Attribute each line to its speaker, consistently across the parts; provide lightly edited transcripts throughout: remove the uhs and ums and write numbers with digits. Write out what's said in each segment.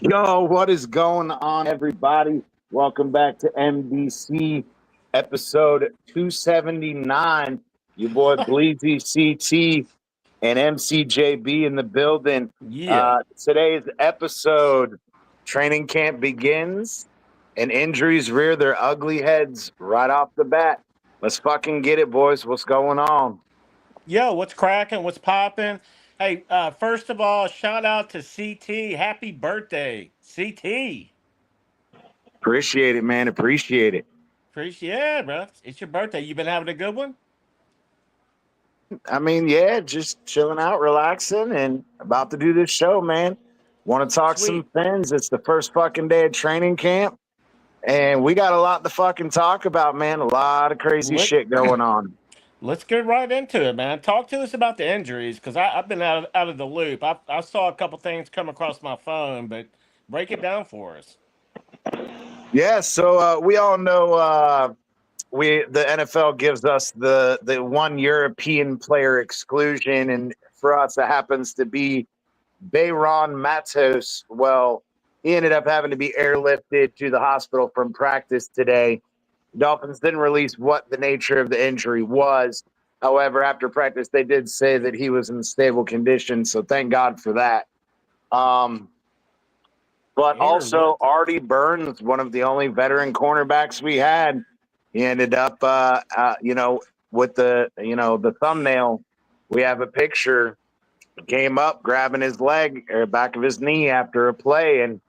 Speaker 1: Yo, what is going on, everybody? Welcome back to MDC episode 279. Your boy Bleezy CT and MCJB in the building.
Speaker 2: Yeah.
Speaker 1: Today's episode, training camp begins and injuries rear their ugly heads right off the bat. Let's fucking get it, boys. What's going on?
Speaker 2: Yo, what's cracking? What's popping? Hey, first of all, shout out to CT. Happy birthday, CT.
Speaker 1: Appreciate it, man. Appreciate it.
Speaker 2: Yeah, bro. It's your birthday. You been having a good one?
Speaker 1: Yeah, just chilling out, relaxing, and about to do this show, man. Want to talk some
Speaker 2: Sweet.
Speaker 1: things. It's the first fucking day of training camp, and we got a lot to fucking talk about, man. A lot of crazy
Speaker 2: Let,
Speaker 1: shit going on.
Speaker 2: let's get right into it, man. Talk to us about the injuries because I've been out of the loop. I saw a couple things come across my phone, but break it down for us.
Speaker 1: Yeah, so we all know the NFL gives us the one European player exclusion, and for us, it happens to be Bayron Matos. Well, he ended up having to be airlifted to the hospital from practice today. Dolphins didn't release what the nature of the injury was. However, after practice, they did say that he was in stable condition, so thank God for that. But also,
Speaker 2: Airlift.
Speaker 1: Artie Burns, one of the only veteran cornerbacks we had, he ended up, with the thumbnail. We have a picture. Came up grabbing his leg or back of his knee after a play, and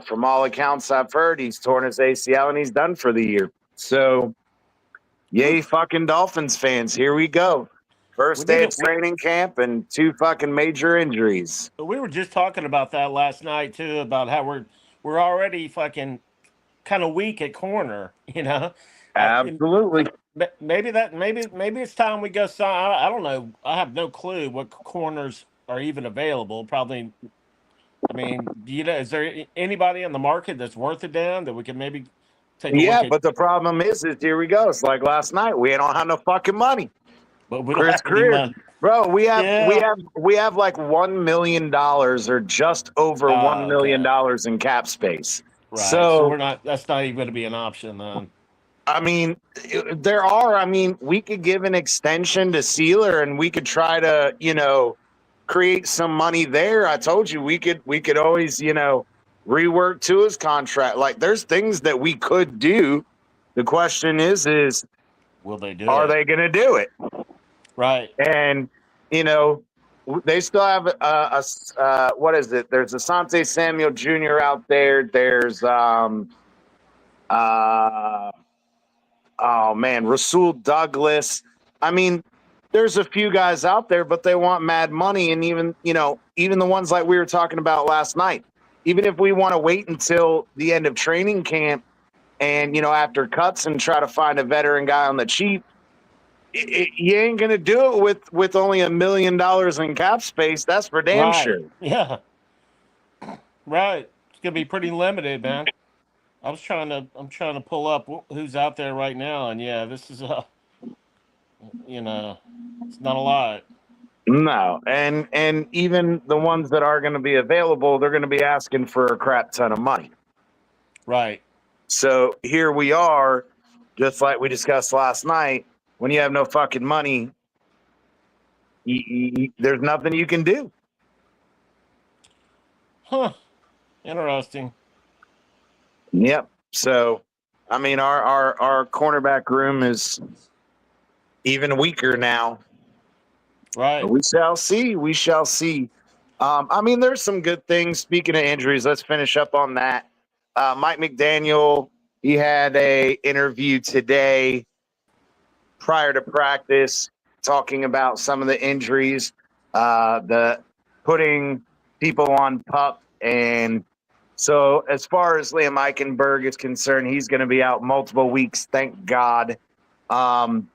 Speaker 1: from all accounts I've heard, he's torn his ACL and he's done for the year. So, yay, fucking Dolphins fans! Here we go.
Speaker 2: We
Speaker 1: First
Speaker 2: need
Speaker 1: day
Speaker 2: to,
Speaker 1: of training camp and two fucking major injuries.
Speaker 2: we were just talking about that last night too, about how we're already fucking kind of weak at corner, you know. I,
Speaker 1: Absolutely.
Speaker 2: maybe it's time we go sign. I don't know. I have no clue what corners are even available. Probably. I mean, do you know? Is there anybody on the market that's worth it down that we can maybe take a look
Speaker 1: Yeah,
Speaker 2: at?
Speaker 1: but the problem is here we go. It's like last night. We don't have no fucking money.
Speaker 2: But we don't
Speaker 1: Chris
Speaker 2: have any
Speaker 1: Greer,
Speaker 2: money.
Speaker 1: bro,
Speaker 2: Yeah.
Speaker 1: we have like $1 million or just over $1 million
Speaker 2: Okay.
Speaker 1: in cap space.
Speaker 2: Right. So
Speaker 1: So
Speaker 2: we're not. That's not even going to be an option then.
Speaker 1: I mean, we could give an extension to Sealer and we could try to, create some money there. I told you we could always, rework to his contract. Like there's things that we could do. The question is
Speaker 2: Will they do
Speaker 1: are
Speaker 2: it?
Speaker 1: they going to do it?
Speaker 2: Right.
Speaker 1: And, they still have what is it? There's Asante Samuel Jr. out there. There's, oh man, Rasul Douglas. I mean, there's a few guys out there, but they want mad money. And even the ones like we were talking about last night, even if we want to wait until the end of training camp and, after cuts and try to find a veteran guy on the cheap, you ain't going to do it with only $1 million in cap space. That's for damn sure.
Speaker 2: Right. Yeah. Right. It's gonna be pretty limited, man. I'm trying to pull up who's out there right now, and yeah, this is you know, it's not a lot.
Speaker 1: No, and even the ones that are going to be available, they're going to be asking for a crap ton of money.
Speaker 2: Right.
Speaker 1: So here we are, just like we discussed last night. When you have no fucking money, there's nothing you can do.
Speaker 2: Huh. Interesting.
Speaker 1: Yep. So, I mean, our cornerback room is even weaker now.
Speaker 2: Right.
Speaker 1: We shall see. We shall see. There's some good things. Speaking of injuries, let's finish up on that. Mike McDaniel, he had a interview today prior to practice talking about some of the injuries, the putting people on PUP. And so as far as Liam Eichenberg is concerned, he's going to be out multiple weeks, thank God. And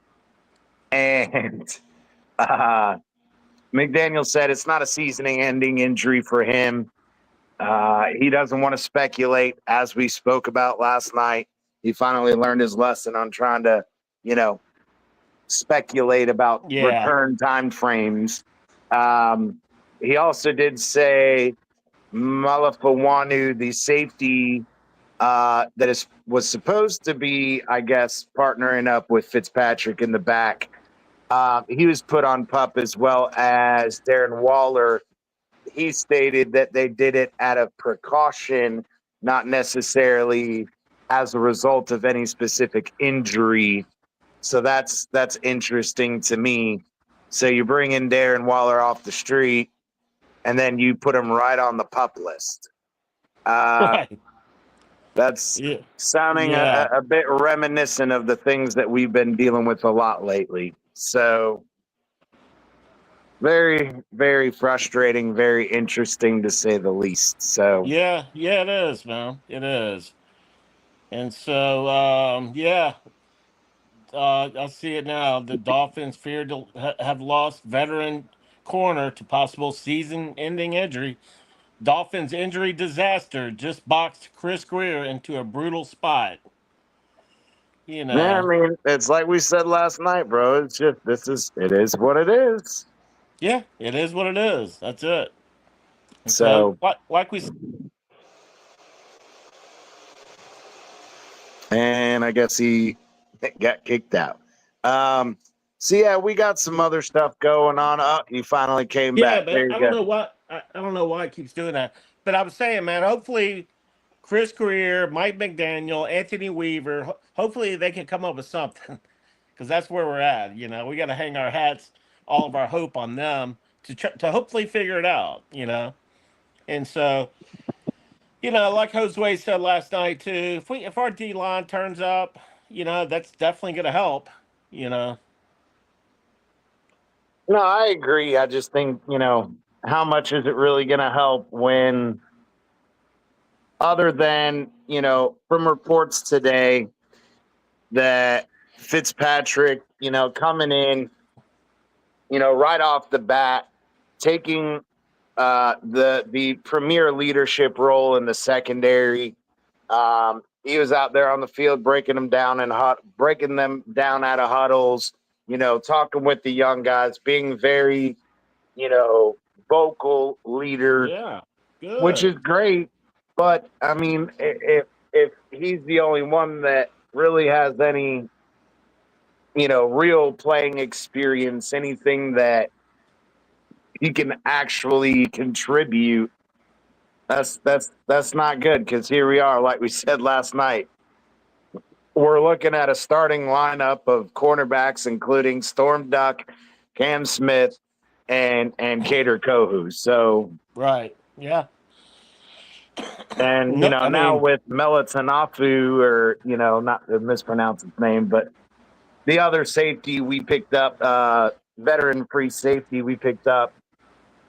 Speaker 1: McDaniel said it's not a season-ending injury for him. He doesn't want to speculate, as we spoke about last night. He finally learned his lesson on trying to, speculate about
Speaker 2: Yeah.
Speaker 1: return time frames. He also did say Malafawanu, the safety was supposed to be, I guess, partnering up with Fitzpatrick in the back. He was put on PUP, as well as Darren Waller. He stated that they did it out of precaution, not necessarily as a result of any specific injury. So that's interesting to me. So you bring in Darren Waller off the street, and then you put him right on the PUP list.
Speaker 2: Right.
Speaker 1: That's
Speaker 2: Yeah.
Speaker 1: sounding
Speaker 2: Yeah.
Speaker 1: a bit reminiscent of the things that we've been dealing with a lot lately. So very, very frustrating, very interesting to say the least. So
Speaker 2: Yeah. Yeah. It is, man. It is. And so, yeah, I see it now. The Dolphins fear to have lost veteran corner to possible season-ending injury. Dolphins injury disaster just boxed Chris Greer into a brutal spot. You
Speaker 1: yeah, I
Speaker 2: know,
Speaker 1: mean, it's like we said last night, bro. It's just it is what it is.
Speaker 2: yeah, it is what it is. That's it. And so,
Speaker 1: So,
Speaker 2: like we
Speaker 1: and I guess he got kicked out. Um, so yeah, we got some other stuff going on. Oh, he finally came
Speaker 2: Yeah,
Speaker 1: back.
Speaker 2: man.
Speaker 1: There you
Speaker 2: I don't
Speaker 1: go.
Speaker 2: know why. I don't know why it keeps doing that. But I was saying, man. Hopefully, Chris Greer, Mike McDaniel, Anthony Weaver. Hopefully, they can come up with something because that's where we're at. You know, we got to hang our hats, all of our hope on them to hopefully figure it out. You know, and so like Josue said last night too. If our D line turns up, that's definitely going to help. You know.
Speaker 1: No, I agree. I just think, how much is it really going to help when, other than, from reports today that Fitzpatrick, coming in, right off the bat, taking the premier leadership role in the secondary. He was out there on the field breaking them down and breaking them down out of huddles. Talking with the young guys, being very, you know, vocal leader,
Speaker 2: Yeah.
Speaker 1: which is
Speaker 2: Good.
Speaker 1: great. But I mean, if he's the only one that really has any, real playing experience, anything that he can actually contribute, that's not good. Because here we are, like we said last night, we're looking at a starting lineup of cornerbacks, including Storm Duck, Cam Smith, and Cater Kohu. So,
Speaker 2: Right. Yeah.
Speaker 1: and
Speaker 2: No, I
Speaker 1: now
Speaker 2: mean,
Speaker 1: with Melatanafu, or not to mispronounce his name, but the other safety we picked up, veteran free safety we picked up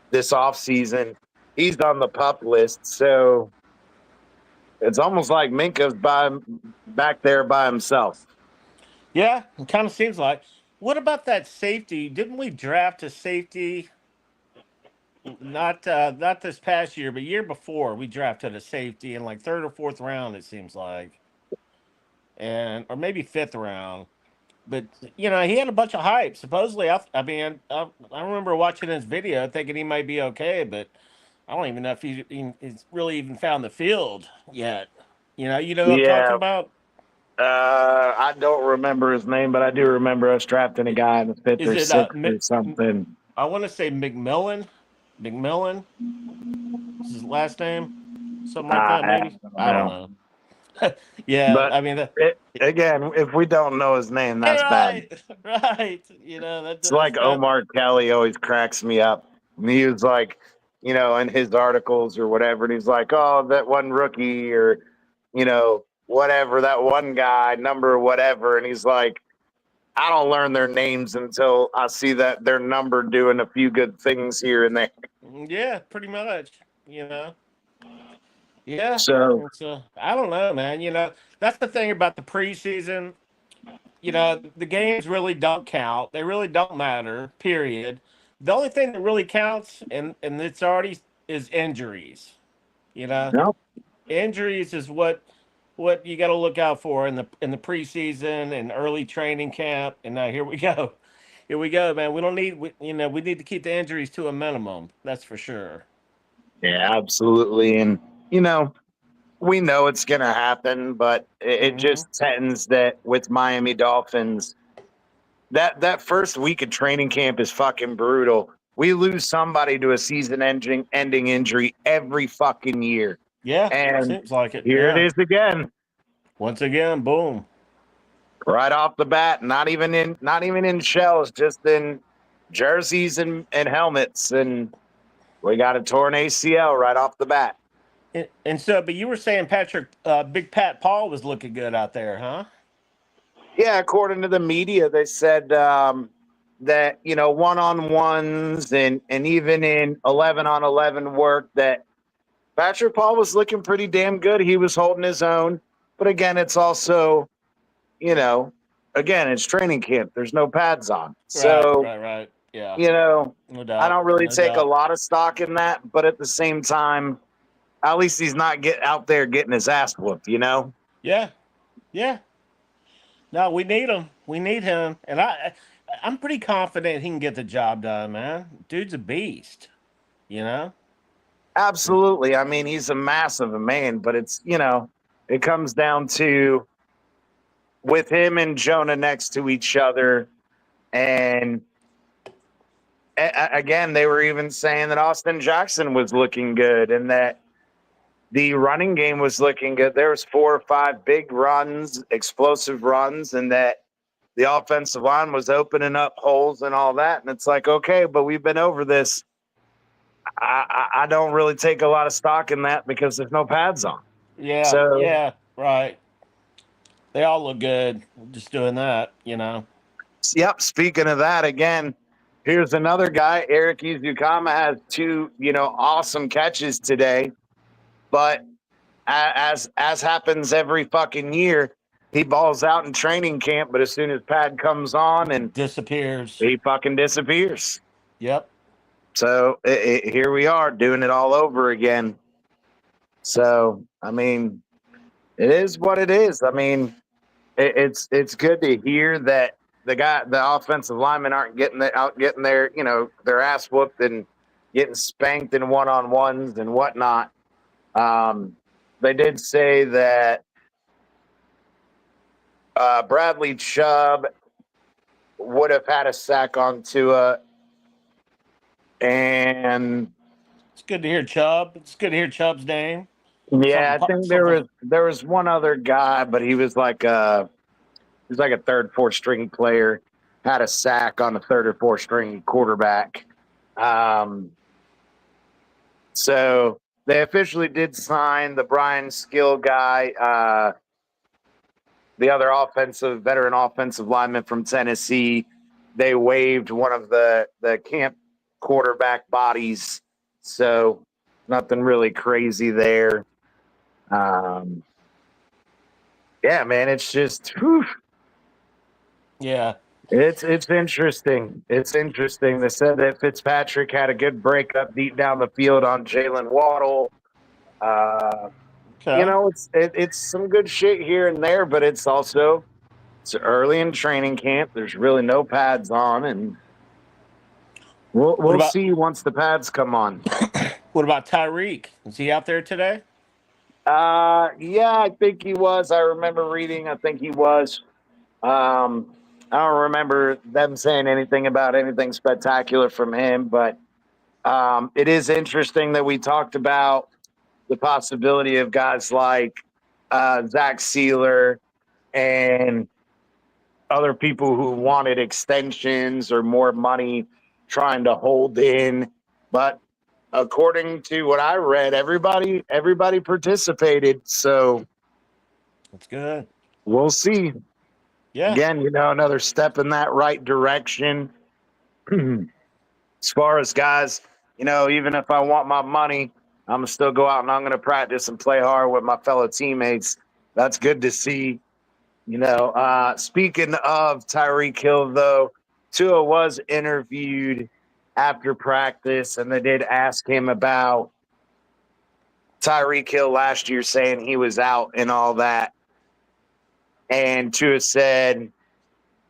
Speaker 1: this offseason, he's on the PUP list. So it's almost like Minka's back there by himself.
Speaker 2: yeah, it kind of seems like. What about that safety? Didn't we draft a safety? Not this past year, but year before we drafted a safety in like third or fourth round. It seems like, and or maybe fifth round. But he had a bunch of hype. Supposedly, I remember watching his video, thinking he might be okay, but I don't even know if he's really even found the field yet. You know what I'm talking
Speaker 1: Yeah.
Speaker 2: about?
Speaker 1: I don't remember his name, but I do remember us drafting a guy in the fifth
Speaker 2: Is
Speaker 1: or
Speaker 2: it
Speaker 1: sixth or something.
Speaker 2: I want to say McMillan. McMillan is his last name, something like that.
Speaker 1: I
Speaker 2: Maybe
Speaker 1: don't
Speaker 2: I don't
Speaker 1: know.
Speaker 2: know. Yeah,
Speaker 1: But
Speaker 2: I mean,
Speaker 1: again, if we don't know his name, that's bad.
Speaker 2: right, right.
Speaker 1: It's
Speaker 2: That's
Speaker 1: like
Speaker 2: bad.
Speaker 1: Omar Kelly always cracks me up. And he was like, in his articles or whatever, and he's like, oh, that one rookie, or, whatever, that one guy, number whatever. And he's like, I don't learn their names until I see that their number doing a few good things here and there.
Speaker 2: Yeah, pretty much. You know. Yeah,
Speaker 1: So,
Speaker 2: it's I don't know, man. That's the thing about the preseason. The games really don't count. They really don't matter. Period. The only thing that really counts, and it's already is injuries. You know,
Speaker 1: no,
Speaker 2: injuries is what you got to look out for in the preseason and early training camp. And now here we go. Here we go, man. We don't need we need to keep the injuries to a minimum. That's for sure.
Speaker 1: Yeah, absolutely. And, we know it's going to happen, but it
Speaker 2: Hmm.
Speaker 1: just tends that with Miami Dolphins, that first week of training camp is fucking brutal. We lose somebody to a season ending injury every fucking year.
Speaker 2: Yeah,
Speaker 1: And
Speaker 2: seems like it.
Speaker 1: here it
Speaker 2: Yeah.
Speaker 1: is again,
Speaker 2: Once again, boom.
Speaker 1: right off the bat, not even in shells, just in jerseys and helmets. And we got a torn ACL right off the bat.
Speaker 2: And so, but you were saying Patrick, Big Pat Paul was looking good out there, huh?
Speaker 1: Yeah, according to the media, they said that one-on-ones and even in 11-on-11 work that Patrick Paul was looking pretty damn good. He was holding his own, but again, it's also you know, again, it's training camp. There's no pads on,
Speaker 2: Right,
Speaker 1: so
Speaker 2: right, right. Yeah,
Speaker 1: you know,
Speaker 2: no
Speaker 1: I
Speaker 2: doubt,
Speaker 1: don't really
Speaker 2: no
Speaker 1: take a
Speaker 2: doubt.
Speaker 1: lot of stock in that. But at the same time, at least he's not get out there getting his ass whooped.
Speaker 2: Yeah, yeah. No, we need him. We need him, and I'm pretty confident he can get the job done, man. Dude's a beast. You know.
Speaker 1: Absolutely. I mean, he's a massive man, but it comes down to with him and Jonah next to each other. And again, they were even saying that Austin Jackson was looking good and that the running game was looking good. There was 4 or 5 big runs, explosive runs, and that the offensive line was opening up holes and all that. And it's like, okay, but we've been over this. I don't really take a lot of stock in that because there's no pads on.
Speaker 2: Yeah,
Speaker 1: So,
Speaker 2: yeah, right. They all look good. Just doing that, you know.
Speaker 1: yep. Speaking of that, again, here's another guy. Eric Izukama has 2, awesome catches today. But as happens every fucking year, he balls out in training camp. But as soon as pad comes on, and
Speaker 2: Disappears.
Speaker 1: he fucking disappears.
Speaker 2: Yep.
Speaker 1: So here we are doing it all over again. So I mean, it is what it is. I mean, it's good to hear that the offensive linemen aren't getting their ass whooped and getting spanked in one-on-ones and whatnot. They did say that Bradley Chubb would have had a sack on Tua, and
Speaker 2: It's good to hear Chubb. It's good to hear Chubb's name.
Speaker 1: yeah,
Speaker 2: Something,
Speaker 1: I think there was
Speaker 2: something.
Speaker 1: there was one other guy, but he was like a third, fourth string player, had a sack on the third or fourth string quarterback. Um, so they officially did sign the Brian Skill guy, the other veteran offensive lineman from Tennessee. They waived one of the camp quarterback bodies, so nothing really crazy there. Um, yeah, man, it's just whew,
Speaker 2: Yeah.
Speaker 1: it's interesting. It's interesting. They said that Fitzpatrick had a good breakup deep down the field on Jalen Waddle. Uh,
Speaker 2: Okay.
Speaker 1: it's some good shit here and there, but it's early in training camp. There's really no pads on, and we'll
Speaker 2: What
Speaker 1: we'll
Speaker 2: about
Speaker 1: see once the pads come on.
Speaker 2: what about Tyreek? Is he out there today?
Speaker 1: Yeah, I think he was. I remember reading. I think he was. Um, I don't remember them saying anything about anything spectacular from him, but it is interesting that we talked about the possibility of guys like Zach Sealer and other people who wanted extensions or more money trying to hold in. But according to what I read, everybody participated. So
Speaker 2: That's good.
Speaker 1: we'll see.
Speaker 2: Yeah.
Speaker 1: Again, another step in that right direction. As far as guys, even if I want my money, I'm gonna still go out and I'm gonna practice and play hard with my fellow teammates. That's good to see. Speaking of Tyreek Hill, though, Tua was interviewed after practice, and they did ask him about Tyreek Hill last year, saying he was out and all that. And Tua said,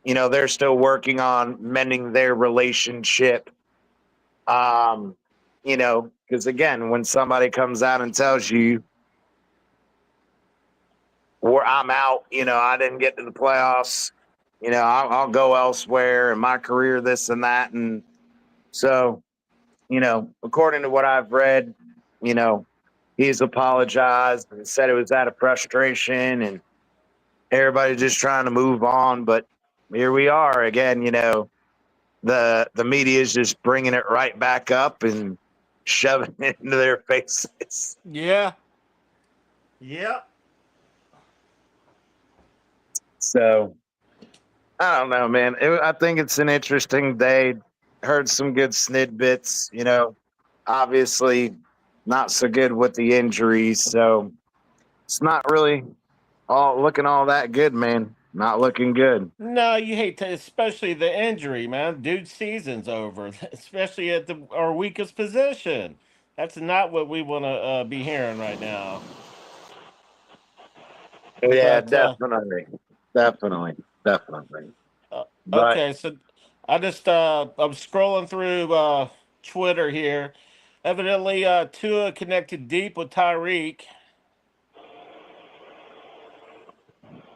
Speaker 1: they're still working on mending their relationship. because again, when somebody comes out and tells you, where I'm out, I didn't get to the playoffs, I'll go elsewhere in my career, this and that. And so, according to what I've read, he's apologized and said it was out of frustration and everybody just trying to move on. But here we are again, the media is just bringing it right back up and shoving it into their faces.
Speaker 2: Yeah. Yep.
Speaker 1: So I don't know, man. I think it's an interesting day. Heard some good snidbits, obviously not so good with the injuries. So it's not really looking all that good, man. Not looking good.
Speaker 2: No, you hate to, especially the injury, man. Dude's season's over, especially at our weakest position. That's not what we want to be hearing right now.
Speaker 1: Yeah,
Speaker 2: But
Speaker 1: definitely. Definitely. Definitely.
Speaker 2: uh,
Speaker 1: But
Speaker 2: okay, so I'm scrolling through Twitter here. Evidently, Tua connected deep with Tyreek.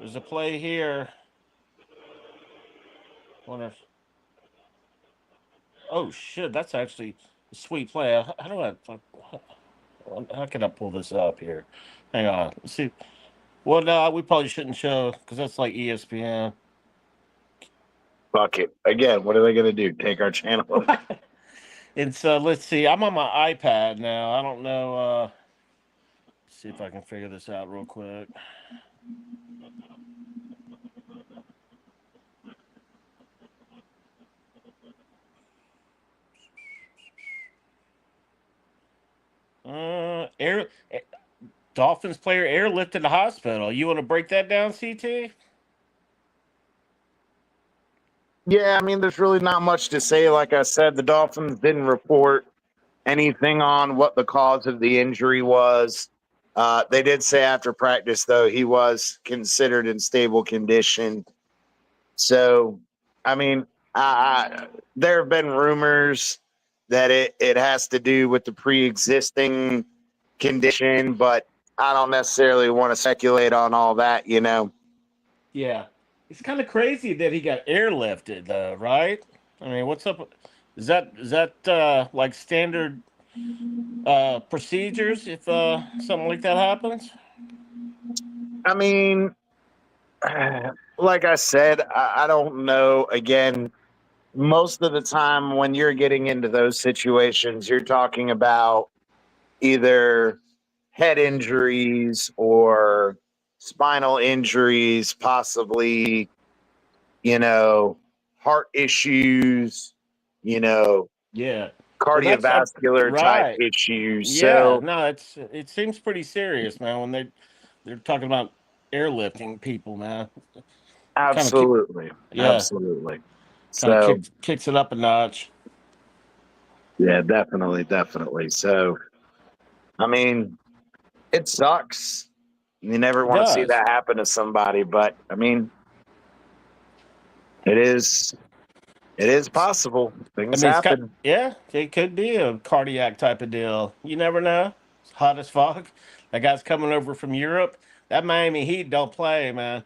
Speaker 2: There's a play here. Wonder if, oh shit, that's actually a sweet play. How do how can I pull this up here? Hang on. Let's see. Well, no, we probably shouldn't show because that's like ESPN.
Speaker 1: fuck it. Again, what are they going to do? Take our channel?
Speaker 2: And so let's see. I'm on my iPad now. I don't know. See if I can figure this out real quick. Air Dolphins player airlifted to the hospital. You want to break that down, CT?
Speaker 1: Yeah, I mean, there's really not much to say. Like I said, the Dolphins didn't report anything on what the cause of the injury was. They did say after practice, though, he was considered in stable condition. So, I mean, there have been rumors that it has to do with the pre-existing condition, but I don't necessarily want to speculate on all that,
Speaker 2: Yeah. It's kind of crazy that he got airlifted, though, right? I mean, what's up? Is that like standard procedures if something like that happens?
Speaker 1: I mean, like I said, I don't know. Again, most of the time when you're getting into those situations, you're talking about either head injuries or spinal injuries, possibly, heart issues,
Speaker 2: Yeah. Well, that's
Speaker 1: cardiovascular type
Speaker 2: right.
Speaker 1: issues.
Speaker 2: Yeah.
Speaker 1: So,
Speaker 2: No, it seems pretty serious, man. When they're talking about airlifting people, man. Kind of
Speaker 1: absolutely.
Speaker 2: yeah,
Speaker 1: Absolutely.
Speaker 2: kind of
Speaker 1: So,
Speaker 2: kicks it up a notch.
Speaker 1: yeah, definitely. Definitely. So, I mean, it sucks. You never
Speaker 2: It
Speaker 1: want to see
Speaker 2: does.
Speaker 1: that happen to somebody, but I mean, it is possible.
Speaker 2: I
Speaker 1: Things
Speaker 2: mean, it's got
Speaker 1: happen.
Speaker 2: yeah, it could be a cardiac type of deal. You never know. It's hot as fuck. That guy's coming over from Europe. That Miami Heat don't play, man.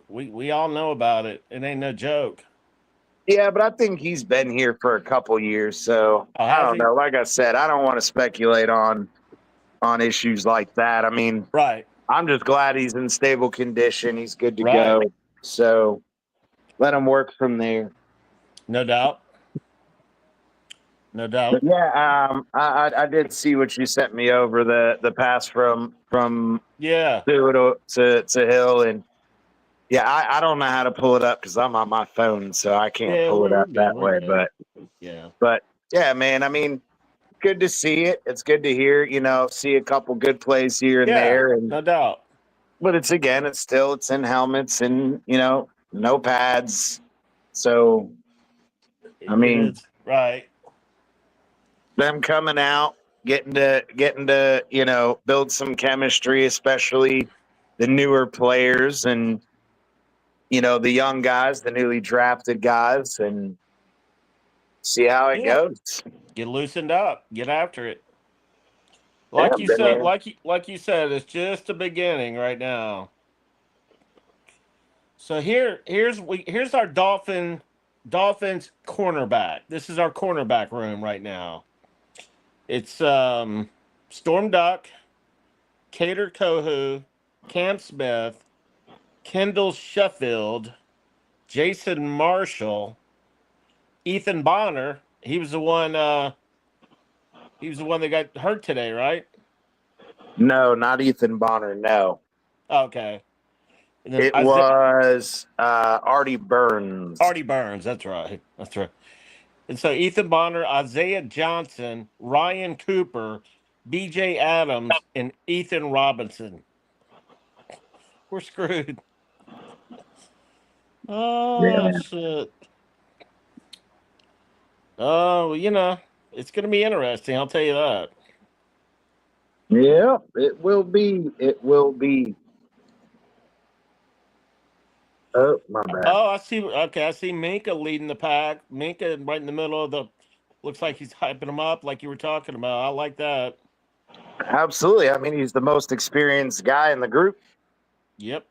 Speaker 2: We all know about it. It ain't no joke.
Speaker 1: Yeah, but I think he's been here for a couple years, so
Speaker 2: Oh,
Speaker 1: I
Speaker 2: has
Speaker 1: don't
Speaker 2: he?
Speaker 1: know. Like I said, I don't want to speculate on issues like that. I mean,
Speaker 2: Right,
Speaker 1: I'm just glad he's in stable condition. He's good to
Speaker 2: right.
Speaker 1: go. So let him work from there.
Speaker 2: No doubt. No
Speaker 1: But
Speaker 2: doubt.
Speaker 1: yeah, I did see what you sent me over the pass from
Speaker 2: Yeah.
Speaker 1: to Hill, and yeah, I don't know how to pull it up because I'm on my phone, so I can't
Speaker 2: Yeah,
Speaker 1: pull it
Speaker 2: we're
Speaker 1: up
Speaker 2: good.
Speaker 1: that
Speaker 2: We're
Speaker 1: way.
Speaker 2: good.
Speaker 1: But
Speaker 2: Yeah.
Speaker 1: but yeah, man. I mean, good to see it. It's good to hear. See a couple good plays here and
Speaker 2: Yeah.
Speaker 1: there, and
Speaker 2: No doubt.
Speaker 1: but it's in helmets and no pads. So I
Speaker 2: It
Speaker 1: mean,
Speaker 2: is right.
Speaker 1: them coming out, getting to build some chemistry, especially the newer players and the young guys, the newly drafted guys, and see how it
Speaker 2: Yeah.
Speaker 1: goes.
Speaker 2: Get loosened up. Get after it.
Speaker 1: Yeah,
Speaker 2: Like you
Speaker 1: but
Speaker 2: said,
Speaker 1: man.
Speaker 2: like you said, it's just the beginning right now. So here's our Dolphins cornerback. This is our cornerback room right now. It's Storm Duck, Cater Kohu, Cam Smith, Kendall Sheffield, Jason Marshall, Ethan Bonner. He was the one. He was the one that got hurt today, right?
Speaker 1: No, not Ethan Bonner. No,
Speaker 2: Okay. And then
Speaker 1: it
Speaker 2: Isaiah,
Speaker 1: was Artie Burns.
Speaker 2: Artie Burns. That's right. That's right. And so Ethan Bonner, Isaiah Johnson, Ryan Cooper, B.J. Adams, and Ethan Robinson. We're screwed.
Speaker 1: Yeah,
Speaker 2: Oh
Speaker 1: man.
Speaker 2: shit. Oh, it's gonna be interesting. I'll tell you that.
Speaker 1: Yeah, it will be. It will be. Oh, my bad.
Speaker 2: Oh, I see. Okay, I see Minka leading the pack. Minka right in the middle of the. Looks like he's hyping him up, like you were talking about. I like that.
Speaker 1: Absolutely. I mean, he's the most experienced guy in the group.
Speaker 2: Yep.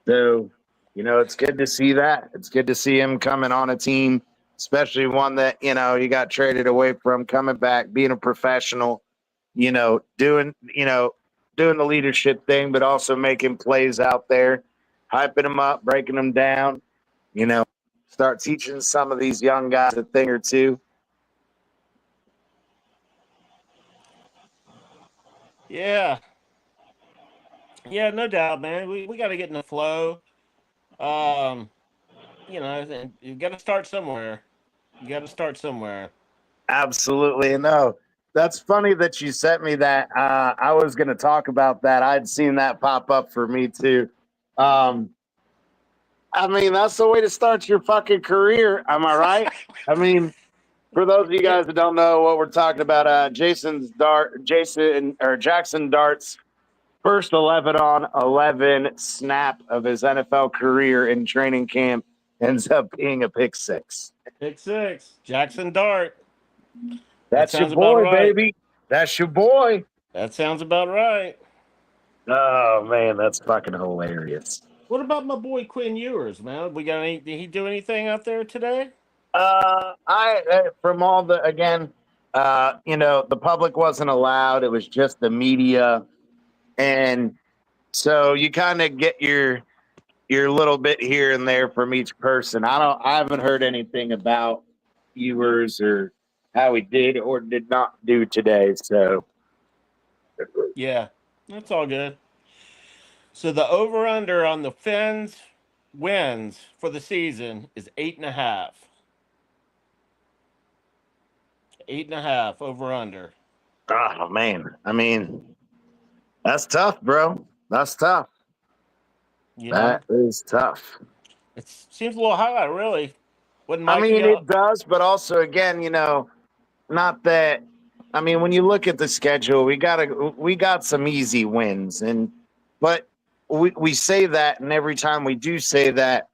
Speaker 1: So, it's good to see that. It's good to see him coming on a team, especially one that, you got traded away from, coming back, being a professional, doing the leadership thing, but also making plays out there, hyping them up, breaking them down, you know, start teaching some of these young guys a thing or two.
Speaker 2: Yeah. Yeah. No doubt, man. We got to get in the flow. Um. And you got to start somewhere. You got to start somewhere.
Speaker 1: Absolutely. No, that's funny that you sent me that. I was going to talk about that. I'd seen that pop up for me too. Um, I mean, that's the way to start your fucking career. Am I right? I mean, for those of you
Speaker 2: Yeah.
Speaker 1: guys that don't know what we're talking about, Jackson Dart's first 11 on 11 snap of his NFL career in training camp ends up being a pick six.
Speaker 2: Pick six. Jackson Dart. That
Speaker 1: That's your
Speaker 2: sounds about
Speaker 1: boy,
Speaker 2: right.
Speaker 1: baby. That's your boy.
Speaker 2: That sounds about right.
Speaker 1: Oh man, that's fucking hilarious.
Speaker 2: What about my boy Quinn Ewers, man? Did he do anything out there today?
Speaker 1: From all the again, the public wasn't allowed. It was just the media, and so you kind of get your little bit here and there from each person. I haven't heard anything about viewers or how he did or did not do today. So
Speaker 2: Yeah. That's all good. So the over under on the Fins wins for the season is 8.5. 8.5 over under.
Speaker 1: oh man, I mean that's tough, bro. That's tough.
Speaker 2: You
Speaker 1: That
Speaker 2: know,
Speaker 1: is tough.
Speaker 2: it seems a little high, really. When
Speaker 1: I
Speaker 2: Mikey,
Speaker 1: mean, it does, but also again, not that. I mean, when you look at the schedule, we got some easy wins, but we say that, and every time we do say that,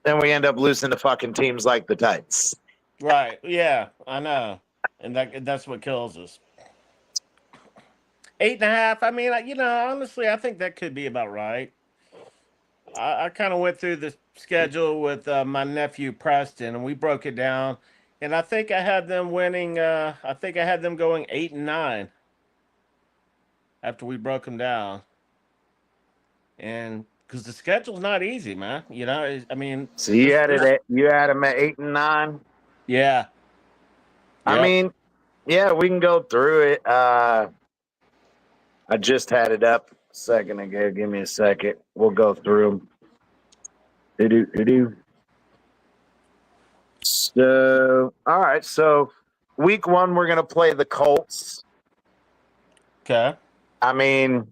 Speaker 1: then we end up losing to fucking teams like the Titans.
Speaker 2: right? Yeah, I know, and that's what kills us. 8.5. I mean, honestly, I think that could be about right. I kind of went through the schedule with my nephew Preston, and we broke it down. And I think I had them winning. I think I had them going 8-9 after we broke them down. And because the schedule's not easy, man. I mean,
Speaker 1: So you had them at 8 and 9.
Speaker 2: yeah,
Speaker 1: I
Speaker 2: yep.
Speaker 1: mean, yeah, we can go through it. I just had it up a second ago. Give me a second. We'll go through them. So, all right. So, week one, we're gonna play the Colts.
Speaker 2: Okay.
Speaker 1: I mean,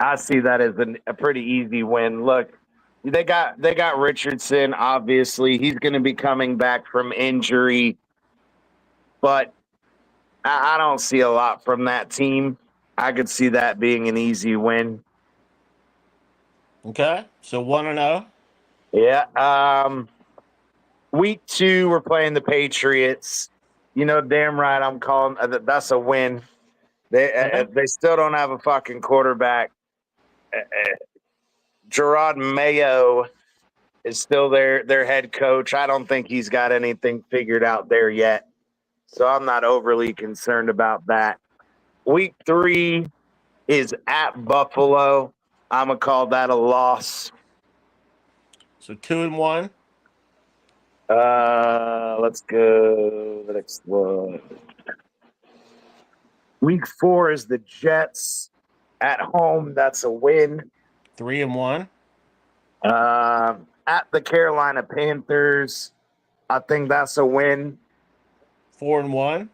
Speaker 1: I see that as a pretty easy win. Look, they got Richardson. Obviously, he's going to be coming back from injury, but I don't see a lot from that team. I could see that being an easy win.
Speaker 2: Okay. So 1-0.
Speaker 1: Yeah. Week two, we're playing the Patriots. You know, damn right. I'm calling. That's a win. They still don't have a fucking quarterback. Gerard Mayo is still their head coach. I don't think he's got anything figured out there yet. So I'm not overly concerned about that. Week 3 is at Buffalo. I'm gonna call that a loss.
Speaker 2: So 2-1.
Speaker 1: Let's go. The next one. Week 4 is the Jets at home. That's a win.
Speaker 2: 3-1.
Speaker 1: At the Carolina Panthers, I think that's a win.
Speaker 2: 4-1.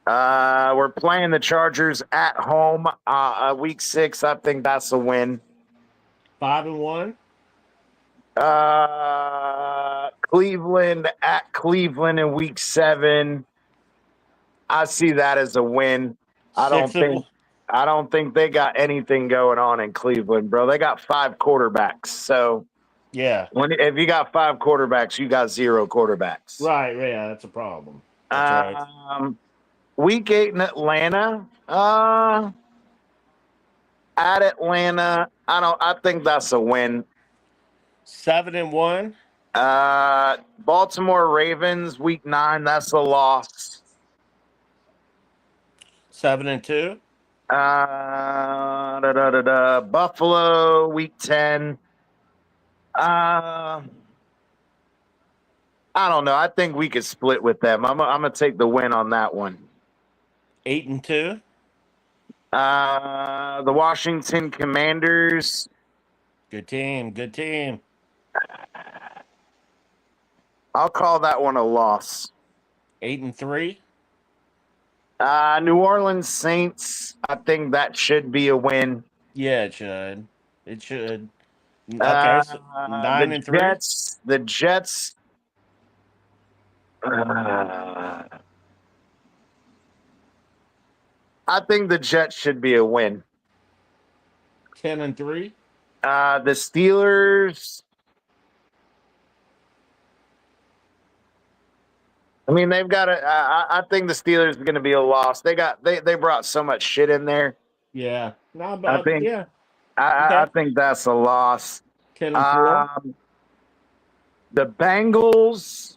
Speaker 1: We're playing the Chargers at home. Week 6, I think that's a win.
Speaker 2: 5-1.
Speaker 1: Cleveland at Cleveland in week 7. I see that as a win. I don't think they got anything going on in Cleveland, bro. They got 5 quarterbacks. So
Speaker 2: Yeah.
Speaker 1: if you got 5 quarterbacks, you got 0 quarterbacks.
Speaker 2: Right. Yeah, that's a problem. That's right.
Speaker 1: Week 8 in Atlanta. At Atlanta, I think that's a win.
Speaker 2: 7-1.
Speaker 1: Baltimore Ravens, week 9, that's a loss.
Speaker 2: 7-2.
Speaker 1: Buffalo, week 10. I don't know. I think we could split with them. I'm gonna take the win on that one.
Speaker 2: 8-2.
Speaker 1: The Washington Commanders.
Speaker 2: Good team. Good team.
Speaker 1: I'll call that one a loss.
Speaker 2: 8-3.
Speaker 1: New Orleans Saints. I think that should be a win.
Speaker 2: Yeah, it should. It should. Okay, so 9-3.
Speaker 1: The Jets. I think the Jets should be a win.
Speaker 2: 10-3.
Speaker 1: The Steelers. I mean, they've got a. I think the Steelers are going to be a loss. They brought so much shit in there.
Speaker 2: Yeah. No, but yeah.
Speaker 1: I think that's a loss.
Speaker 2: 10-4.
Speaker 1: The Bengals.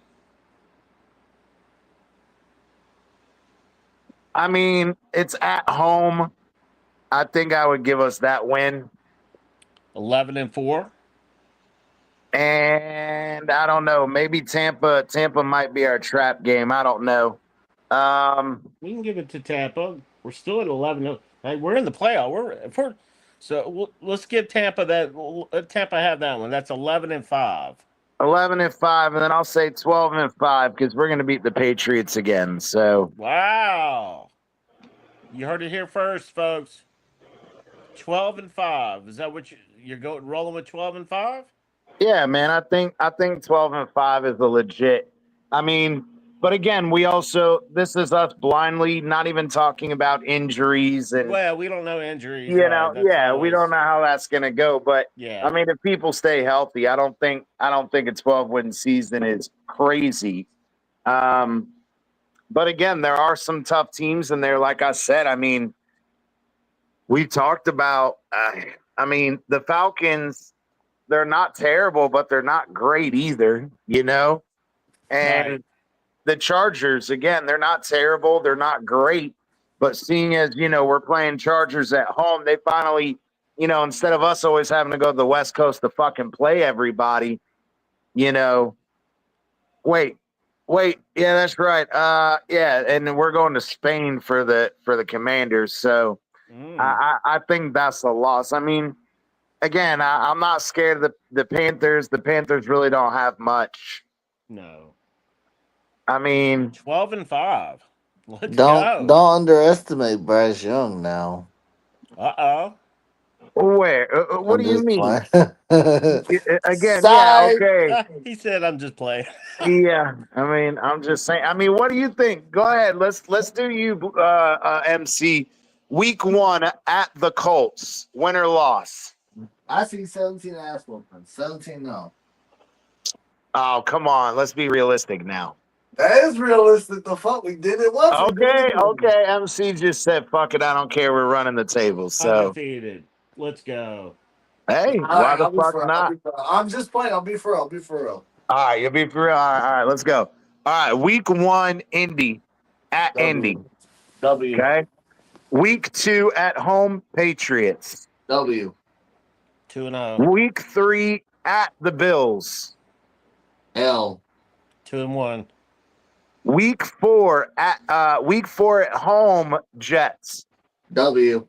Speaker 1: I mean, it's at home. I think I would give us that win.
Speaker 2: 11-4.
Speaker 1: And I don't know. Maybe Tampa might be our trap game. I don't know.
Speaker 2: We can give it to Tampa. We're still at 11. Hey, we're in the playoff. Let's give Tampa that. Let Tampa have that one. That's 11-5.
Speaker 1: 11-5, and then I'll say 12-5 because we're going to beat the Patriots again. So
Speaker 2: wow, you heard it here first, folks. 12-5. Is that what you're going rolling with? 12-5?
Speaker 1: Yeah, man. I think 12-5 is a legit. I mean, but again, this is us blindly, not even talking about injuries and.
Speaker 2: Well, we don't know injuries.
Speaker 1: We don't know how that's going to go. But
Speaker 2: yeah,
Speaker 1: I mean, if people stay healthy, I don't think a 12-win season is crazy. But again, there are some tough teams in there. Like I said, I mean, we talked about. I mean, the Falcons. They're not terrible, but they're not great either. You know, and
Speaker 2: right.
Speaker 1: The Chargers again. They're not terrible. They're not great. But seeing as, we're playing Chargers at home, they finally, instead of us always having to go to the West Coast to fucking play everybody, wait, yeah, that's right. Yeah, and we're going to Spain for the Commanders. So I think that's a loss. I mean, again, I'm not scared of the Panthers. The Panthers really don't have much.
Speaker 2: No.
Speaker 1: I mean,
Speaker 2: 12-5. Let's
Speaker 3: Don't
Speaker 2: go.
Speaker 3: underestimate Bryce Young now.
Speaker 2: Uh-oh.
Speaker 1: Where? What do you mean? Again,
Speaker 3: Side.
Speaker 1: yeah, okay.
Speaker 2: He said, "I'm just playing."
Speaker 1: Yeah, I mean, I'm just saying. I mean, what do you think? Go ahead. Let's do you, MC. Week 1 at the Colts. Win or loss?
Speaker 3: I see 17 ass whooping. 17 no.
Speaker 1: Oh, come on. Let's be realistic now.
Speaker 3: That is realistic. The fuck we did it once. We did it again.
Speaker 1: Okay. MC just said, "Fuck it, I don't care. We're running the table." So,
Speaker 2: Undefeated. Let's go.
Speaker 1: hey,
Speaker 3: All
Speaker 1: why
Speaker 3: right,
Speaker 1: the
Speaker 3: I'll be
Speaker 1: fuck
Speaker 3: for real.
Speaker 1: not?
Speaker 3: I'm just playing. I'll be for real. I'll be for real.
Speaker 1: All right, you'll be for real. All right, let's go. All right, week 1, Indy at Indy.
Speaker 3: W.
Speaker 1: Okay. Week 2 at home, Patriots.
Speaker 3: W.
Speaker 2: 2-0.
Speaker 1: Week 3 at the Bills.
Speaker 3: L.
Speaker 2: 2-1.
Speaker 1: Week 4 at home, Jets.
Speaker 3: W.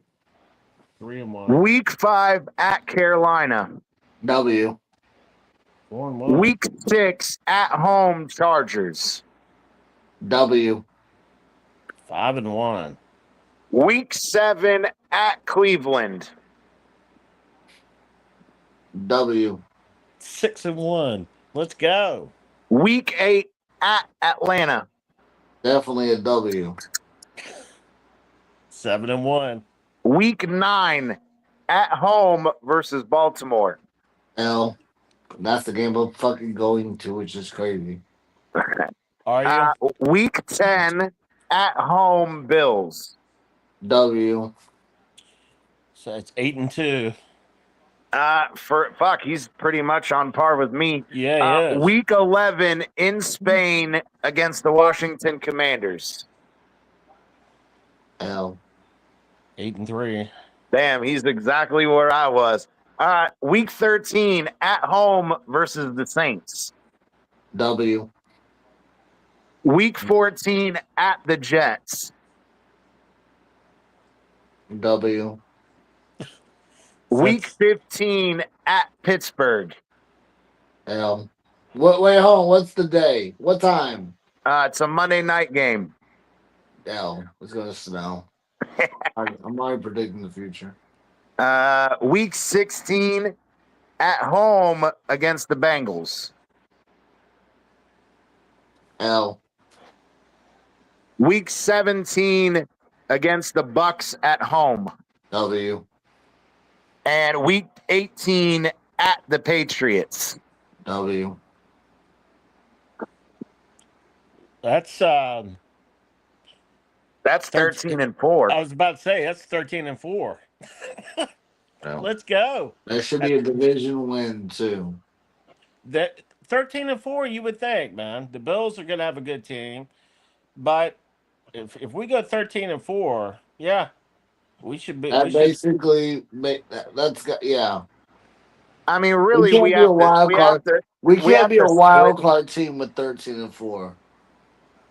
Speaker 2: 3-1.
Speaker 1: Week 5 at Carolina.
Speaker 3: W.
Speaker 2: 4-1.
Speaker 1: Week 6 at home, Chargers.
Speaker 3: W.
Speaker 2: 5-1.
Speaker 1: Week 7 at Cleveland.
Speaker 3: W.
Speaker 2: 6-1. Let's go.
Speaker 1: Week 8 at Atlanta.
Speaker 3: Definitely a W.
Speaker 2: 7-1.
Speaker 1: Week 9 at home versus Baltimore.
Speaker 3: L. That's the game I'm fucking going to, which is crazy.
Speaker 2: Are you?
Speaker 1: Week 10 at home, Bills.
Speaker 3: W.
Speaker 2: So it's 8-2.
Speaker 1: He's pretty much on par with me.
Speaker 2: Yeah, he is.
Speaker 1: Week 11 in Spain against the Washington Commanders.
Speaker 3: L.
Speaker 2: 8-3.
Speaker 1: Damn, he's exactly where I was. Week 13 at home versus the Saints.
Speaker 3: W.
Speaker 1: Week 14 at the Jets.
Speaker 3: W.
Speaker 1: Week 15 at Pittsburgh.
Speaker 3: L. Wait, hold on. What's the day? What time?
Speaker 1: It's a Monday night game.
Speaker 3: L. It's going to snow. I'm already predicting the future.
Speaker 1: Week 16 at home against the Bengals.
Speaker 3: L.
Speaker 1: Week 17 against the Bucks at home.
Speaker 3: W.
Speaker 1: And week 18 at the Patriots.
Speaker 3: W.
Speaker 2: That's
Speaker 1: 13 and 4.
Speaker 2: I was about to say that's 13-4.
Speaker 3: L.
Speaker 2: Let's go.
Speaker 3: That should be a division win too.
Speaker 2: That 13-4, you would think, man. The Bills are gonna have a good team. But if we go 13-4, yeah, we should be.
Speaker 3: That basically yeah.
Speaker 1: I mean, really,
Speaker 3: We can't be a wild card. We can't be a wild card team with 13-4.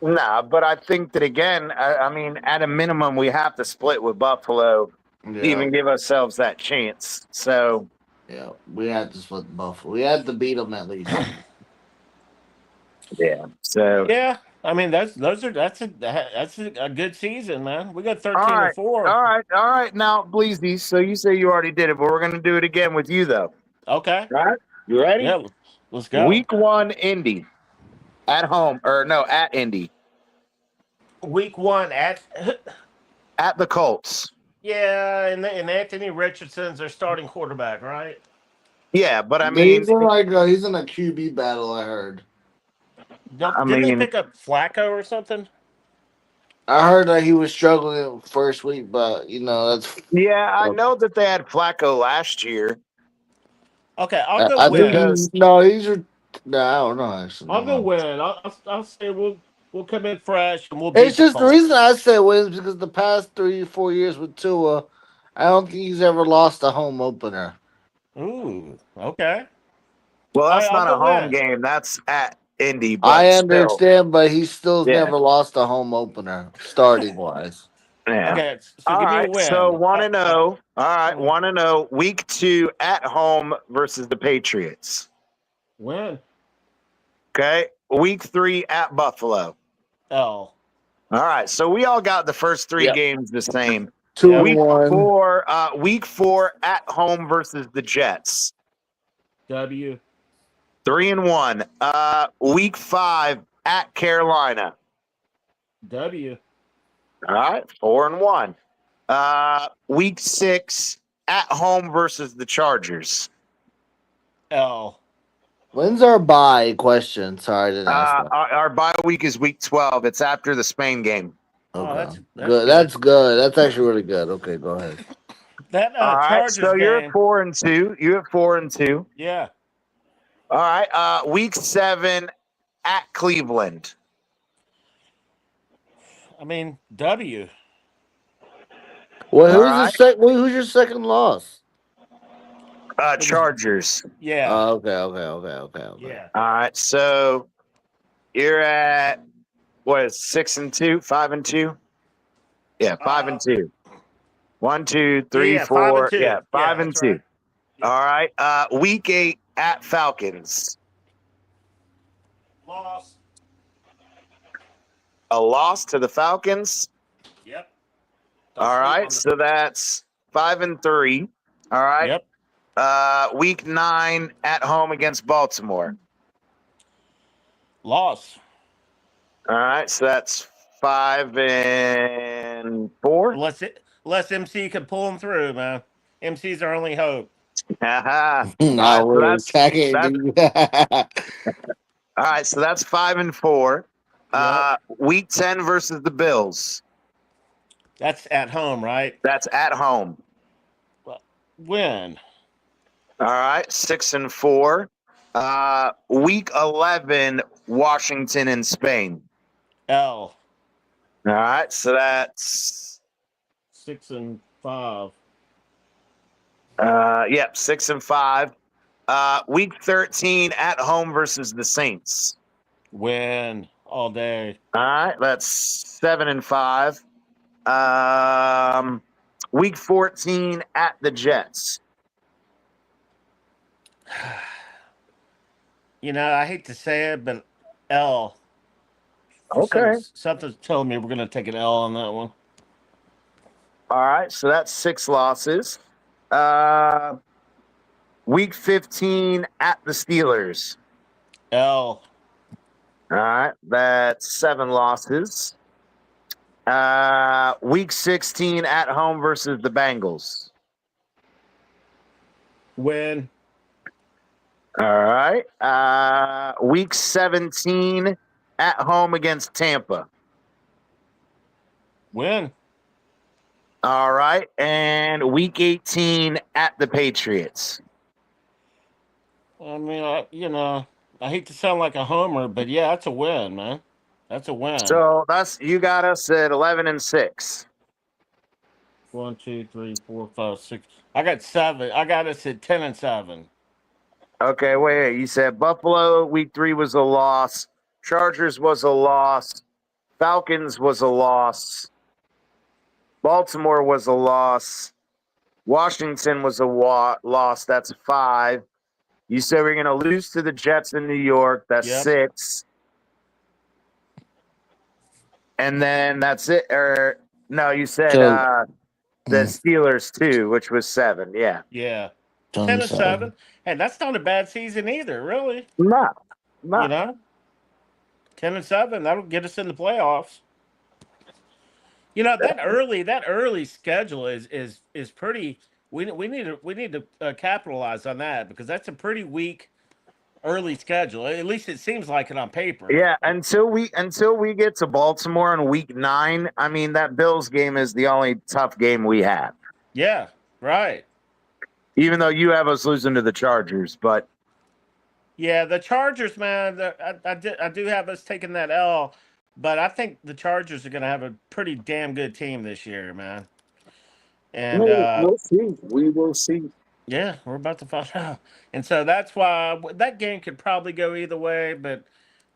Speaker 1: Nah, but I think that again, I mean, at a minimum, we have to split with Buffalo to even give ourselves that chance. So
Speaker 3: yeah, we had to split the Buffalo. We had to beat them at least.
Speaker 1: yeah. So
Speaker 2: yeah, I mean that's a good season, man. We got 13-4.
Speaker 1: All right. Now, Bleezy, so you say you already did it, but we're gonna do it again with you though.
Speaker 2: Okay.
Speaker 1: All right. You ready?
Speaker 2: Yeah, let's go.
Speaker 1: Week 1, Indy. At home. At Indy.
Speaker 2: Week 1 at
Speaker 1: the Colts.
Speaker 2: Yeah, and Anthony Richardson's their starting quarterback, right?
Speaker 1: Yeah, but I mean,
Speaker 3: he's in a QB battle. I heard.
Speaker 2: Didn't they pick up Flacco or something?
Speaker 3: I heard that he was struggling first week, but that's.
Speaker 1: Yeah, I know that they had Flacco last year.
Speaker 2: Okay, I'll go win.
Speaker 3: I don't know. Actually,
Speaker 2: I'll go win. I'll say we'll come in fresh and we'll.
Speaker 3: It's just the reason I say win is because the past 3-4 years with Tua, I don't think he's ever lost a home opener.
Speaker 2: Ooh, okay.
Speaker 1: Well, that's not a home game. That's at Indy. But
Speaker 3: I understand, but he still never lost a home opener, starting wise.
Speaker 1: Yeah.
Speaker 2: Okay, so give me a win.
Speaker 1: So 1-0. All right, 1-0. Week 2 at home versus the Patriots.
Speaker 2: Win.
Speaker 1: Okay. Week 3 at Buffalo.
Speaker 2: Oh.
Speaker 1: All right. So we all got the first 3 games the same.
Speaker 3: 2-1.
Speaker 1: Week 4 at home versus the Jets.
Speaker 2: W.
Speaker 1: 3-1. Week 5 at Carolina.
Speaker 2: W.
Speaker 1: All right, 4-1. Week 6 at home versus the Chargers.
Speaker 2: L.
Speaker 3: When's our bye? Question. Sorry, I didn't ask that.
Speaker 1: Our bye week is week 12. It's after the Spain game.
Speaker 2: Oh,
Speaker 3: Okay,
Speaker 2: that's
Speaker 3: good.
Speaker 2: good.
Speaker 3: That's good. That's actually really good. Okay, go ahead.
Speaker 2: That
Speaker 1: All right,
Speaker 2: Chargers
Speaker 1: so you're at
Speaker 2: game.
Speaker 1: 4-2. You at 4-2.
Speaker 2: Yeah.
Speaker 1: All right, week 7 at Cleveland.
Speaker 2: I mean, W.
Speaker 3: Well,
Speaker 1: All right,
Speaker 3: who's your second loss?
Speaker 2: It was
Speaker 1: Chargers.
Speaker 2: yeah.
Speaker 3: Okay.
Speaker 2: Yeah.
Speaker 1: All right, so you're at what is 6-2, 5-2? Yeah, 5-2. 1, 2, 3,
Speaker 2: Yeah, 5 and
Speaker 1: 4.
Speaker 2: 2.
Speaker 1: Yeah,
Speaker 2: Yeah,
Speaker 1: five and
Speaker 2: that's
Speaker 1: two.
Speaker 2: right. Yeah.
Speaker 1: All right, week 8 at Falcons.
Speaker 2: Loss.
Speaker 1: A loss to the Falcons.
Speaker 2: Yep. Don't
Speaker 1: All
Speaker 2: sleep
Speaker 1: right,
Speaker 2: on the
Speaker 1: so that's 5-3. All right.
Speaker 2: Yep.
Speaker 1: Week 9 at home against Baltimore.
Speaker 2: Loss.
Speaker 1: All right, so that's 5-4.
Speaker 2: Unless MC can pull them through, man. MC's our only hope.
Speaker 1: All
Speaker 3: No,
Speaker 1: right, so
Speaker 3: we're attacking.
Speaker 1: all right, so that's 5-4.
Speaker 2: Yep.
Speaker 1: Week 10 versus the Bills.
Speaker 2: That's at home, right?
Speaker 1: That's at home.
Speaker 2: Win.
Speaker 1: All right, 6-4. Week 11, Washington and Spain.
Speaker 2: L.
Speaker 1: All right, so that's
Speaker 2: 6 and 5.
Speaker 1: 6-5. Week 13 at home versus the Saints.
Speaker 2: Win all day.
Speaker 1: All right, that's 7-5. Week 14 at the Jets.
Speaker 2: I hate to say it, but L.
Speaker 1: Okay.
Speaker 2: Something's telling me we're going to take an L on that one.
Speaker 1: All right, so that's 6 losses. Week 15 at the Steelers.
Speaker 2: L.
Speaker 1: All right, that's 7 losses. Week 16 at home versus the Bengals.
Speaker 2: Win.
Speaker 1: All right. Week 17 at home against Tampa.
Speaker 2: Win.
Speaker 1: All right. And week 18 at the Patriots.
Speaker 2: I mean, I hate to sound like a homer, but yeah, that's a win, man. That's a win.
Speaker 1: So you got us at 11-6.
Speaker 2: 1, 2, 3, 4, 5, 6. I got 7. I got us at 10-7.
Speaker 1: Okay, wait. You said Buffalo week 3 was a loss. Chargers was a loss. Falcons was a loss. Baltimore was a loss. Washington was a loss. That's 5. You said we're going to lose to the Jets in New York. That's 6. And then that's it. Or no, you said the Steelers too, which was 7. Yeah.
Speaker 2: Yeah. 10-7. Hey, that's not a bad season either, really.
Speaker 1: No.
Speaker 2: 10-7. That'll get us in the playoffs. That early schedule is pretty. We need to capitalize on that because that's a pretty weak early schedule. At least it seems like it on paper.
Speaker 1: Yeah, until we get to Baltimore in week 9, I mean that Bills game is the only tough game we have.
Speaker 2: Yeah, right.
Speaker 1: Even though you have us losing to the Chargers, but
Speaker 2: yeah, the Chargers, man, I do have us taking that L, but I think the Chargers are going to have a pretty damn good team this year, man. And
Speaker 1: we'll see. We will see.
Speaker 2: Yeah, we're about to find out. And so that's why that game could probably go either way, but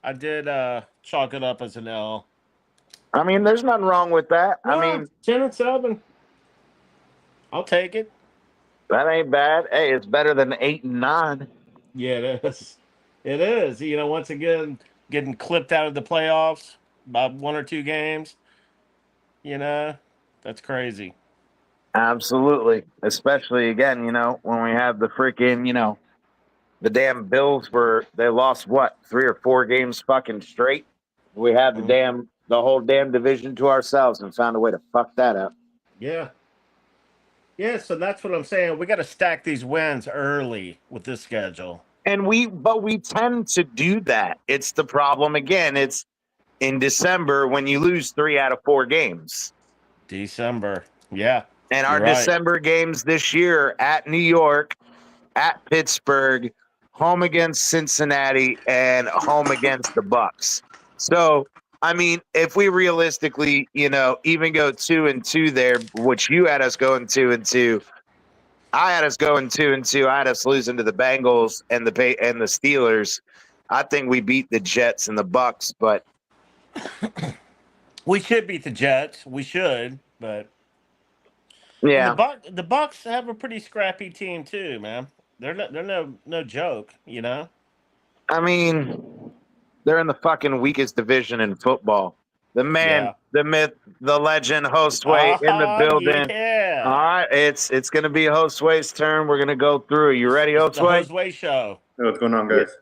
Speaker 2: I did chalk it up as an L.
Speaker 1: I mean, there's nothing wrong with that.
Speaker 2: No,
Speaker 1: I mean,
Speaker 2: 10-7. I'll take it.
Speaker 1: That ain't bad. Hey, it's better than 8-9.
Speaker 2: Yeah, it is. It is. Once again, getting clipped out of the playoffs by 1 or 2 games. That's crazy.
Speaker 1: Absolutely. Especially again, when we have the freaking, the damn Bills they lost 3 or 4 games fucking straight. We had the whole damn division to ourselves and found a way to fuck that up.
Speaker 2: Yeah. Yeah, so that's what I'm saying. We got to stack these wins early with this schedule.
Speaker 1: But we tend to do that. It's the problem again. It's in December when you lose 3 out of 4 games.
Speaker 2: December. Yeah.
Speaker 1: And our
Speaker 2: You're right.
Speaker 1: December games this year at New York, at Pittsburgh, home against Cincinnati, and home against the Bucks. So, I mean, if we realistically, even go 2-2 there, which you had us going 2-2, I had us going 2-2. I had us losing to the Bengals and the Steelers. I think we beat the Jets and the Bucks, but
Speaker 2: We should beat the Jets. We should, but
Speaker 1: yeah,
Speaker 2: the Bucks have a pretty scrappy team too, man. They're no joke,
Speaker 1: I mean, they're in the fucking weakest division in football. The man,
Speaker 2: Yeah.
Speaker 1: the myth, the legend, Hostway in the building. All
Speaker 2: Yeah.
Speaker 1: right, it's gonna be Hostway's turn. We're gonna go through. You ready,
Speaker 2: It's the
Speaker 1: Hostway?
Speaker 2: Josue Show.
Speaker 4: Hey, what's going on, guys?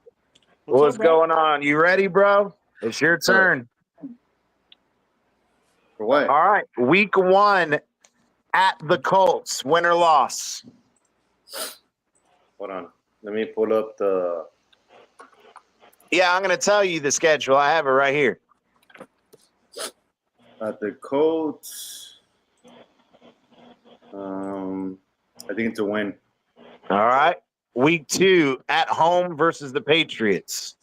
Speaker 1: What's
Speaker 2: up, bro?
Speaker 1: going on? You ready, bro? It's your turn.
Speaker 4: For what?
Speaker 1: All right, week 1 at the Colts. Win or loss?
Speaker 4: Hold on. Let me pull up the.
Speaker 1: Yeah, I'm gonna tell you the schedule. I have it right here.
Speaker 4: At the Colts. I think it's a win.
Speaker 1: All right, week 2 at home versus the Patriots.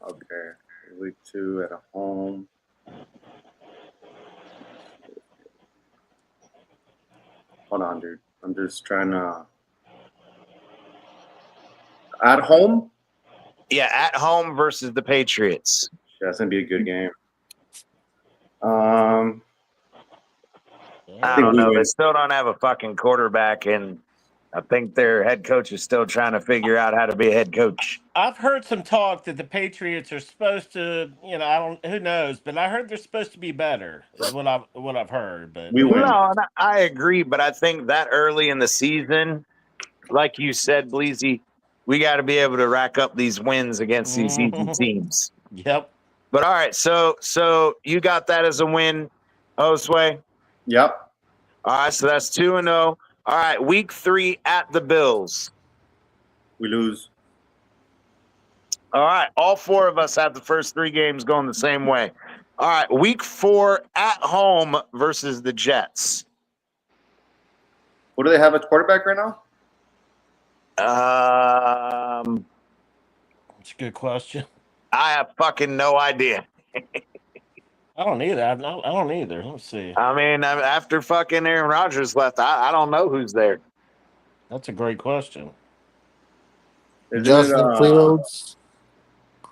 Speaker 4: Okay. Week 2 at home. Hold on, dude. I'm just trying to. At home?
Speaker 1: Yeah, at home versus the Patriots.
Speaker 4: Yeah, that's gonna be a good game.
Speaker 1: I don't
Speaker 4: we
Speaker 1: know. They
Speaker 4: win.
Speaker 1: still don't have a fucking quarterback, and I think their head coach is still trying to figure out how to be a head coach.
Speaker 2: I've heard some talk that the Patriots are supposed to, who knows, but I heard they're supposed to be better. Is what I've heard. But
Speaker 4: We win.
Speaker 1: No, I agree, but I think that early in the season, like you said, Bleezy, we got to be able to rack up these wins against these easy teams.
Speaker 2: Yep.
Speaker 1: But all right, so you got that as a win, Osway.
Speaker 4: Yep.
Speaker 1: All right, so that's 2-0. All right, week 3 at the Bills.
Speaker 4: We lose.
Speaker 1: All right, all 4 of us have the first 3 games going the same way. All right, week 4 at home versus the Jets.
Speaker 4: What do they have at quarterback right now?
Speaker 2: That's a good question.
Speaker 1: I have fucking no idea.
Speaker 2: I don't either. I don't either. Let's see.
Speaker 1: I mean, after fucking Aaron Rodgers left, I don't know who's there.
Speaker 2: That's a great question.
Speaker 3: Justin Fields.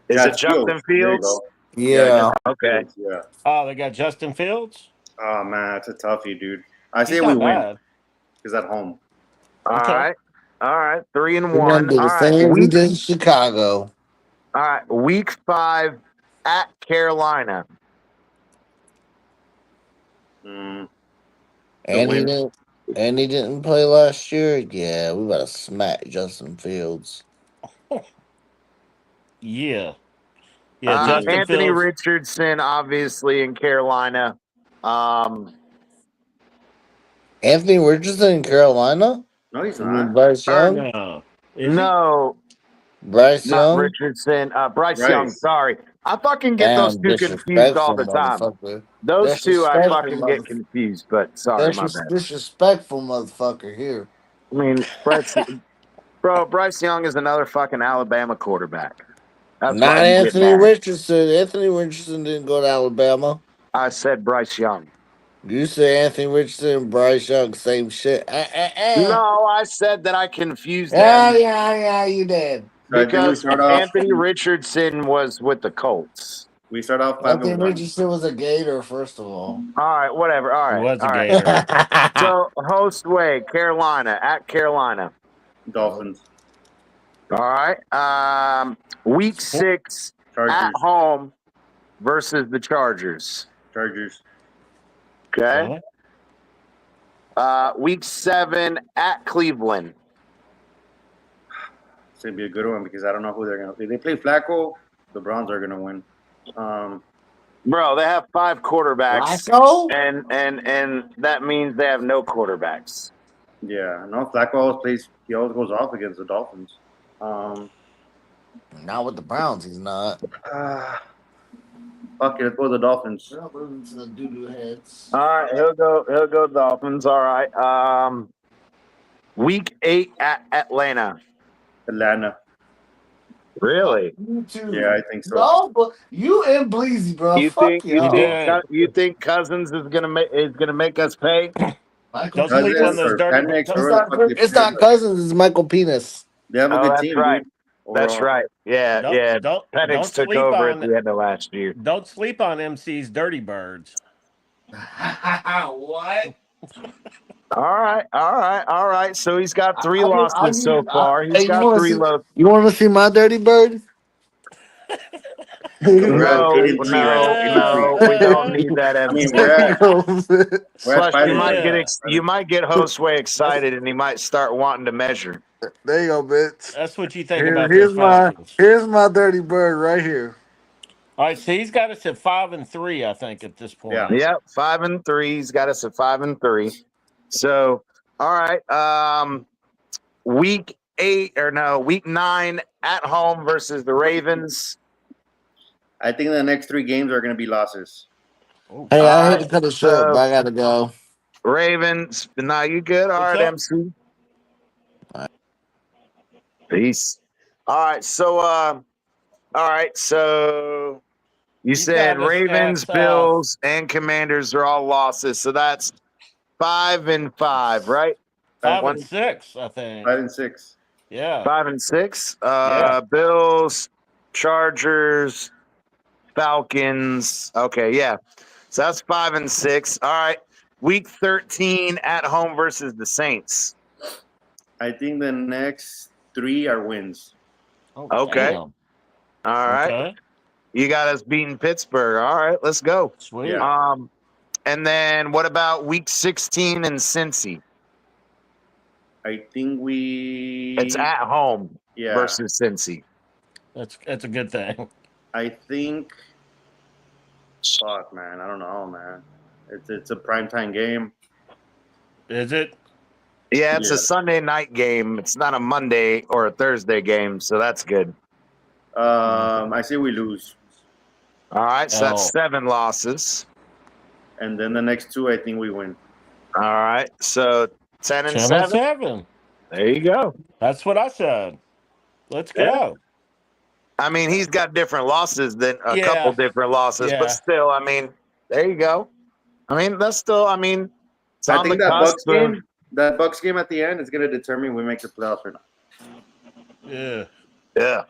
Speaker 1: Is it Justin Fields?
Speaker 3: Yeah.
Speaker 1: Okay.
Speaker 4: Yeah.
Speaker 2: Oh, they got Justin Fields?
Speaker 4: Oh man, it's a toughie, dude. I say
Speaker 2: He's
Speaker 4: we
Speaker 2: not
Speaker 4: win
Speaker 2: bad.
Speaker 4: because at home.
Speaker 1: All right. 3-1.
Speaker 3: We're gonna do the same we did in Chicago.
Speaker 1: All right, week 5 at Carolina.
Speaker 3: And he didn't play last year. Yeah, we gotta smack Justin Fields.
Speaker 2: Yeah. Yeah, Justin
Speaker 1: Anthony
Speaker 2: Fields.
Speaker 1: Richardson, obviously, in Carolina.
Speaker 3: Anthony Richardson in Carolina?
Speaker 4: No, he's
Speaker 3: You mean
Speaker 4: not.
Speaker 3: Bryce Young?
Speaker 2: No. Is he?
Speaker 1: No,
Speaker 3: Bryce
Speaker 1: not
Speaker 3: Young?
Speaker 1: Richardson. Bryce
Speaker 4: Bryce.
Speaker 1: Young, sorry. I fucking get those two confused all the time.
Speaker 3: Motherfucker.
Speaker 1: Those two I
Speaker 3: Disrespectful
Speaker 1: fucking get confused, but sorry, my bad.
Speaker 3: Disrespectful motherfucker here.
Speaker 1: I mean, Bryce Young is another fucking Alabama quarterback. That's
Speaker 3: Not
Speaker 1: why you get
Speaker 3: Anthony
Speaker 1: mad.
Speaker 3: Richardson. Anthony Richardson didn't go to Alabama.
Speaker 1: I said Bryce Young.
Speaker 3: You say Anthony Richardson and Bryce Young, same shit.
Speaker 1: No, I said that I confused
Speaker 3: Yeah,
Speaker 1: them
Speaker 3: yeah, you did.
Speaker 1: because Anthony Richardson was with the Colts.
Speaker 4: We start off
Speaker 3: Anthony
Speaker 4: 5-1.
Speaker 3: Richardson was a Gator, first of all.
Speaker 1: All right, whatever. All right,
Speaker 2: He was a
Speaker 1: all right.
Speaker 2: Gator.
Speaker 1: So, host way, Carolina, at Carolina.
Speaker 4: Dolphins.
Speaker 1: All right. Week 6
Speaker 4: Chargers.
Speaker 1: at home versus the Chargers.
Speaker 4: Chargers.
Speaker 1: Okay. Week 7 at Cleveland.
Speaker 4: It's gonna be a good one because I don't know who they're gonna. If they play Flacco, the Browns are gonna win.
Speaker 1: Bro, they have 5 quarterbacks,
Speaker 3: Flacco?
Speaker 1: and that means they have no quarterbacks.
Speaker 4: Yeah, no. Flacco always plays. He always goes off against the Dolphins. Um,
Speaker 3: Not with the Browns, he's not.
Speaker 4: Fuck it, let's go with the Dolphins.
Speaker 3: We're not losing to the doo-doo heads.
Speaker 1: All right, he'll go Dolphins. All right. Week 8 at Atlanta.
Speaker 4: Atlanta.
Speaker 1: Really?
Speaker 3: You too.
Speaker 4: Yeah, I think so.
Speaker 3: No, but you and Bleezy, bro.
Speaker 1: You
Speaker 3: Fuck
Speaker 1: think
Speaker 3: you.
Speaker 1: you think Cousins is gonna make us pay?
Speaker 3: Michael
Speaker 2: Don't sleep on
Speaker 4: Cousins
Speaker 2: those
Speaker 4: or
Speaker 2: dirty.
Speaker 4: Penix,
Speaker 3: It's
Speaker 4: or
Speaker 3: not,
Speaker 4: the fuck they
Speaker 3: it's
Speaker 4: play,
Speaker 3: not
Speaker 4: but
Speaker 3: Cousins, it's Michael Penis.
Speaker 4: they have a
Speaker 1: Oh,
Speaker 4: good
Speaker 1: that's
Speaker 4: team,
Speaker 1: right.
Speaker 4: dude.
Speaker 1: That's
Speaker 4: Overall.
Speaker 1: right. Yeah,
Speaker 2: Don't
Speaker 1: yeah.
Speaker 2: don't
Speaker 1: Penix took
Speaker 2: sleep
Speaker 1: over at
Speaker 2: on
Speaker 1: the end of last year.
Speaker 2: don't sleep on MC's dirty birds.
Speaker 3: What?
Speaker 1: All right. So he's got 3 losses so far. He's
Speaker 3: Hey,
Speaker 1: got 3 losses.
Speaker 3: you want to see my dirty bird?
Speaker 4: We're at
Speaker 1: No,
Speaker 4: 8-3 right now. 8-3.
Speaker 1: we don't need that
Speaker 4: I mean,
Speaker 1: MC.
Speaker 4: we're at
Speaker 1: Plus,
Speaker 4: 5
Speaker 1: you
Speaker 4: and
Speaker 1: might
Speaker 2: Yeah.
Speaker 1: you might get Josue excited, and he might start wanting to measure.
Speaker 3: There you go, bitch.
Speaker 2: That's what you think about those
Speaker 3: Here's
Speaker 2: Falcons.
Speaker 3: my dirty bird right here.
Speaker 2: All right, so he's got us at 5-3, I think, at this point.
Speaker 4: Yeah.
Speaker 1: Yep, 5-3. He's got us at 5-3. So, all right. Week 9 at home versus the Ravens.
Speaker 4: I think the next 3 games are going to be losses.
Speaker 3: Hey, I hate
Speaker 1: Alright,
Speaker 3: to cut it short, but I gotta go.
Speaker 1: Ravens. Now you good? All
Speaker 2: What's
Speaker 1: right,
Speaker 2: up?
Speaker 1: MC. Peace. All right. So, you
Speaker 2: He's
Speaker 1: said
Speaker 2: got us
Speaker 1: Ravens,
Speaker 2: at
Speaker 1: Bills, and Commanders are all losses. So that's 5-5, right?
Speaker 2: 5-6, I think.
Speaker 4: 5 and 6.
Speaker 2: Yeah.
Speaker 1: 5-6.
Speaker 2: Yeah.
Speaker 1: Bills, Chargers, Falcons. Okay, yeah. So that's 5-6. All right. Week 13 at home versus the Saints.
Speaker 4: I think the next 3 are wins.
Speaker 2: Oh,
Speaker 1: Okay.
Speaker 2: damn.
Speaker 1: All right.
Speaker 2: Okay.
Speaker 1: You got us beating Pittsburgh. All right, let's go.
Speaker 2: Sweet.
Speaker 4: Yeah.
Speaker 1: And then what about week 16 in Cincy?
Speaker 4: I think
Speaker 1: It's at home
Speaker 4: yeah.
Speaker 1: versus Cincy.
Speaker 2: That's a good thing.
Speaker 4: I think. Fuck, man. I don't know, man. It's a primetime game.
Speaker 2: Is it?
Speaker 1: Yeah, it's
Speaker 4: Yeah.
Speaker 1: a Sunday night game. It's not a Monday or a Thursday game, so that's good.
Speaker 4: I say we lose,
Speaker 1: All right, so that's
Speaker 2: Oh.
Speaker 1: 7 losses.
Speaker 4: and then the next 2 I think we win.
Speaker 1: All right, so 10-7.
Speaker 2: 7-7.
Speaker 1: There you go.
Speaker 2: That's what I said. Let's go.
Speaker 1: I mean, he's got different losses than a
Speaker 2: Yeah.
Speaker 1: couple different losses,
Speaker 2: Yeah.
Speaker 1: but still, I mean, there you go. I mean, that's still, I mean, it's
Speaker 4: I
Speaker 1: on
Speaker 4: think
Speaker 1: the
Speaker 4: that
Speaker 1: cusp
Speaker 4: Bucks game at the end is going to determine we make the playoffs or not.
Speaker 2: Yeah.
Speaker 1: Yeah.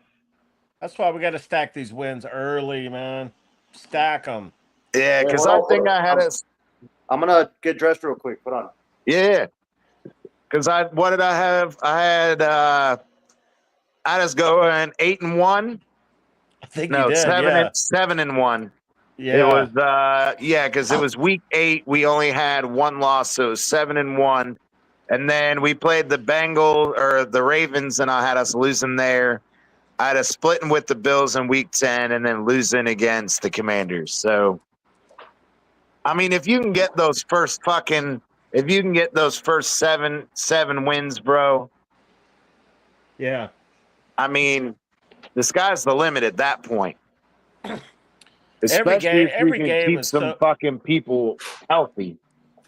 Speaker 2: That's why we got to stack these wins early, man. Stack them.
Speaker 1: Yeah, because
Speaker 4: Hey,
Speaker 1: I
Speaker 4: hold on,
Speaker 1: think
Speaker 4: hold
Speaker 1: I had
Speaker 4: on.
Speaker 1: us.
Speaker 4: I'm gonna get dressed real quick. Hold on.
Speaker 1: Yeah. Because what did I have? I had us going 8-1.
Speaker 2: I think
Speaker 1: No,
Speaker 2: you did.
Speaker 1: 7-1.
Speaker 2: Yeah.
Speaker 1: It was because it was week 8. We only had 1 loss, so it was 7-1. And then we played the Bengals or the Ravens, and I had us losing there. I had us splitting with the Bills in week 10 and then losing against the Commanders. So, I mean, if you can get those first 7 wins, bro,
Speaker 2: Yeah.
Speaker 1: I mean, the sky's the limit at that point. Especially if
Speaker 2: every
Speaker 1: you can
Speaker 2: game
Speaker 1: keep
Speaker 2: is
Speaker 1: some
Speaker 2: so.
Speaker 1: fucking people healthy.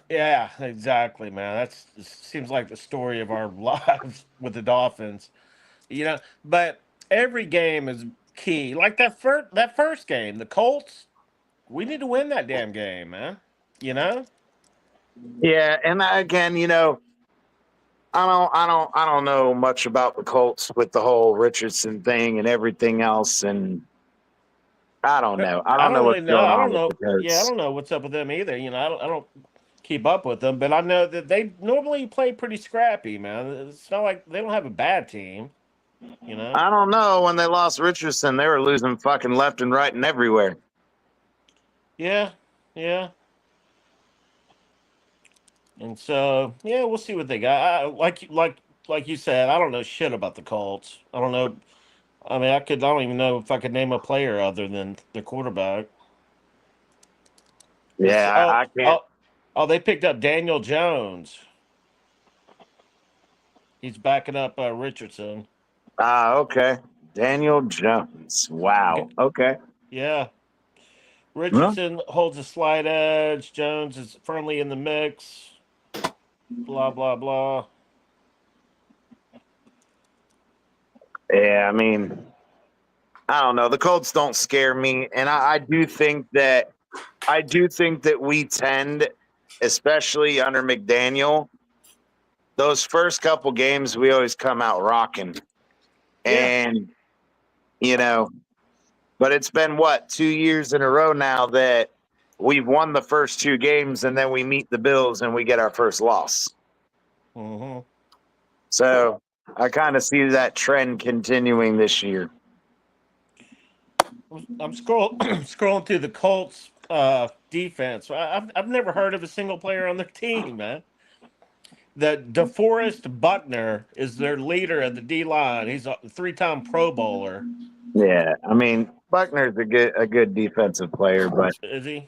Speaker 2: Yeah, exactly, man. It seems like the story of our lives with the Dolphins. But every game is key. Like that first game, the Colts. We need to win that damn game, man.
Speaker 1: Yeah, and again, I don't know much about the Colts with the whole Richardson thing and everything else, and I don't know. I don't know
Speaker 2: really
Speaker 1: what's
Speaker 2: know.
Speaker 1: going
Speaker 2: I
Speaker 1: on
Speaker 2: don't
Speaker 1: with
Speaker 2: know.
Speaker 1: the Colts.
Speaker 2: Yeah, I don't know what's up with them either. I don't keep up with them, but I know that they normally play pretty scrappy, man. It's not like they don't have a bad team.
Speaker 1: I don't know. When they lost Richardson, they were losing fucking left and right and everywhere.
Speaker 2: Yeah, yeah. And so, yeah, we'll see what they got. Like you said, I don't know shit about the Colts. I don't know. I mean, I don't even know if I could name a player other than the quarterback.
Speaker 1: Yeah, I can't.
Speaker 2: They picked up Daniel Jones. He's backing up Richardson.
Speaker 1: Okay. Daniel Jones. Wow. Okay.
Speaker 2: Yeah.
Speaker 1: Well,
Speaker 2: Richardson holds a slight edge. Jones is firmly in the mix. Blah, blah, blah.
Speaker 1: yeah, I mean, I don't know. The Colts don't scare me, and I do think that we tend, especially under McDaniel, those first couple games we always come out rocking, and you know, but it's been what 2 years in a row now that we've won the first two games, and then we meet the Bills and we get our first loss.
Speaker 2: Mm-hmm.
Speaker 1: So I kind of see that trend continuing this year.
Speaker 2: I'm scrolling through the Colts defense. I've never heard of a single player on their team, man. The DeForest Buckner is their leader of the D line. He's a 3-time Pro Bowler.
Speaker 1: Yeah, I mean Buckner's a good defensive player, but
Speaker 2: Is he?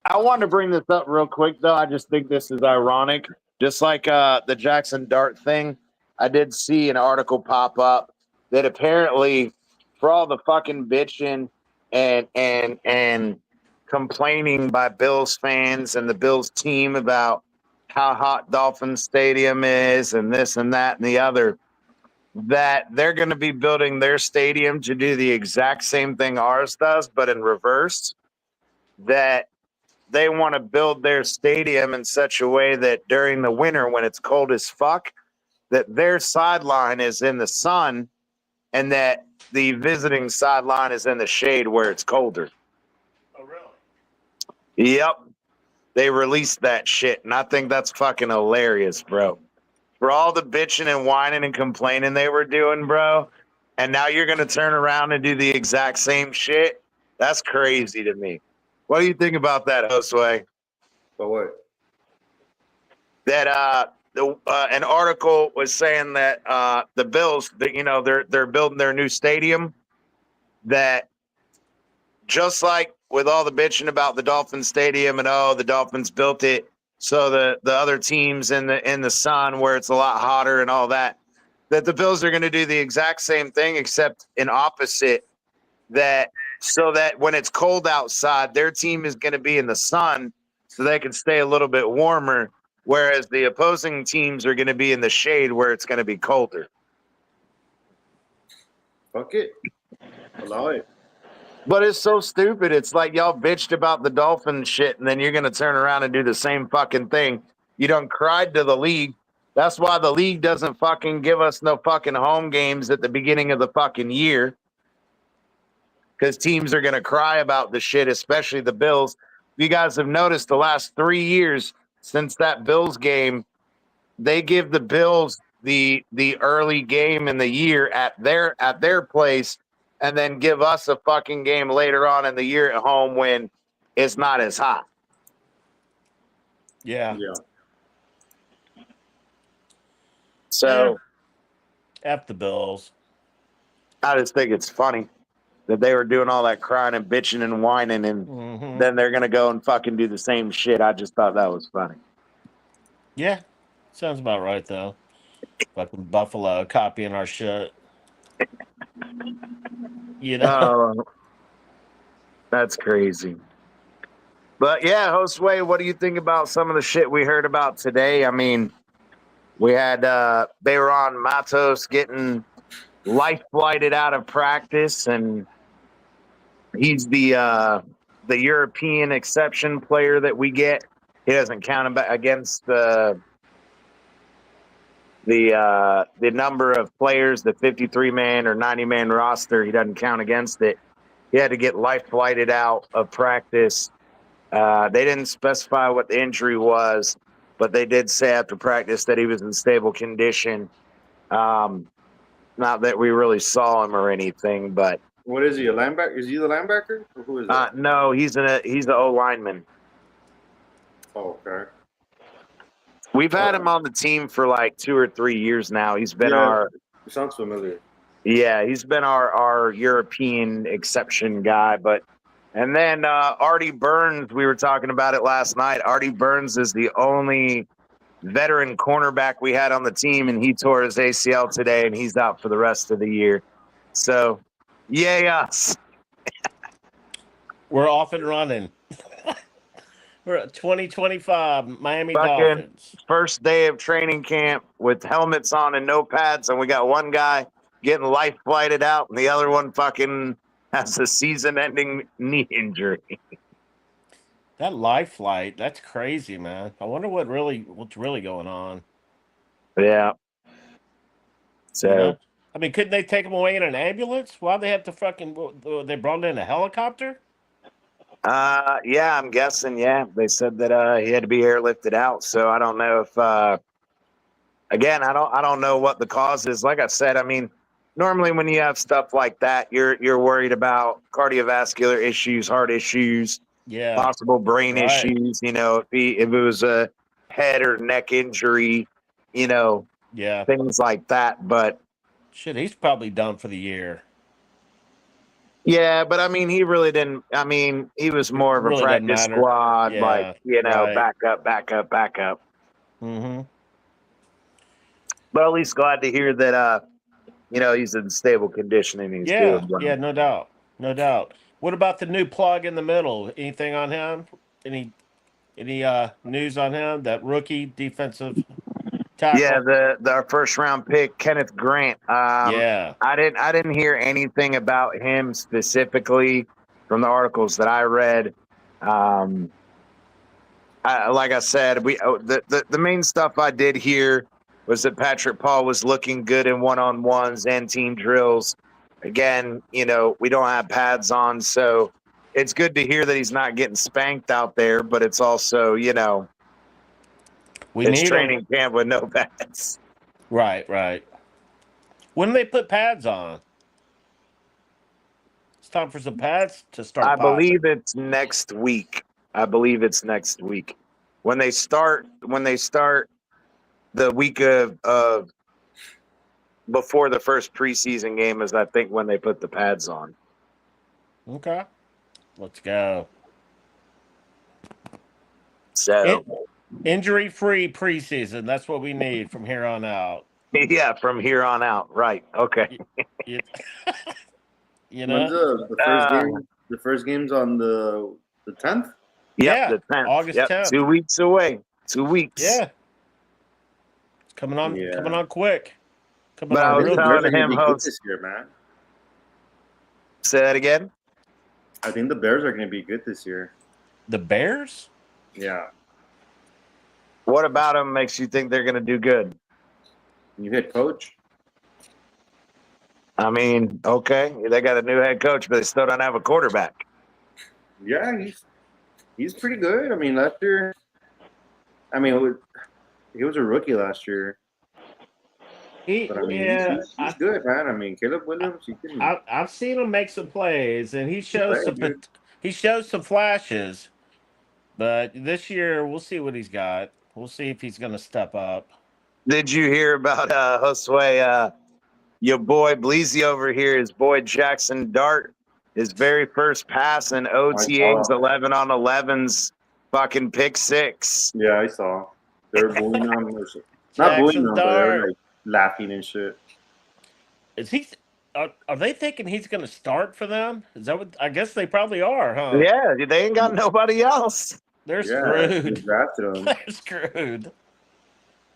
Speaker 1: I wanted to bring this up real quick though. I just think this is ironic, just like the Jackson Dart thing. I did see an article pop up that apparently, for all the fucking bitching and complaining by Bills fans and the Bills team about how hot Dolphins Stadium is and this and that and the other, that they're going to be building their stadium to do the exact same thing ours does, but in reverse. That they want to build their stadium in such a way that during the winter when it's cold as fuck, that their sideline is in the sun and that the visiting sideline is in the shade where it's colder.
Speaker 2: Oh, really?
Speaker 1: Yep. They released that shit, and I think that's fucking hilarious, bro. For all the bitching and whining and complaining they were doing, bro, and now you're going to turn around and do the exact same shit? That's crazy to me. What do you think about that, Josue?
Speaker 4: But what?
Speaker 1: That an article was saying that the Bills, that they're building their new stadium. That just like with all the bitching about the Dolphins stadium and the Dolphins built it so the other teams in the sun where it's a lot hotter and all that, that the Bills are going to do the exact same thing except in opposite, that so that when it's cold outside, their team is going to be in the sun so they can stay a little bit warmer, whereas the opposing teams are going to be in the shade where it's going to be colder.
Speaker 4: Fuck it. Allow it.
Speaker 1: But it's so stupid. It's like y'all bitched about the Dolphin shit, and then you're going to turn around and do the same fucking thing. You done cried to the league. That's why the league doesn't fucking give us no fucking home games at the beginning of the fucking year. Because teams are going to cry about the shit, especially the Bills. You guys have noticed the last 3 years since that Bills game, they give the Bills the early game in the year at their place, and then give us a fucking game later on in the year at home when it's not as hot.
Speaker 2: Yeah.
Speaker 1: So
Speaker 2: F the Bills.
Speaker 1: I just think it's funny that they were doing all that crying and bitching and whining, and then they're going to go and fucking do the same shit. I just thought that was funny.
Speaker 2: Yeah. Sounds about right, though. Fucking Buffalo copying our shit.
Speaker 1: That's crazy. But yeah, Josue, what do you think about some of the shit we heard about today? I mean, we had Bayron Matos getting life flighted out of practice, and he's the European exception player that we get. He doesn't count against the number of players, the 53-man or 90-man roster. He doesn't count against it. He had to get life flighted out of practice. They didn't specify what the injury was, but they did say after practice that he was in stable condition. Not that we really saw him or anything, but
Speaker 4: what is he, a linebacker? Is he the linebacker? Or who is that?
Speaker 1: No, he's an O lineman.
Speaker 4: Oh, okay.
Speaker 1: We've had him on the team for like 2 or 3 years now. He's been
Speaker 4: He sounds familiar.
Speaker 1: Yeah, he's been our European exception guy. And then Artie Burns, we were talking about it last night. Artie Burns is the only veteran cornerback we had on the team, and he tore his ACL today, and he's out for the rest of the year. So, yay us.
Speaker 2: We're off and running. We're at 2025 Miami
Speaker 1: Fucking
Speaker 2: Dolphins.
Speaker 1: first day of training camp with helmets on and no pads, and we got one guy getting life flighted out, and the other one fucking has a season-ending knee injury.
Speaker 2: That life flight, that's crazy, man. I wonder what's really going on.
Speaker 1: Yeah. So,
Speaker 2: You know? I mean, couldn't they take him away in an ambulance? Why'd they have to they brought in a helicopter?
Speaker 1: yeah, I'm guessing. Yeah, they said that he had to be airlifted out. So I don't know if, again, I don't know what the cause is. Like I said, I mean, normally when you have stuff like that, you're worried about cardiovascular issues, heart issues,
Speaker 2: Yeah.
Speaker 1: possible brain
Speaker 2: Right.
Speaker 1: issues. You know, if it was a head or neck injury, you know,
Speaker 2: Yeah.
Speaker 1: things like that. But
Speaker 2: Shit, he's probably done for the year.
Speaker 1: yeah, but I mean, he really didn't. I mean, he was more of a
Speaker 2: Really doesn't
Speaker 1: practice
Speaker 2: matter.
Speaker 1: squad,
Speaker 2: Yeah,
Speaker 1: like, you know,
Speaker 2: right.
Speaker 1: backup.
Speaker 2: Mm-hmm.
Speaker 1: But at least glad to hear that, you know, he's in stable condition and he's
Speaker 2: Yeah,
Speaker 1: doing well.
Speaker 2: yeah, no doubt. No doubt. What about the new plug in the middle? Anything on him? Any news on him? That rookie defensive tackle?
Speaker 1: Yeah, our first round pick, Kenneth Grant.
Speaker 2: Yeah.
Speaker 1: I didn't hear anything about him specifically from the articles that I read. Like I said, the main stuff I did hear was that Patrick Paul was looking good in one-on-ones and team drills. Again, you know, we don't have pads on, so it's good to hear that he's not getting spanked out there, but it's also, you know,
Speaker 2: We
Speaker 1: it's
Speaker 2: need
Speaker 1: training
Speaker 2: him.
Speaker 1: camp with no pads.
Speaker 2: Right. When do they put pads on? It's time for some pads to start
Speaker 1: I
Speaker 2: popping.
Speaker 1: believe it's next week. When they start the week of before the first preseason game is, I think, when they put the pads on.
Speaker 2: Okay. Let's go.
Speaker 1: So
Speaker 2: Injury-free preseason. That's what we need from here on out.
Speaker 1: yeah, from here on out. Right. Okay.
Speaker 2: You, you
Speaker 4: When's
Speaker 2: know?
Speaker 4: the first game? The first game's on the 10th.
Speaker 1: Yep,
Speaker 2: Yeah,
Speaker 1: the 10th.
Speaker 2: August 10th.
Speaker 1: 2 weeks away. 2 weeks.
Speaker 2: Yeah. It's coming on quick. Coming
Speaker 1: But
Speaker 2: on
Speaker 1: I was
Speaker 2: real
Speaker 4: The Bears
Speaker 1: telling
Speaker 4: are going
Speaker 1: him,
Speaker 4: to be good
Speaker 1: host,
Speaker 4: this year, man.
Speaker 1: say that again.
Speaker 4: I think the Bears are going to be good this year.
Speaker 2: The Bears?
Speaker 4: Yeah.
Speaker 1: What about them makes you think they're going to do good?
Speaker 4: New head coach.
Speaker 1: I mean, okay, they got a new head coach, but they still don't have a quarterback.
Speaker 4: Yeah, he's pretty good. I mean, last year, he was a rookie last year. But I mean, he's good, man. I mean, Caleb Williams, he can.
Speaker 2: I've seen him make some plays, and he shows
Speaker 4: dude.
Speaker 2: he shows some flashes. But this year, we'll see what he's got. We'll see if he's going to step up.
Speaker 1: Did you hear about Josue, your boy Bleezy over here, his boy Jackson Dart, his very first pass in OTAs, 11 on 11s, fucking pick 6.
Speaker 4: Yeah, I saw. They're booing him. Not booing him, but they're like laughing and shit.
Speaker 2: Is he? Are they thinking he's going to start for them? Is that what? I guess they probably are, huh?
Speaker 1: Yeah, they ain't got nobody else.
Speaker 2: They're screwed.
Speaker 4: They drafted him.
Speaker 2: They're screwed.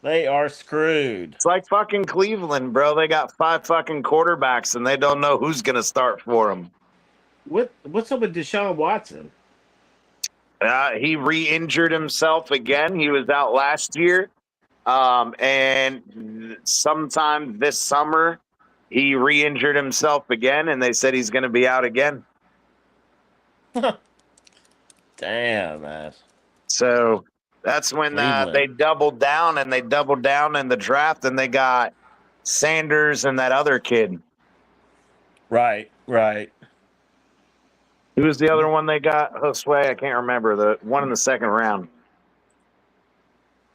Speaker 2: They are screwed.
Speaker 1: It's like fucking Cleveland, bro. They got 5 fucking quarterbacks, and they don't know who's going to start for them.
Speaker 2: What's up with Deshaun Watson?
Speaker 1: He re-injured himself again. He was out last year. And sometime this summer, he re-injured himself again, and they said he's going to be out again.
Speaker 2: Damn, man.
Speaker 1: So that's when they doubled down in the draft, and they got Sanders and that other kid.
Speaker 2: Right.
Speaker 1: Who was the other one they got? Josue, I can't remember. The one in the second round.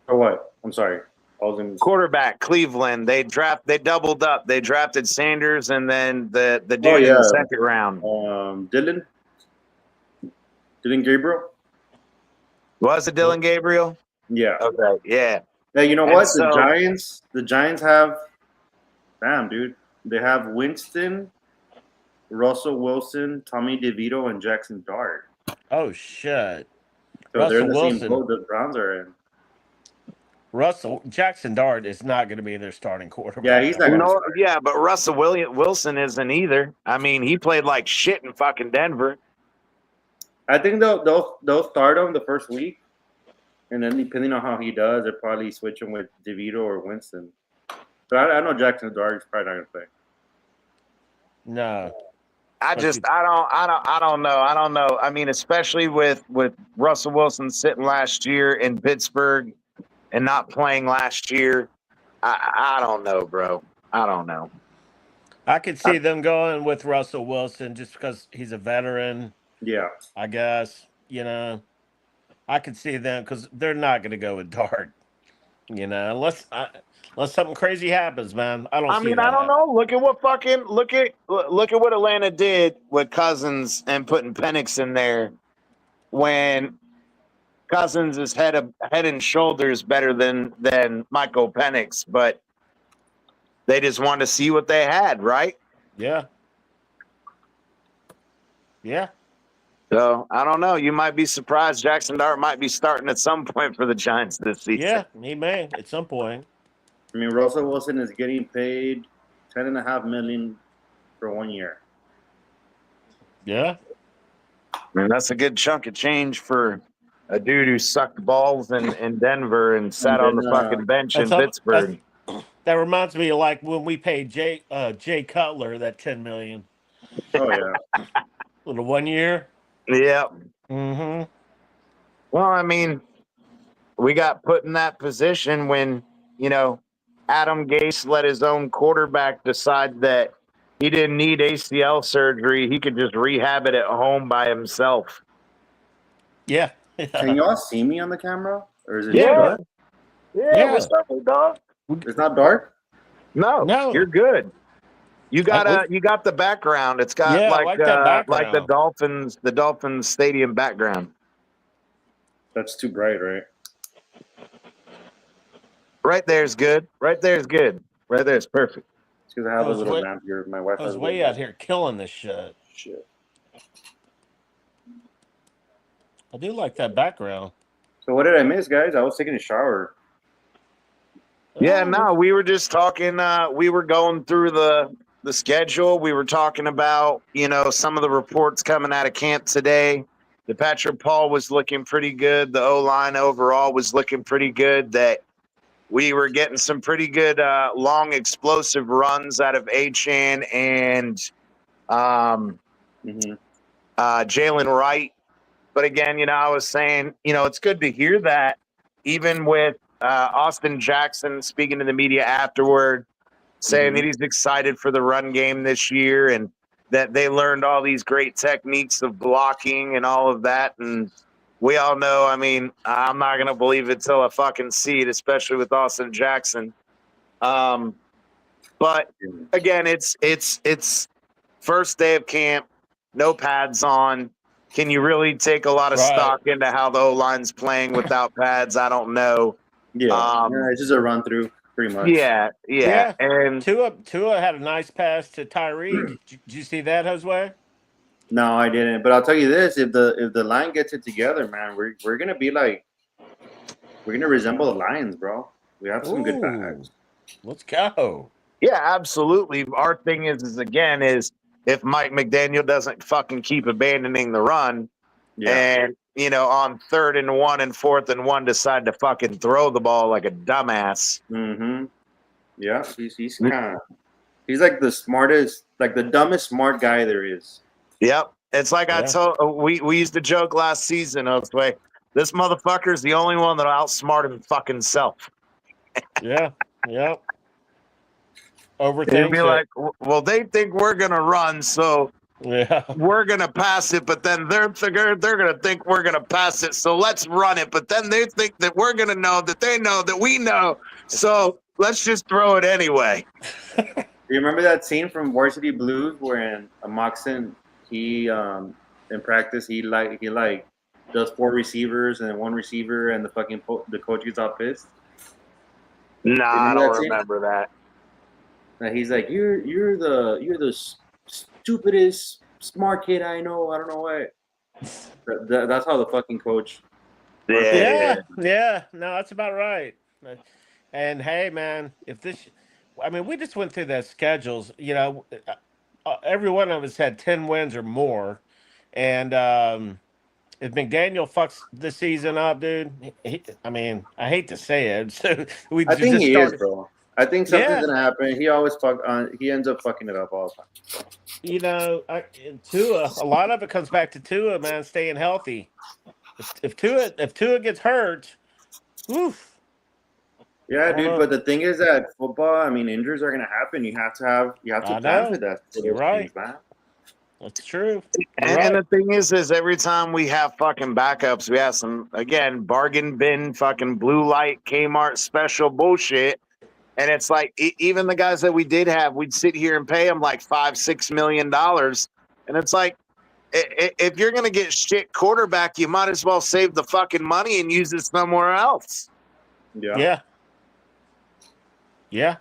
Speaker 4: Or what? I'm sorry. I was in
Speaker 1: Quarterback, Cleveland. They doubled up. They drafted Sanders and then the dude in the second round.
Speaker 4: Dylan Gabriel.
Speaker 1: Was it Dylan Gabriel?
Speaker 4: Yeah.
Speaker 1: Okay. Yeah.
Speaker 4: Yeah, you know
Speaker 1: And
Speaker 4: what?
Speaker 1: so-
Speaker 4: The Giants have, damn, dude. They have Winston, Russell Wilson, Tommy DeVito, and Jackson Dart.
Speaker 2: Oh shit.
Speaker 4: So they're in
Speaker 2: Russell
Speaker 4: the same
Speaker 2: Wilson.
Speaker 4: boat the Browns are in.
Speaker 2: Jackson Dart is not going to be their starting quarterback.
Speaker 4: Yeah, he's not gonna
Speaker 1: No,
Speaker 4: start.
Speaker 1: yeah, but Russell Wilson isn't either. I mean, he played like shit in fucking Denver.
Speaker 4: I think they'll start him the first week, and then depending on how he does, they'll probably switch him with DeVito or Winston. But I know Jackson Dart is probably not gonna play.
Speaker 2: No.
Speaker 1: I don't know. I mean, especially with Russell Wilson sitting last year in Pittsburgh and not playing last year. I don't know, bro. I don't know.
Speaker 2: I could see them going with Russell Wilson just because he's a veteran,
Speaker 4: Yeah.
Speaker 2: I guess. You know, I could see them because they're not going to go with Dart. You know, unless something crazy happens, man. I don't.
Speaker 1: I mean, I don't know. Look at what Atlanta did with Cousins and putting Penix in there when Cousins is head and shoulders better than Michael Penix, but they just wanted to see what they had, right?
Speaker 2: Yeah. Yeah.
Speaker 1: So I don't know. You might be surprised. Jackson Dart might be starting at some point for the Giants this season.
Speaker 2: Yeah, he may at some point.
Speaker 4: I mean, Russell Wilson is getting paid $10.5 million for 1 year.
Speaker 2: Yeah.
Speaker 1: I mean, that's a good chunk of change for a dude who sucked balls in Denver and sat on the fucking bench in Pittsburgh.
Speaker 2: That reminds me of like when we paid Jay Cutler that $10 million.
Speaker 4: Oh yeah.
Speaker 2: Little 1 year.
Speaker 1: Yeah.
Speaker 2: Mm-hmm.
Speaker 1: Well, I mean, we got put in that position when, Adam Gase let his own quarterback decide that he didn't need ACL surgery. He could just rehab it at home by himself.
Speaker 2: Yeah.
Speaker 4: Can y'all see me on the camera, or is it
Speaker 1: Yeah.
Speaker 4: dark?
Speaker 1: Yeah. What's up, dog?
Speaker 4: It's not dark.
Speaker 1: No, you're good. You got the background. It's got
Speaker 2: Yeah, I like that
Speaker 1: like the
Speaker 2: background.
Speaker 1: Dolphins stadium background.
Speaker 4: That's too bright, right?
Speaker 1: Right there's good. Right there's good. Right there's perfect.
Speaker 4: It's because I have
Speaker 2: I
Speaker 4: a
Speaker 2: was
Speaker 4: little
Speaker 2: way-
Speaker 4: lamp here. My wife
Speaker 2: I
Speaker 4: has
Speaker 2: was
Speaker 4: a
Speaker 2: way
Speaker 4: little
Speaker 2: out
Speaker 4: lamp.
Speaker 2: here killing this shit.
Speaker 4: Shit.
Speaker 2: I do like that background.
Speaker 4: So what did I miss, guys? I was taking a shower.
Speaker 1: Yeah,
Speaker 2: Oh,
Speaker 1: no, we were just talking. We were going through the schedule. We were talking about, some of the reports coming out of camp today. The Patrick Paul was looking pretty good. The O-line overall was looking pretty good. That we were getting some pretty good long explosive runs out of Achane and Jalen Wright. But again, I was saying, it's good to hear that, even with Austin Jackson speaking to the media afterward, saying that he's excited for the run game this year and that they learned all these great techniques of blocking and all of that. And we all know, I mean, I'm not going to believe it till I fucking see it, especially with Austin Jackson. But again, it's first day of camp, no pads on. Can you really take a lot of stock into how the O-line's playing without pads? I don't know.
Speaker 4: Yeah, it's just a run through, pretty much.
Speaker 1: Yeah. And
Speaker 2: Tua had a nice pass to Tyreek. Did you see that, Josue?
Speaker 4: No, I didn't. But I'll tell you this: if the line gets it together, man, we're gonna be like, we're gonna resemble the Lions, bro. We have some good backs.
Speaker 2: Let's go.
Speaker 1: Yeah, absolutely. Our thing is if Mike McDaniel doesn't fucking keep abandoning the run, and on 3rd and 1 and 4th and 1 decide to fucking throw the ball like a dumbass.
Speaker 4: Mm-hmm. Yeah, he's like the smartest, like the dumbest smart guy there is.
Speaker 1: Yep. It's like I told we used to joke last season of like, this motherfucker's the only one that'll outsmart him fucking self.
Speaker 2: Yeah. Yep. Overthinks
Speaker 1: It'd be like, well, they think we're gonna run, so we're gonna pass it, but then they're gonna think we're gonna pass it, so let's run it. But then they think that we're gonna know that they know that we know, so let's just throw it anyway.
Speaker 4: Do you remember that scene from Varsity Blues where Moxon he in practice he does 4 receivers and 1 receiver and the coach gets all pissed?
Speaker 1: Nah, I
Speaker 4: Remember
Speaker 1: don't
Speaker 4: that scene?
Speaker 1: remember that.
Speaker 4: That he's like, you're the stupidest smart kid I know. I don't know what. That's how the fucking coach.
Speaker 1: Yeah.
Speaker 2: Yeah. No, that's about right. And hey, man, if this, I mean, we just went through the schedules. Every one of us had 10 wins or more, and if McDaniel fucks the season up, dude, I mean, I hate to say it, so we
Speaker 4: I think
Speaker 2: just
Speaker 4: he is,
Speaker 2: started.
Speaker 4: bro. I think something's
Speaker 2: Yeah,
Speaker 4: gonna happen. He always fuck on. He ends up fucking it up all the time.
Speaker 2: Tua. A lot of it comes back to Tua, man, staying healthy. If Tua gets hurt, oof.
Speaker 4: Yeah,
Speaker 2: I don't
Speaker 4: dude.
Speaker 2: know.
Speaker 4: But the thing is that football. I mean, injuries are gonna happen. You have to
Speaker 2: I
Speaker 4: plan for
Speaker 2: know.
Speaker 4: that. For
Speaker 2: You're
Speaker 4: those
Speaker 2: right.
Speaker 4: things, man.
Speaker 2: That's true. You're
Speaker 1: And
Speaker 2: right.
Speaker 1: the thing is every time we have fucking backups, we have some, again, bargain bin, fucking blue light, Kmart special bullshit. And it's like, even the guys that we did have, we'd sit here and pay them like $5-6 million. And it's like, if you're going to get shit quarterback, you might as well save the fucking money and use it somewhere else.
Speaker 4: Yeah.
Speaker 2: Yeah. Yeah.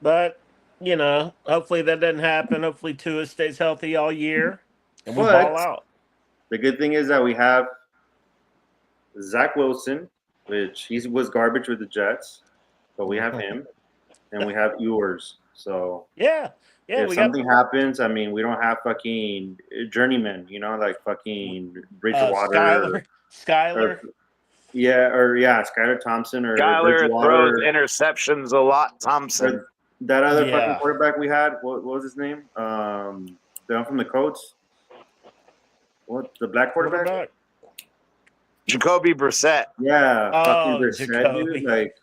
Speaker 2: But, hopefully that doesn't happen. Hopefully Tua stays healthy all year and we ball
Speaker 4: But
Speaker 2: out.
Speaker 4: the good thing is that we have Zach Wilson, which he was garbage with the Jets, but we have him, and we have Ewers. So
Speaker 2: Yeah. Yeah,
Speaker 4: if
Speaker 2: we got
Speaker 4: something happens, I mean, we don't have fucking journeyman, like fucking Bridgewater
Speaker 2: Skyler.
Speaker 4: Skylar Thompson or
Speaker 1: Skyler throws
Speaker 4: Bridgewater
Speaker 1: interceptions a lot. Thompson.
Speaker 4: or that other fucking
Speaker 2: Yeah.
Speaker 4: quarterback we had. What was his name? The one from the Colts. What, the black quarterback?
Speaker 1: Jacoby Brissett.
Speaker 4: Yeah, fucking
Speaker 2: Oh,
Speaker 4: Brissett, dude.
Speaker 2: Jacoby.
Speaker 4: Like,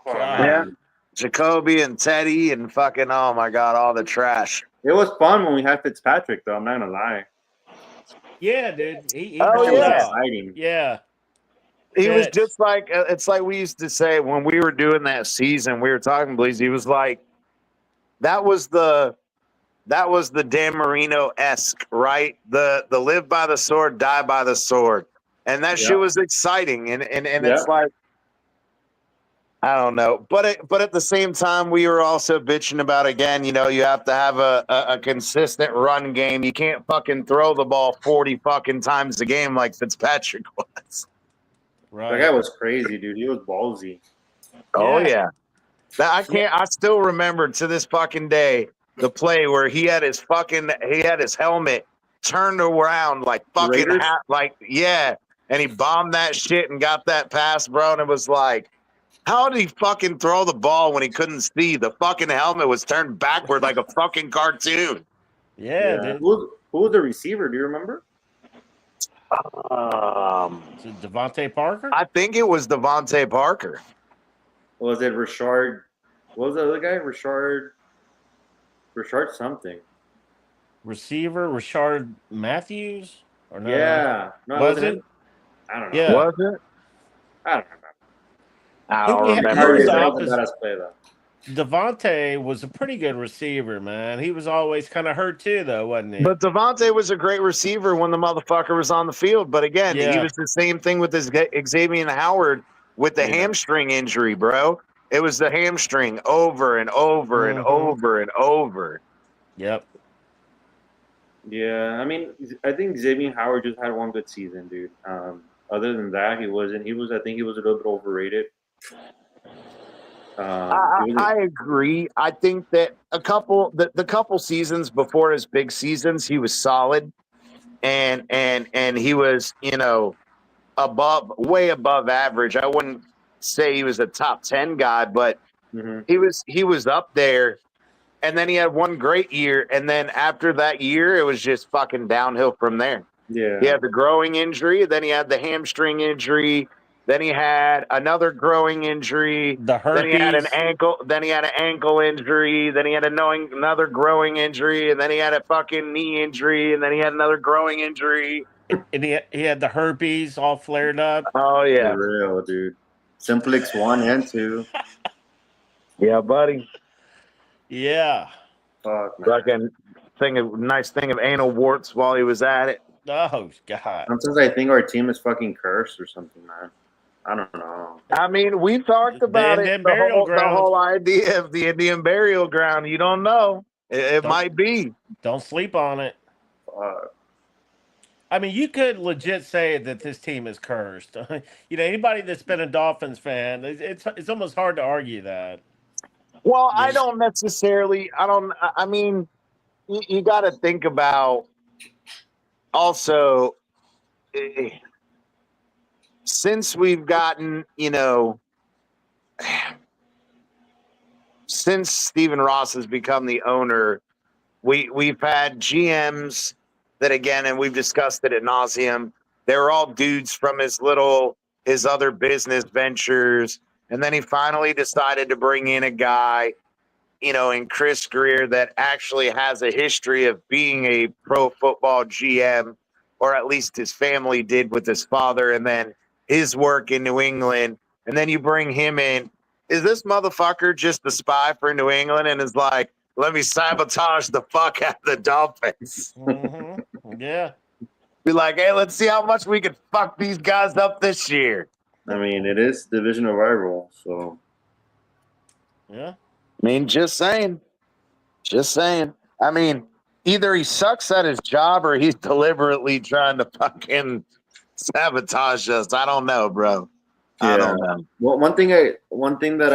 Speaker 4: oh,
Speaker 2: God.
Speaker 4: man.
Speaker 1: Jacoby and Teddy and fucking, oh my God, all the trash.
Speaker 4: It was fun when we had Fitzpatrick, though. I'm not gonna lie.
Speaker 2: Yeah, dude. He
Speaker 1: Oh,
Speaker 2: balled
Speaker 4: It was
Speaker 1: yeah.
Speaker 2: out.
Speaker 4: exciting.
Speaker 2: Yeah.
Speaker 1: He was
Speaker 2: Fitz.
Speaker 1: just like, it's like we used to say when we were doing that season, we were talking, Bleeze, he was like, that was the Dan Marino-esque, right? The live by the sword, die by the sword. And that shit was exciting. And it's like, I don't know. But at the same time, we were also bitching about, again, you have to have a consistent run game. You can't fucking throw the ball 40 fucking times a game like Fitzpatrick was.
Speaker 2: Right.
Speaker 4: That guy was crazy, dude. He was ballsy.
Speaker 1: Oh,
Speaker 2: Yeah.
Speaker 1: yeah. I still remember to this fucking day the play where he had his helmet turned around like fucking
Speaker 4: Raiders?
Speaker 1: and he bombed that shit and got that pass, bro. And it was like, how did he fucking throw the ball when he couldn't see? The fucking helmet was turned backward like a fucking cartoon.
Speaker 2: Yeah, dude.
Speaker 4: Who was the receiver? Do you remember?
Speaker 2: Is it Devontae Parker?
Speaker 1: I think it was Devontae Parker.
Speaker 4: Was it Richard? What was the other guy? Richard something.
Speaker 2: Receiver Rashard Matthews? Or no?
Speaker 4: Yeah. No,
Speaker 2: Was
Speaker 4: wasn't
Speaker 2: it?
Speaker 4: him? I don't know.
Speaker 2: Yeah.
Speaker 1: Was it?
Speaker 4: I don't remember.
Speaker 1: I
Speaker 2: Who
Speaker 1: don't
Speaker 2: we had-
Speaker 1: remember.
Speaker 2: who was
Speaker 1: either.
Speaker 2: the
Speaker 4: That was a
Speaker 2: opposite?
Speaker 4: badass play, though.
Speaker 2: Devontae was a pretty good receiver, man. He was always kind of hurt too, though, wasn't he?
Speaker 1: But Devontae was a great receiver when the motherfucker was on the field. But again, he
Speaker 2: Yeah.
Speaker 1: was the same thing with this Xavier Howard with the hamstring injury, bro. It was the hamstring over and over and over and over.
Speaker 2: Yep.
Speaker 4: Yeah, I mean, I think Xavier Howard just had one good season, dude. Other than that, he wasn't. I think he was a little bit overrated.
Speaker 1: I agree. I think that the couple seasons before his big seasons, he was solid, and he was way above average. I wouldn't say he was a top 10 guy, but he was up there. And then he had one great year, and then after that year, it was just fucking downhill from there.
Speaker 4: Yeah,
Speaker 1: he had the growing injury, then he had the hamstring injury. Then he had another growing injury.
Speaker 2: The herpes.
Speaker 1: Then he had an ankle. Then he had an ankle injury. Then he had another growing injury. And then he had a fucking knee injury. And then he had another growing injury.
Speaker 2: And he had the herpes all flared up.
Speaker 1: Oh yeah,
Speaker 4: for real, dude. Simplex 1 and 2.
Speaker 1: Yeah, buddy.
Speaker 2: Yeah.
Speaker 4: Fuck, man.
Speaker 1: Fucking nice thing of anal warts while he was at it.
Speaker 2: Oh God.
Speaker 4: Sometimes I think our team is fucking cursed or something, man. I don't know.
Speaker 1: I mean, we talked about it.
Speaker 2: Indian burial
Speaker 1: The
Speaker 2: ground.
Speaker 1: whole idea of the Indian burial ground. You don't know. It
Speaker 2: Don't-
Speaker 1: might be.
Speaker 2: Don't sleep on it. I mean, you could legit say that this team is cursed. Anybody that's been a Dolphins fan, it's almost hard to argue that.
Speaker 1: Well,
Speaker 2: Yeah.
Speaker 1: I don't necessarily. I mean, you got to think about also. Since we've gotten, since Stephen Ross has become the owner, we've had GMs that, again, and we've discussed it ad nauseum. They were all dudes from his other business ventures, and then he finally decided to bring in a guy, in Chris Greer, that actually has a history of being a pro football GM, or at least his family did with his father, and then his work in New England. And then you bring him in. Is this motherfucker just a spy for New England and is like, let me sabotage the fuck out of the Dolphins?
Speaker 2: Mm-hmm. Yeah.
Speaker 1: Be like, hey, let's see how much we can fuck these guys up this year.
Speaker 4: I mean, it is divisional rival, so.
Speaker 2: Yeah.
Speaker 1: I mean, just saying. Just saying. I mean, either he sucks at his job or he's deliberately trying to fucking sabotage us. I don't know, bro. I don't know.
Speaker 4: Well, one thing that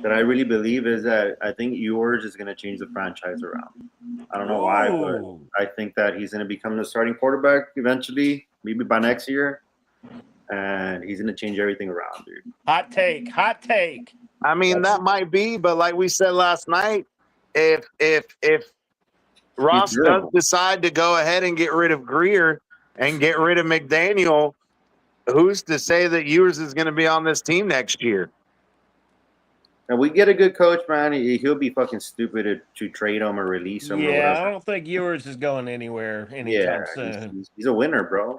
Speaker 4: I really believe is that I think Ewers is going to change the franchise around. I don't know why, but I think that he's going to become the starting quarterback eventually, maybe by next year, and he's going to change everything around, dude.
Speaker 2: Hot take. Hot take.
Speaker 1: I mean, that might be, but like we said last night, if Ross does decide to go ahead and get rid of Greer and get rid of McDaniel, who's to say that Ewers is going to be on this team next year?
Speaker 4: And we get a good coach, man. He'll be fucking stupid to trade him or release him.
Speaker 2: Yeah, I don't think Ewers is going anywhere anytime soon.
Speaker 4: He's a winner, bro.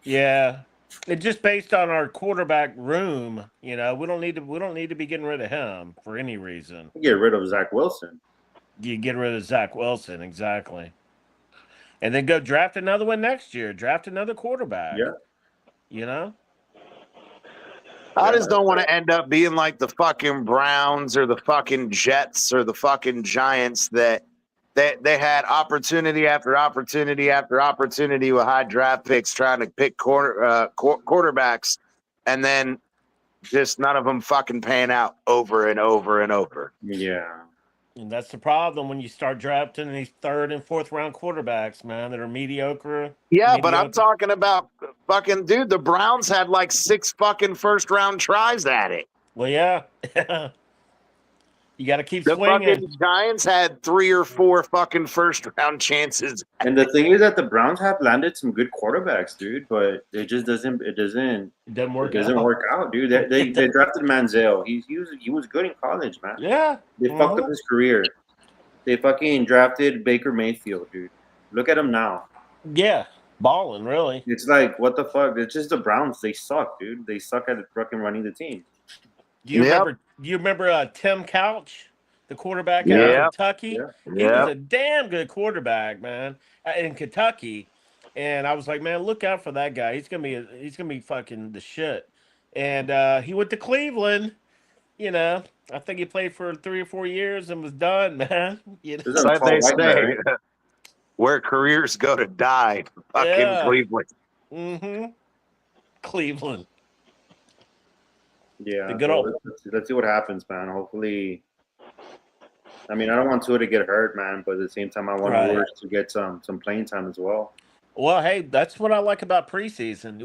Speaker 2: Yeah, it just based on our quarterback room. We don't need to be getting rid of him for any reason.
Speaker 4: Get rid of Zach Wilson.
Speaker 2: You get rid of Zach Wilson, exactly, and then go draft another one next year. Draft another quarterback.
Speaker 4: Yeah.
Speaker 1: I just don't want to end up being like the fucking Browns or the fucking Jets or the fucking Giants that they had opportunity after opportunity after opportunity with high draft picks trying to pick quarterbacks, and then just none of them fucking pan out over and over and over.
Speaker 4: Yeah.
Speaker 2: And that's the problem when you start drafting these 3rd and 4th round quarterbacks, man, that are mediocre.
Speaker 1: Yeah, but I'm talking about fucking dude. The Browns had like 6 fucking first round tries at it.
Speaker 2: Well, yeah. You got to keep
Speaker 1: the
Speaker 2: swinging.
Speaker 1: The fucking Giants had 3 or 4 fucking first round chances.
Speaker 4: And the thing is that the Browns have landed some good quarterbacks, dude, but it just doesn't. It doesn't work out, dude. They drafted Manziel. He was good in college, man.
Speaker 2: Yeah.
Speaker 4: They fucked up his career. They fucking drafted Baker Mayfield, dude. Look at him now.
Speaker 2: Yeah, balling, really.
Speaker 4: It's like, what the fuck? It's just the Browns. They suck, dude. They suck at fucking running the team.
Speaker 2: Do you remember Tim Couch, the quarterback out of Kentucky?
Speaker 1: Yeah.
Speaker 2: He was a damn good quarterback, man, in Kentucky. And I was like, man, look out for that guy. He's gonna be fucking the shit. And he went to Cleveland. I think he played for 3 or 4 years and was done, man.
Speaker 1: It's like they say, where careers go to die, fucking Cleveland.
Speaker 2: Mm-hmm. Cleveland.
Speaker 4: Yeah, let's see what happens, man. Hopefully, I mean, I don't want Tua to get hurt, man, but at the same time, I want Ewers to get some playing time as well.
Speaker 2: Well, hey, that's what I like about preseason.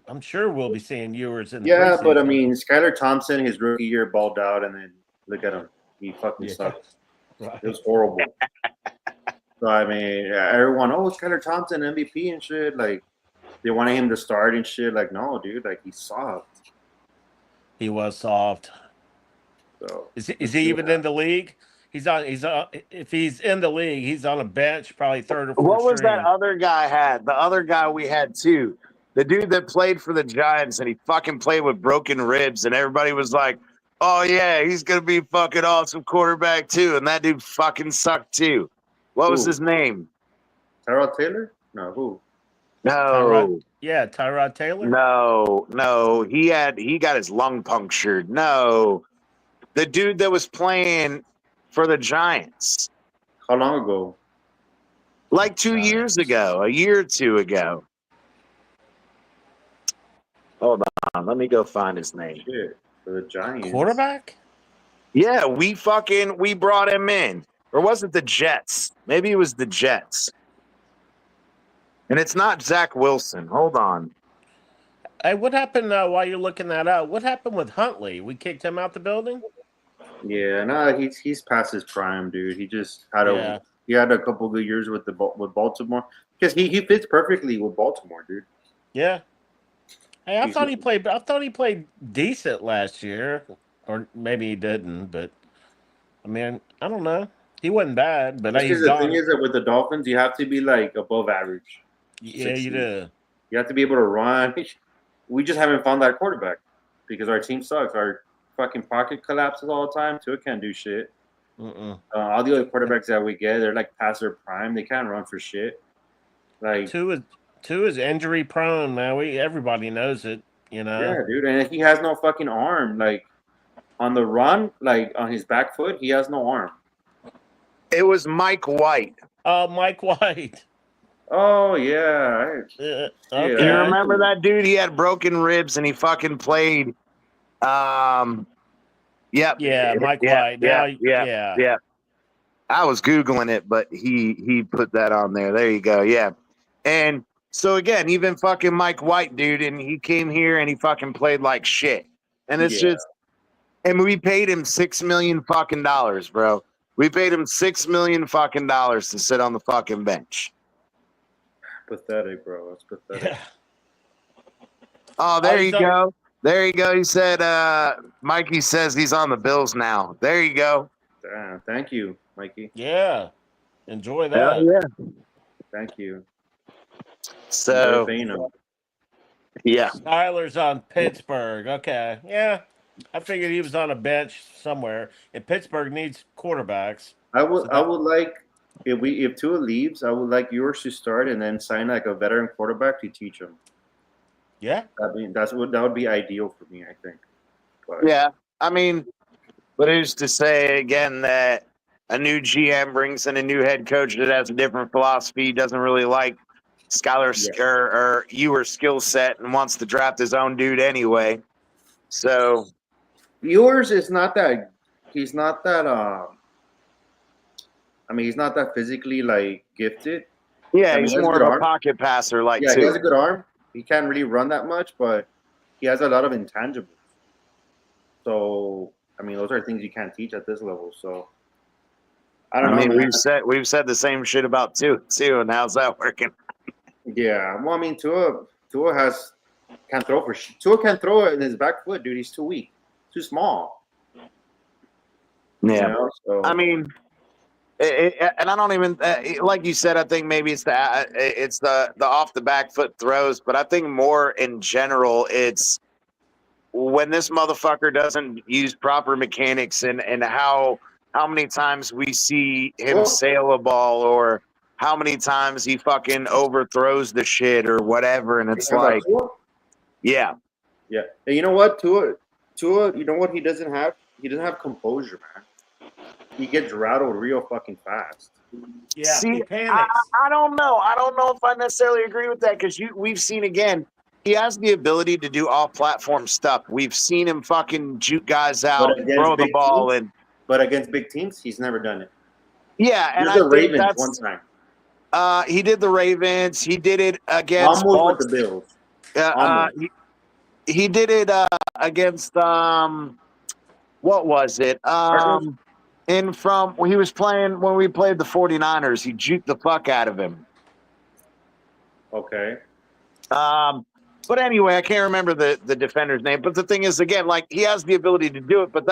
Speaker 2: I'm sure we'll be seeing Ewers in the preseason.
Speaker 4: Yeah, but I mean, Skylar Thompson, his rookie year, balled out, and then look at him. He fucking sucked. Right. It was horrible. So, I mean, everyone, Skylar Thompson, MVP and shit. Like, they wanted him to start and shit. Like, no, dude. Like, he's soft.
Speaker 2: He was soft.
Speaker 4: So
Speaker 2: is he even in the league? He's on. If he's in the league, he's on a bench, probably 3rd or 4th.
Speaker 1: What was that other guy had? The other guy we had too. The dude that played for the Giants and he fucking played with broken ribs, and everybody was like, "Oh yeah, he's gonna be fucking awesome quarterback too." And that dude fucking sucked too. What was his name?
Speaker 4: Tyrod Taylor? No, who?
Speaker 1: No.
Speaker 2: Yeah, Tyrod Taylor.
Speaker 1: No, he got his lung punctured. No, the dude that was playing for the Giants
Speaker 4: How long ago?
Speaker 1: like 2 years ago, a year or two ago. Hold on, let me go find his name.
Speaker 4: Shit, for the Giants.
Speaker 2: Quarterback?
Speaker 1: Yeah, we brought him in. Or was it the Jets? Maybe it was the Jets. And it's not Zach Wilson. Hold on.
Speaker 2: Hey, what happened while you're looking that up? What happened with Huntley? We kicked him out the building?
Speaker 4: Yeah, no, he's past his prime, dude. He just had he had a couple good years with Baltimore because he fits perfectly with Baltimore, dude.
Speaker 2: Yeah. Hey, I thought he played decent last year, or maybe he didn't. But I mean, I don't know. He wasn't bad, but he's
Speaker 4: Because the thing
Speaker 2: gone.
Speaker 4: is that with the Dolphins, you have to be like above average.
Speaker 2: Yeah, you do.
Speaker 4: You have to be able to run. We just haven't found that quarterback because our team sucks. Our fucking pocket collapses all the time. Tua can't do shit. All the other quarterbacks that we get, they're like past their prime. They can't run for shit. Like
Speaker 2: Tua is injury prone, man. Everybody knows it. You know.
Speaker 4: Yeah, dude, and he has no fucking arm. Like on the run, like on his back foot, he has no arm.
Speaker 1: It was Mike White.
Speaker 2: Oh, Mike White.
Speaker 4: Oh yeah.
Speaker 2: Okay.
Speaker 1: You remember that dude? He had broken ribs and he fucking played. Yep.
Speaker 2: Yeah, Mike White.
Speaker 1: Yeah. I was Googling it, but he put that on there. There you go. Yeah. And so again, even fucking Mike White, dude, and he came here and he fucking played like shit. And it's just, and we paid him $6 million fucking dollars, bro. We paid him $6 million fucking dollars to sit on the fucking bench.
Speaker 4: Pathetic, bro. That's pathetic.
Speaker 2: Yeah.
Speaker 1: Oh, there you go. There you go. He said, Mikey says he's on the Bills now. There you go.
Speaker 4: Damn, thank you, Mikey.
Speaker 2: Yeah. Enjoy that.
Speaker 1: Yeah.
Speaker 4: Thank you.
Speaker 1: So, yeah.
Speaker 2: Tyler's on Pittsburgh. Okay. Yeah. I figured he was on a bench somewhere. And Pittsburgh needs quarterbacks.
Speaker 4: I would like if Tua leaves, I would like yours to start and then sign like a veteran quarterback to teach him.
Speaker 2: Yeah.
Speaker 4: I mean that would be ideal for me, I think. But,
Speaker 1: yeah. I mean, but who's to say again that a new GM brings in a new head coach that has a different philosophy, doesn't really like Skylar's or your skill set and wants to draft his own dude anyway. So
Speaker 4: yours is not that he's not that I mean he's not that physically like gifted.
Speaker 1: Yeah,
Speaker 4: I mean,
Speaker 1: he's more of a pocket passer
Speaker 4: he has a good arm. He can't really run that much, but he has a lot of intangibles. So I mean those are things you can't teach at this level. So I don't know.
Speaker 1: Man. We've said the same shit about Tua too, and how's that working?
Speaker 4: Yeah, well, I mean, Tua can't throw Tua can't throw it in his back foot, dude. He's too weak, too small.
Speaker 1: Yeah,
Speaker 4: you know? So,
Speaker 1: I mean, and I don't even like you said. I think maybe it's the off the back foot throws, but I think more in general, it's when this motherfucker doesn't use proper mechanics and how many times we see him sail a ball or how many times he fucking overthrows the shit or whatever. And it's like, yeah.
Speaker 4: And you know what? Tua, you know what he doesn't have? He doesn't have composure, man. He gets rattled real fucking fast.
Speaker 2: Yeah,
Speaker 1: see,
Speaker 2: he panics.
Speaker 1: I don't know. I don't know if I necessarily agree with that because we've seen again, he has the ability to do off-platform stuff. We've seen him fucking juke guys out, throw the ball in.
Speaker 4: But against big teams, he's never done it.
Speaker 1: Yeah, and
Speaker 4: I think Ravens that's one time.
Speaker 1: He did the Ravens. He did it against
Speaker 4: almost with the Bills.
Speaker 1: He did it against what was it? When he was playing when we played the 49ers, he juked the fuck out of him.
Speaker 4: Okay.
Speaker 1: But anyway, I can't remember the defender's name. But the thing is, again, like he has the ability to do it, but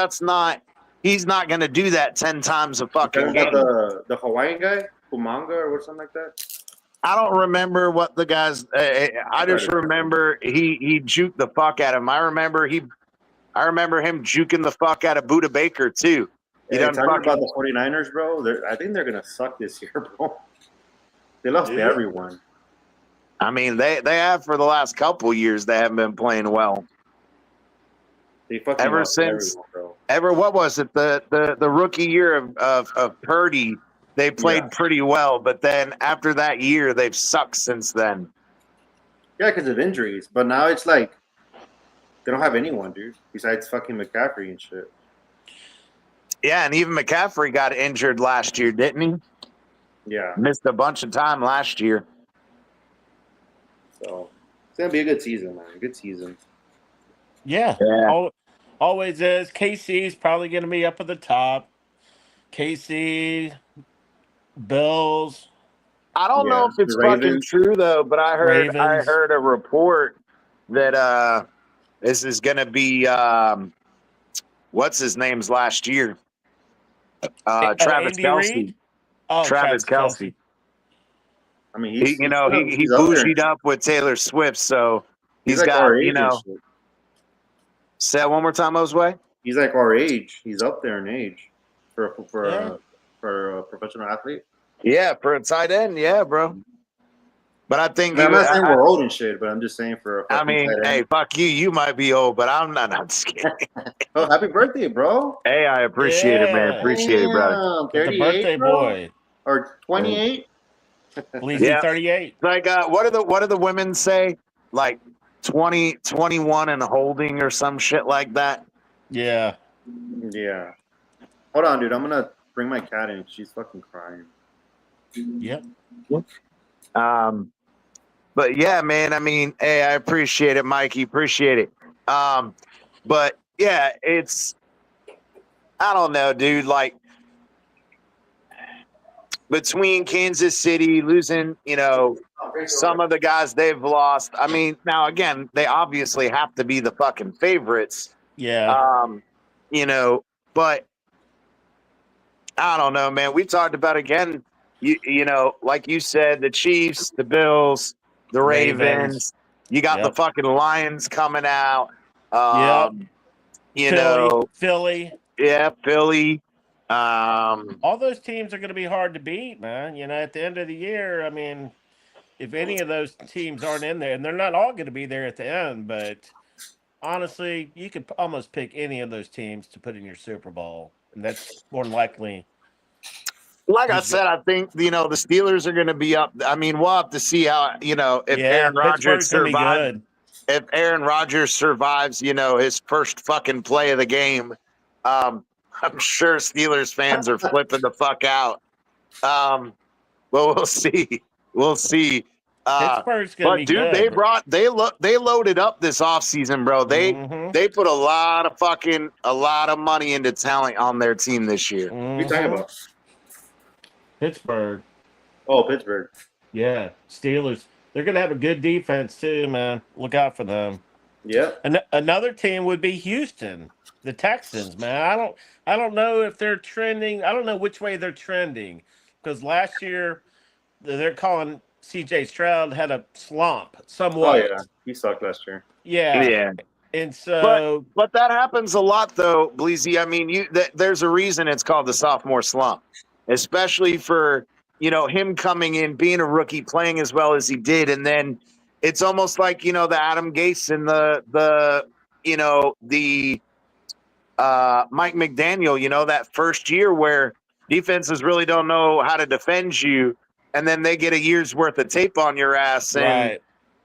Speaker 1: he's not going to do that 10 times a fucking game.
Speaker 4: The Hawaiian guy, Kumanga or something like that.
Speaker 1: I don't remember what the guys. I just remember he juked the fuck out of him. I remember him juking the fuck out of Buda Baker too.
Speaker 4: Talking about the 49ers, bro. I think they're gonna suck this year, bro. They lost to everyone.
Speaker 1: I mean, they have for the last couple years. They haven't been playing well.
Speaker 4: They fucking
Speaker 1: Ever
Speaker 4: lost
Speaker 1: since
Speaker 4: everyone, bro.
Speaker 1: what was it? The rookie year of Purdy, they played pretty well, but then after that year, they've sucked since then.
Speaker 4: Yeah, because of injuries. But now it's like they don't have anyone, dude, besides fucking McCaffrey and shit.
Speaker 1: Yeah, and even McCaffrey got injured last year, didn't he?
Speaker 4: Yeah.
Speaker 1: Missed a bunch of time last year.
Speaker 4: So it's gonna be a good season, man. Good season.
Speaker 2: Yeah. Always is. KC's probably going to be up at the top. KC, Bills.
Speaker 1: I don't know if it's fucking true though, but I heard a report that this is gonna be what's his name's last year? Travis
Speaker 2: Andy
Speaker 1: Kelce.
Speaker 2: Reid? Oh,
Speaker 1: Travis Kelce.
Speaker 4: I mean,
Speaker 1: He bougied up with Taylor Swift, so he's
Speaker 4: like
Speaker 1: got,
Speaker 4: our age
Speaker 1: you know. Say that one more time, Osway.
Speaker 4: He's like our age. He's up there in age for a professional athlete.
Speaker 1: Yeah, for a tight end, yeah, bro. But I think
Speaker 4: I'm not saying we're old and shit, but I'm just saying for a
Speaker 1: I mean, hey, fuck you. You might be old, but I'm not. I'm just kidding.
Speaker 4: Oh, happy birthday, bro!
Speaker 1: Hey, I appreciate it, man. Appreciate it, brother.
Speaker 4: 38,
Speaker 2: the birthday
Speaker 4: bro?
Speaker 2: boy.
Speaker 4: Or 28?
Speaker 2: Believe he's 38.
Speaker 1: Like, what do the women say? Like 20, 21 and holding or some shit like that.
Speaker 2: Yeah.
Speaker 4: Yeah. Hold on, dude. I'm gonna bring my cat in. She's fucking crying.
Speaker 2: Yep.
Speaker 1: But yeah, man. I mean, hey, I appreciate it, Mikey. Appreciate it. But yeah, it's. I don't know, dude. Like between Kansas City losing, you know, some of the guys they've lost. I mean, now again, they obviously have to be the fucking favorites.
Speaker 2: Yeah.
Speaker 1: You know, but I don't know, man. We talked about again, you know, like you said, the Chiefs, the Bills, the Ravens. You got the fucking Lions coming out. You know,
Speaker 2: Philly.
Speaker 1: Yeah, Philly.
Speaker 2: All those teams are going to be hard to beat, man. You know, at the end of the year, I mean, if any of those teams aren't in there, and they're not all going to be there at the end, but honestly, you could almost pick any of those teams to put in your Super Bowl, and that's more than likely.
Speaker 1: Like I said, I think, you know, the Steelers are going to be up. I mean, we'll have to see how, you know, if Aaron Rodgers survives. If Aaron Rodgers survives, you know, his first fucking play of the game, I'm sure Steelers fans are flipping the fuck out. But we'll see. We'll see.
Speaker 2: Pittsburgh's gonna be good.
Speaker 1: They loaded up this offseason, bro. They put a lot of money into talent on their team this year.
Speaker 4: What are you talking about?
Speaker 2: Pittsburgh.
Speaker 4: Oh, Pittsburgh.
Speaker 2: Yeah, Steelers. They're gonna have a good defense too, man. Look out for them.
Speaker 4: Yeah.
Speaker 2: Another team would be Houston, the Texans, man. I don't know if they're trending. I don't know which way they're trending because last year they're calling C.J. Stroud had a slump somewhat.
Speaker 4: Oh yeah, he sucked last year.
Speaker 2: Yeah. And so,
Speaker 1: but that happens a lot, though, Bleezy. I mean, there's a reason it's called the sophomore slump, especially for, you know, him coming in, being a rookie, playing as well as he did, and then it's almost like, you know, the Adam Gase and the Mike McDaniel, you know, that first year where defenses really don't know how to defend you, and then they get a year's worth of tape on your ass, and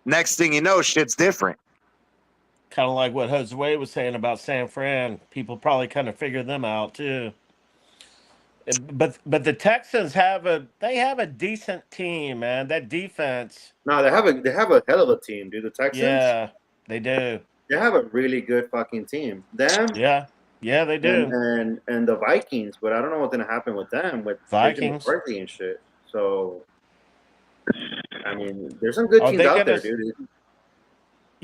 Speaker 1: next thing you know, shit's different.
Speaker 2: Kind of like what Josue was saying about San Fran. People probably kind of figure them out too. But the Texans have a decent team, man. That defense.
Speaker 4: No, they have a hell of a team, dude. The Texans.
Speaker 2: Yeah, they do.
Speaker 4: They have a really good fucking team. Them.
Speaker 2: Yeah, they do.
Speaker 4: And the Vikings, but I don't know what's gonna happen with them with
Speaker 2: Vikings
Speaker 4: and shit. So, I mean, there's some good teams out there, dude.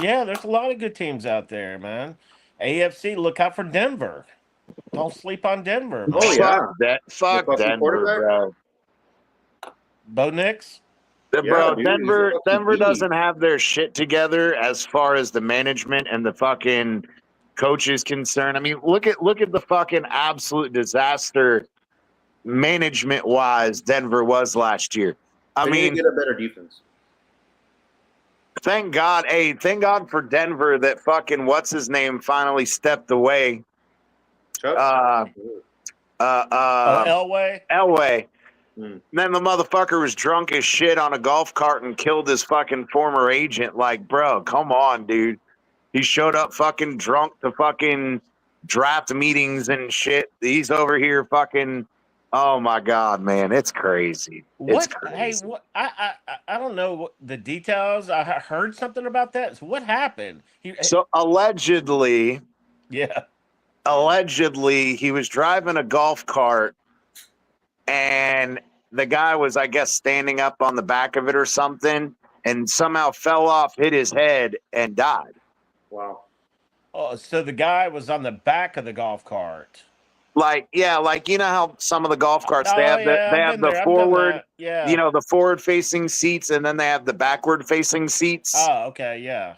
Speaker 2: Yeah, there's a lot of good teams out there, man. AFC, look out for Denver. Don't sleep on Denver.
Speaker 4: Oh yeah,
Speaker 1: fuck Denver, bro.
Speaker 2: Bo Nix.
Speaker 1: Bro, Denver doesn't have their shit together as far as the management and the fucking coach is concerned. I mean, look at the fucking absolute disaster management wise Denver was last year. I mean,
Speaker 4: get a better defense.
Speaker 1: Thank God. Hey, thank God for Denver that fucking what's his name finally stepped away.
Speaker 4: Chubb?
Speaker 2: Elway.
Speaker 1: Elway.
Speaker 4: Mm.
Speaker 1: Then the motherfucker was drunk as shit on a golf cart and killed his fucking former agent. Like, bro, come on, dude. He showed up fucking drunk to fucking draft meetings and shit. He's over here fucking. Oh my God, man, it's crazy. It's
Speaker 2: What?
Speaker 1: crazy.
Speaker 2: Hey, what? I don't know what the details. I heard something about that. So what happened?
Speaker 1: So allegedly,
Speaker 2: Yeah.
Speaker 1: he was driving a golf cart and the guy was, I guess, standing up on the back of it or something and somehow fell off, hit his head and died.
Speaker 4: Wow.
Speaker 2: Oh, so the guy was on the back of the golf cart.
Speaker 1: Like, yeah, like you know how some of the golf carts they have the forward,
Speaker 2: yeah,
Speaker 1: you know, the forward facing seats, and then they have the backward facing seats.
Speaker 2: Oh, okay, yeah.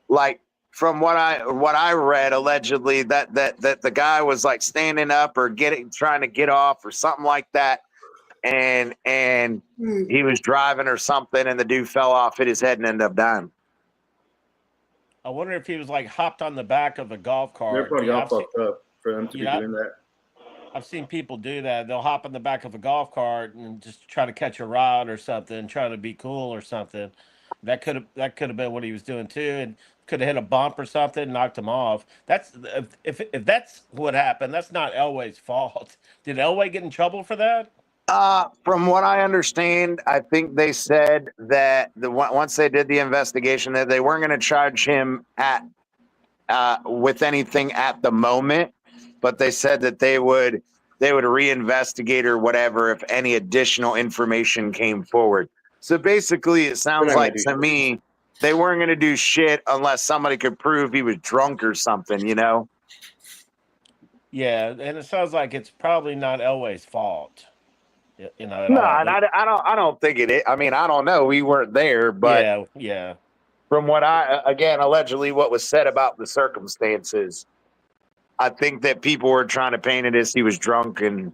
Speaker 1: Like from what I read, allegedly that the guy was like standing up or trying to get off or something like that, and he was driving or something, and the dude fell off, hit his head, and ended up dying.
Speaker 2: I wonder if he was like hopped on the back of a golf cart.
Speaker 4: They're probably all fucked up for them to be doing that.
Speaker 2: I've seen people do that. They'll hop on the back of a golf cart and just try to catch a rod or something, try to be cool or something. That could have been what he was doing too, and could have hit a bump or something, knocked him off. That's if that's what happened. That's not Elway's fault. Did Elway get in trouble for that?
Speaker 1: From what I understand, I think they said that once they did the investigation, that they weren't going to charge him with anything at the moment, but they said that they would reinvestigate or whatever if any additional information came forward. So basically, it sounds like to me they weren't going to do shit unless somebody could prove he was drunk or something, you know?
Speaker 2: Yeah, and it sounds like it's probably not Elway's fault. You know,
Speaker 1: no, I don't think it is. I mean, I don't know. We weren't there, but
Speaker 2: yeah.
Speaker 1: From what allegedly what was said about the circumstances, I think that people were trying to paint it as he was drunk and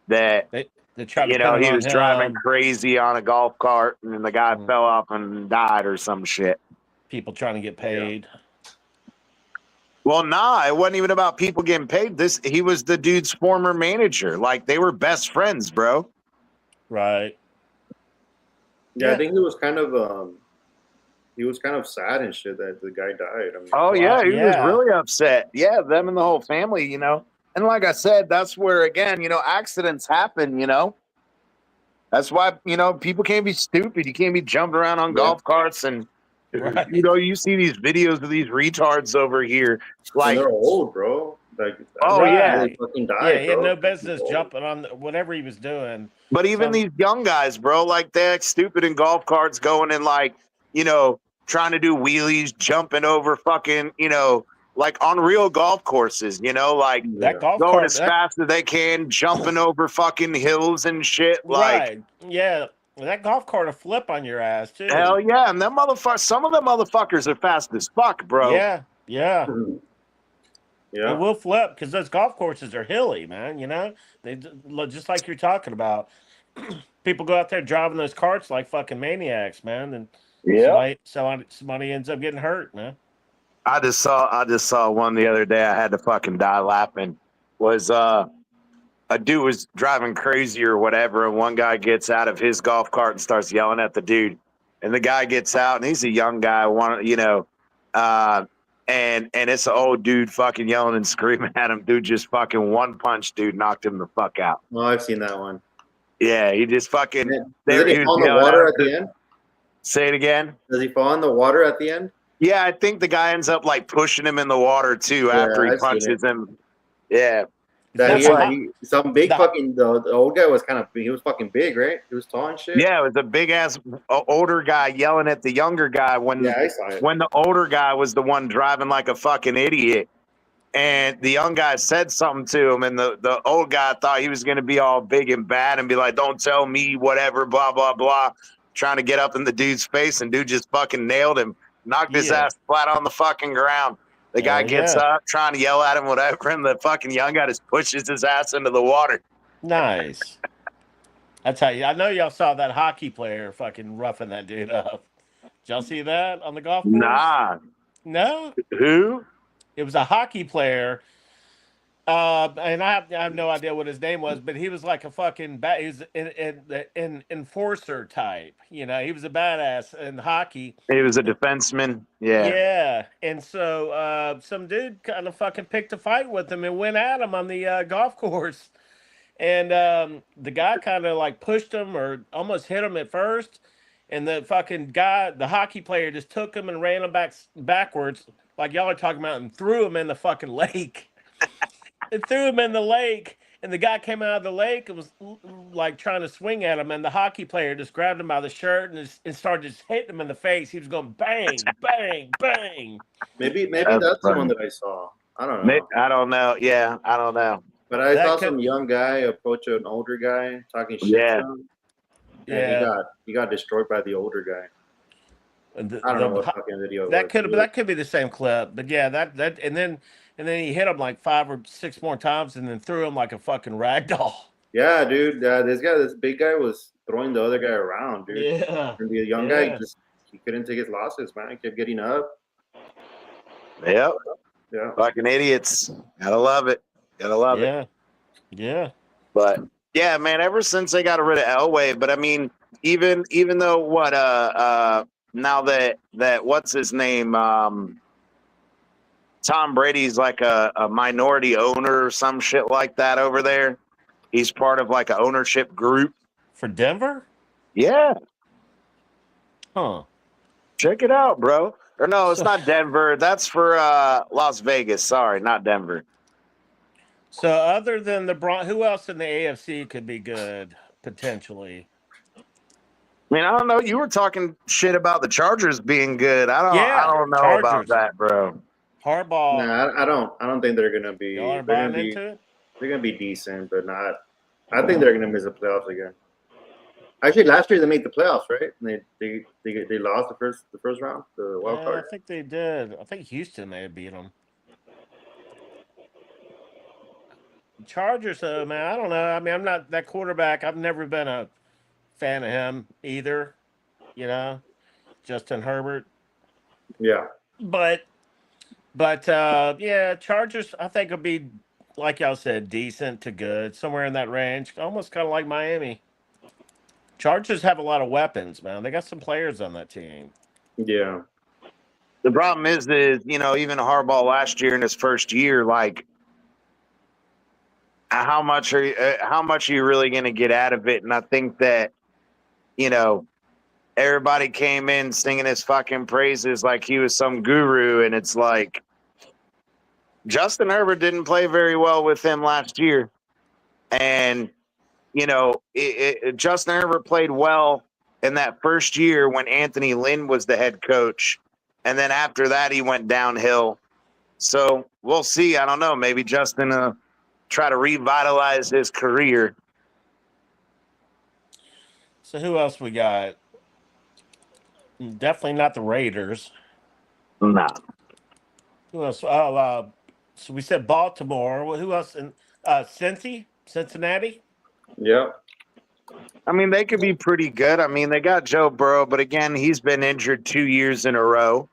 Speaker 1: that
Speaker 2: they tried
Speaker 1: he was driving crazy on a golf cart and the guy fell off and died or some shit.
Speaker 2: People trying to get paid.
Speaker 1: Yeah. Well, nah, it wasn't even about people getting paid. He was the dude's former manager. Like they were best friends, bro.
Speaker 2: Right.
Speaker 4: Yeah, I think he was kind of sad and shit that the guy died. I mean,
Speaker 1: he was really upset. Yeah, them and the whole family, you know. And like I said, that's where again, you know, accidents happen, you know. That's why, you know, people can't be stupid. You can't be jumping around on golf carts and you know, you see these videos of these retards over here. Like
Speaker 4: and they're old, bro. Like
Speaker 1: really
Speaker 4: fucking died,
Speaker 2: he had no business jumping on whatever he was doing.
Speaker 1: But even these young guys, bro, like they act stupid in golf carts going in like, you know, trying to do wheelies, jumping over fucking, you know, like on real golf courses, you know, like
Speaker 2: that golf
Speaker 1: going
Speaker 2: cart,
Speaker 1: as fast as they can, jumping over fucking hills and shit. Like,
Speaker 2: right. Yeah. That golf cart will flip on your ass too.
Speaker 1: Hell yeah. And them motherfuckers, some of them motherfuckers are fast as fuck, bro.
Speaker 2: Yeah. Yeah.
Speaker 4: Yeah.
Speaker 2: It will flip because those golf courses are hilly, man. You know, they just like you're talking about. People go out there driving those carts like fucking maniacs, man, and somebody ends up getting hurt, man.
Speaker 1: I just saw one the other day. I had to fucking die laughing. Was a dude was driving crazy or whatever, and one guy gets out of his golf cart and starts yelling at the dude, and the guy gets out, and he's a young guy, and it's an old dude fucking yelling and screaming at him. Dude just fucking one punch, dude, knocked him the fuck out.
Speaker 4: Oh, I've seen that one.
Speaker 1: Yeah, he just fucking.
Speaker 4: Does he fall in the water at the end?
Speaker 1: Say it again.
Speaker 4: Does he fall in the water at the end?
Speaker 1: Yeah, I think the guy ends up like pushing him in the water too after he punches him. Yeah.
Speaker 4: Some big fucking the old guy was he was fucking big, right? He was tall and shit.
Speaker 1: Yeah, it was a big ass older guy yelling at the younger guy when the older guy was the one driving like a fucking idiot. And the young guy said something to him, and the old guy thought he was going to be all big and bad and be like, "Don't tell me whatever, blah, blah, blah," trying to get up in the dude's face, and dude just fucking nailed him, knocked his ass flat on the fucking ground. The guy gets up, trying to yell at him, whatever, and the fucking young guy just pushes his ass into the water.
Speaker 2: Nice. I tell you, I know y'all saw that hockey player fucking roughing that dude up. Did y'all see that on the golf course?
Speaker 1: Nah.
Speaker 2: No,
Speaker 1: Who?
Speaker 2: it was a hockey player. And I have no idea what his name was, but he was like a fucking he was an enforcer type. You know, he was a badass in hockey.
Speaker 1: He was a defenseman. Yeah.
Speaker 2: Yeah, and so some dude kind of fucking picked a fight with him and went at him on the golf course, and the guy kind of like pushed him or almost hit him at first, and the fucking guy, the hockey player, just took him and ran him backwards, like y'all are talking about, and threw him in the fucking lake. It threw him in the lake, and the guy came out of the lake and was like trying to swing at him, and the hockey player just grabbed him by the shirt and started just hitting him in the face. He was going bang, bang, bang.
Speaker 4: Maybe
Speaker 1: That's
Speaker 4: that's the
Speaker 1: funny.
Speaker 4: one that I saw. I don't know.
Speaker 1: I don't know. Yeah, I don't know.
Speaker 4: But I
Speaker 2: That
Speaker 4: saw
Speaker 2: could-
Speaker 4: some young guy approach an older guy talking shit
Speaker 1: Yeah.
Speaker 4: to him. And
Speaker 2: Yeah,
Speaker 4: he got destroyed by the older guy.
Speaker 2: and
Speaker 4: I don't know what fucking video it was.
Speaker 2: that could be the same clip, but yeah, that and then he hit him like 5 or 6 more times, and then threw him like a fucking rag doll.
Speaker 4: Yeah, dude. This big guy was throwing the other guy around, dude.
Speaker 2: Yeah,
Speaker 4: And the young guy he couldn't take his losses, man. He kept getting up.
Speaker 1: Yep.
Speaker 4: Yeah.
Speaker 1: Fucking idiots. Gotta love it. Gotta love it.
Speaker 2: Yeah.
Speaker 1: But yeah, man, ever since they got rid of Elway, but I mean, even though what now that what's his name? Tom Brady's like a minority owner or some shit like that over there. He's part of like an ownership group.
Speaker 2: For Denver?
Speaker 1: Yeah.
Speaker 2: Huh.
Speaker 1: Check it out, bro. Or no, it's not Denver. That's for Las Vegas. Sorry, not Denver.
Speaker 2: So other than the who else in the AFC could be good potentially?
Speaker 1: I mean, I don't know. You were talking shit about the Chargers being good. I don't know
Speaker 2: Chargers.
Speaker 1: about that, bro.
Speaker 2: Harbaugh.
Speaker 4: Nah, I don't think they're gonna be.
Speaker 2: Y'all are
Speaker 4: They're
Speaker 2: buying
Speaker 4: gonna be.
Speaker 2: into it?
Speaker 4: They're gonna be decent, but not. I think they're gonna miss the playoffs again. Actually, last year they made the playoffs, right? And they lost the first round, the wild
Speaker 2: Yeah,
Speaker 4: card.
Speaker 2: I think they did. I think Houston may have beat them. Chargers, though, man, I don't know. I mean, I'm not that quarterback. I've never been a fan of him either. You know, Justin Herbert.
Speaker 4: Yeah.
Speaker 2: But yeah, Chargers, I think will be, like y'all said, decent to good, somewhere in that range. Almost kind of like Miami. Chargers have a lot of weapons, man. They got some players on that team.
Speaker 4: Yeah.
Speaker 1: The problem is you know, even Harbaugh last year in his first year, like, how much are you really going to get out of it? And I think that, you know, everybody came in singing his fucking praises like he was some guru, and it's like Justin Herbert didn't play very well with him last year, and you know, Justin Herbert played well in that first year when Anthony Lynn was the head coach, and then after that he went downhill. So we'll see. I don't know. Maybe Justin try to revitalize his career.
Speaker 2: So who else we got? Definitely not the Raiders.
Speaker 1: Nah.
Speaker 2: Who else? Oh, so we said Baltimore. Well, who else? In Cincinnati.
Speaker 4: Yeah.
Speaker 1: I mean, they could be pretty good. I mean, they got Joe Burrow, but again, he's been injured 2 years in a row.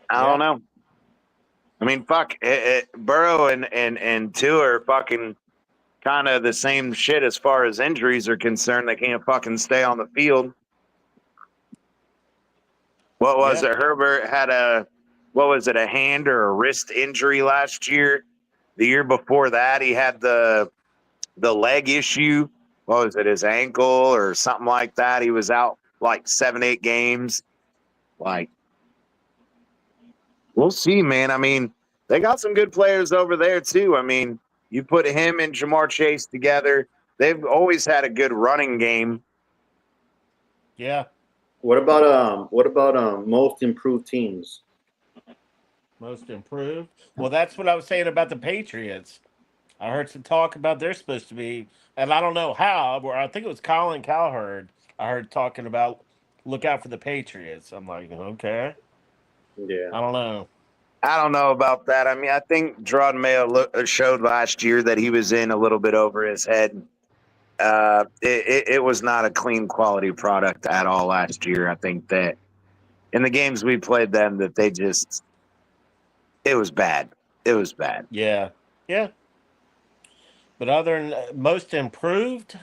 Speaker 1: I don't know. I mean, fuck, Burrow and Tua are fucking kind of the same shit as far as injuries are concerned. They can't fucking stay on the field. What was it? Herbert had a hand or a wrist injury last year. The year before that, he had the leg issue. What was it? His ankle or something like that. He was out like 7-8 games. Like, we'll see, man. I mean, they got some good players over there too. I mean, you put him and Jamar Chase together. They've always had a good running game.
Speaker 2: Yeah.
Speaker 4: What about most improved teams?
Speaker 2: Most improved. Well, that's what I was saying about the Patriots. I heard some talk about they're supposed to be, and I don't know how, but I think it was Colin Cowherd. I heard talking about look out for the Patriots. I'm like, okay.
Speaker 4: Yeah.
Speaker 2: I don't know.
Speaker 1: I don't know about that. I mean, I think Gerard Mayo showed last year that he was in a little bit over his head. it was not a clean quality product at all last year. I think that in the games we played them, that it was bad. It was bad.
Speaker 2: Yeah. But other than most improved,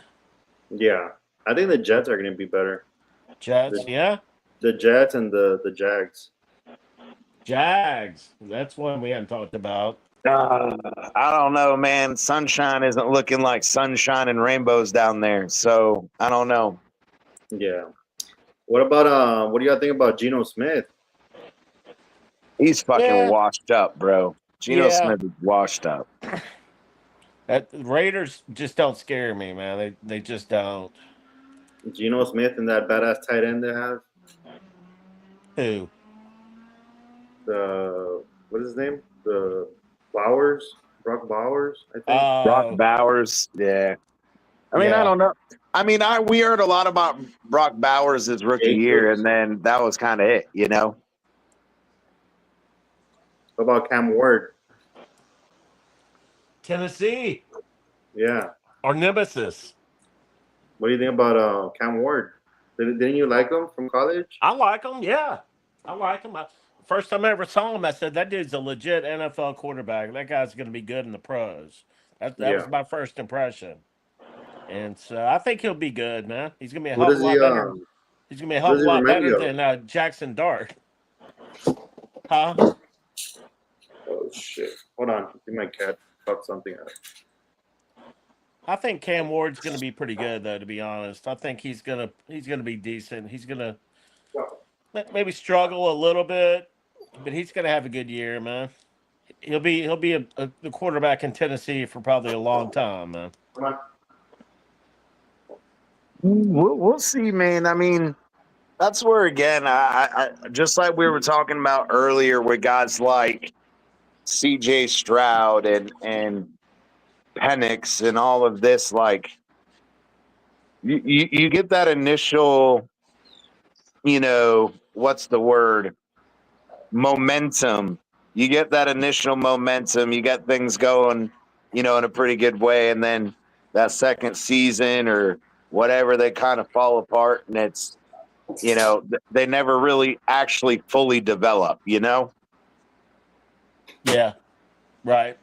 Speaker 4: Yeah, I think the Jets are going to be better.
Speaker 2: Jets, yeah.
Speaker 4: The Jets and the Jags.
Speaker 2: Jags. That's one we haven't talked about.
Speaker 1: I don't know, man. Sunshine isn't looking like sunshine and rainbows down there. So I don't know.
Speaker 4: Yeah. What about what do y'all think about Geno Smith?
Speaker 1: He's fucking
Speaker 2: Yeah.
Speaker 1: washed up, bro. Geno
Speaker 2: Yeah.
Speaker 1: Smith is washed up.
Speaker 2: The Raiders just don't scare me, man. They just don't.
Speaker 4: Geno Smith and that badass tight end they have.
Speaker 2: Who?
Speaker 4: What is his name? The Bowers, Brock Bowers, I think.
Speaker 1: Brock Bowers, yeah. I mean,
Speaker 2: Yeah.
Speaker 1: I don't know. I mean, we heard a lot about Brock Bowers' his rookie year, and then that was kind of it, you know?
Speaker 4: What about Cam Ward?
Speaker 2: Tennessee.
Speaker 4: Yeah.
Speaker 2: Or Nemesis.
Speaker 4: What do you think about Cam Ward? Didn't you like him from college?
Speaker 2: I like him, yeah. I like him. First time I ever saw him, I said, that dude's a legit NFL quarterback. That guy's going to be good in the pros. That was my first impression. And so I think he'll be good, man. He's going to be a hell of a lot better. He's going to be a hell of a lot better than Jackson Dart. Huh?
Speaker 4: Oh, shit. Hold on. I think my cat fucked something up.
Speaker 2: I think Cam Ward's going to be pretty good, though. To be honest, I think he's gonna be decent. He's gonna maybe struggle a little bit, but he's gonna have a good year, man. He'll be the quarterback in Tennessee for probably a long time, man.
Speaker 1: We'll see, man. I mean, that's where again, I just like we were talking about earlier, with guys like C.J. Stroud and Penix and all of this, like you get that initial, you know, what's the word? Momentum. You get that initial momentum. You get things going, you know, in a pretty good way, and then that second season or whatever, they kind of fall apart, and it's, you know, they never really actually fully develop, you know?
Speaker 2: Yeah, right.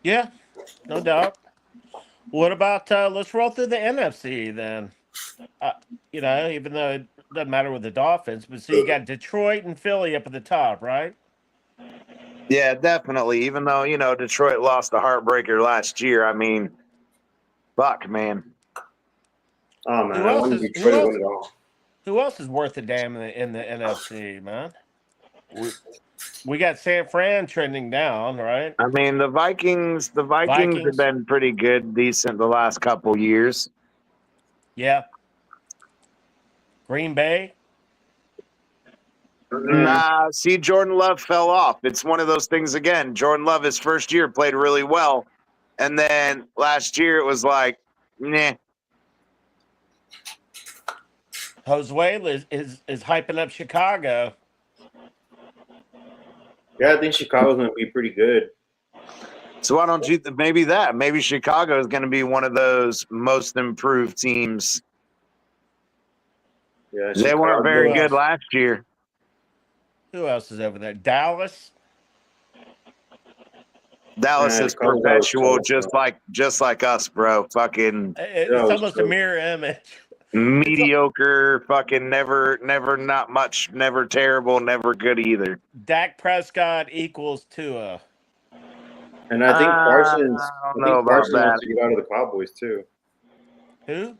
Speaker 2: Yeah, no doubt. What about let's roll through the NFC then? You know, even though it doesn't matter with the Dolphins, but so you got Detroit and Philly up at the top, right?
Speaker 1: Yeah, definitely. Even though, you know, Detroit lost a heartbreaker last year, I mean, fuck, man.
Speaker 4: Oh, man. I want Detroit to win it all.
Speaker 2: Who else is worth a damn in the NFC, man? We got San Fran trending down, right?
Speaker 1: I mean, the Vikings have been pretty good, decent the last couple years.
Speaker 2: Yeah. Green Bay?
Speaker 1: Nah, see, Jordan Love fell off. It's one of those things again. Jordan Love, his first year, played really well. And then last year it was like, nah.
Speaker 2: Josue is hyping up Chicago.
Speaker 4: Yeah, I think Chicago's going to be pretty good.
Speaker 1: So why don't you maybe Chicago is going to be one of those most improved teams.
Speaker 4: Yeah,
Speaker 1: they weren't very good last year.
Speaker 2: Who else is over there? Dallas?
Speaker 1: Dallas is perpetual, just like us, bro. Fucking,
Speaker 2: it's almost a mirror image.
Speaker 1: Mediocre, fucking never not much, never terrible, never good either.
Speaker 2: Dak Prescott equals Tua.
Speaker 4: And I think Parsons.
Speaker 1: I don't know about that.
Speaker 4: Wants to get out of the Cowboys too.
Speaker 2: Who?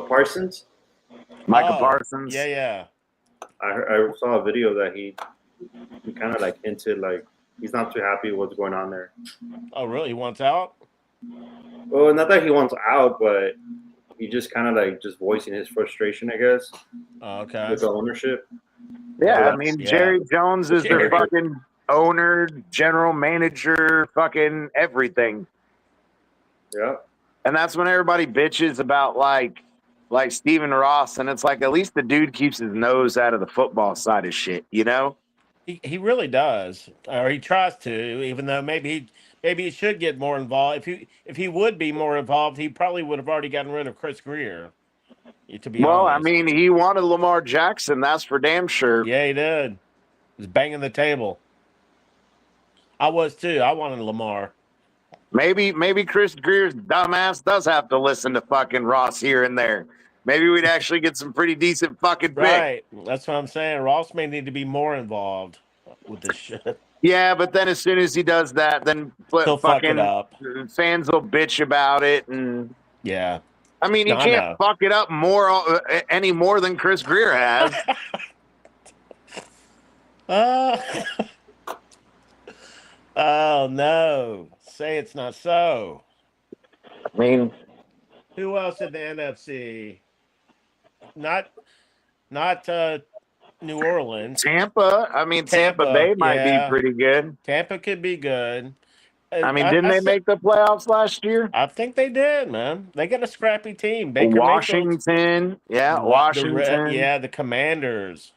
Speaker 4: Parsons.
Speaker 1: Michael Parsons.
Speaker 2: Yeah.
Speaker 4: I saw a video that he kind of like hinted like he's not too happy with what's going on there.
Speaker 2: Oh, really? He wants out?
Speaker 4: Well, not that he wants out, but he just kind of like just voicing his frustration, I guess.
Speaker 2: Okay.
Speaker 4: With the ownership.
Speaker 1: Yeah, I mean, Jerry Jones is their fucking owner, general manager, fucking everything.
Speaker 4: Yeah.
Speaker 1: And that's when everybody bitches about like Stephen Ross, and it's like at least the dude keeps his nose out of the football side of shit, you know?
Speaker 2: He really does, or he tries to, even though maybe maybe he should get more involved. If he would be more involved, he probably would have already gotten rid of Chris Greer. To be
Speaker 1: Well, I
Speaker 2: honest,
Speaker 1: mean, he wanted Lamar Jackson. That's for damn sure.
Speaker 2: yeah, he did. He was banging the table. I was too. I wanted Lamar.
Speaker 1: Maybe Chris Greer's dumbass does have to listen to fucking Ross here and there. Maybe we'd actually get some pretty decent fucking picks.
Speaker 2: Right. That's what I'm saying. Ross may need to be more involved with this shit.
Speaker 1: Yeah, but then as soon as he does that, then
Speaker 2: He'll fuck it
Speaker 1: fucking
Speaker 2: up.
Speaker 1: fans will bitch about it. And
Speaker 2: Yeah.
Speaker 1: I mean, you
Speaker 2: No, I
Speaker 1: can't
Speaker 2: know.
Speaker 1: fuck it up any more than Chris Greer has.
Speaker 2: Oh no. Say it's not so.
Speaker 1: I mean,
Speaker 2: Who else in the NFC? Not New Orleans.
Speaker 1: Tampa. I mean, Tampa Bay might be pretty good.
Speaker 2: Tampa could be good.
Speaker 1: I mean, didn't they make the playoffs last year?
Speaker 2: I think they did, man. They got a scrappy team. Baker
Speaker 1: Washington. Yeah, Washington.
Speaker 2: The Commanders.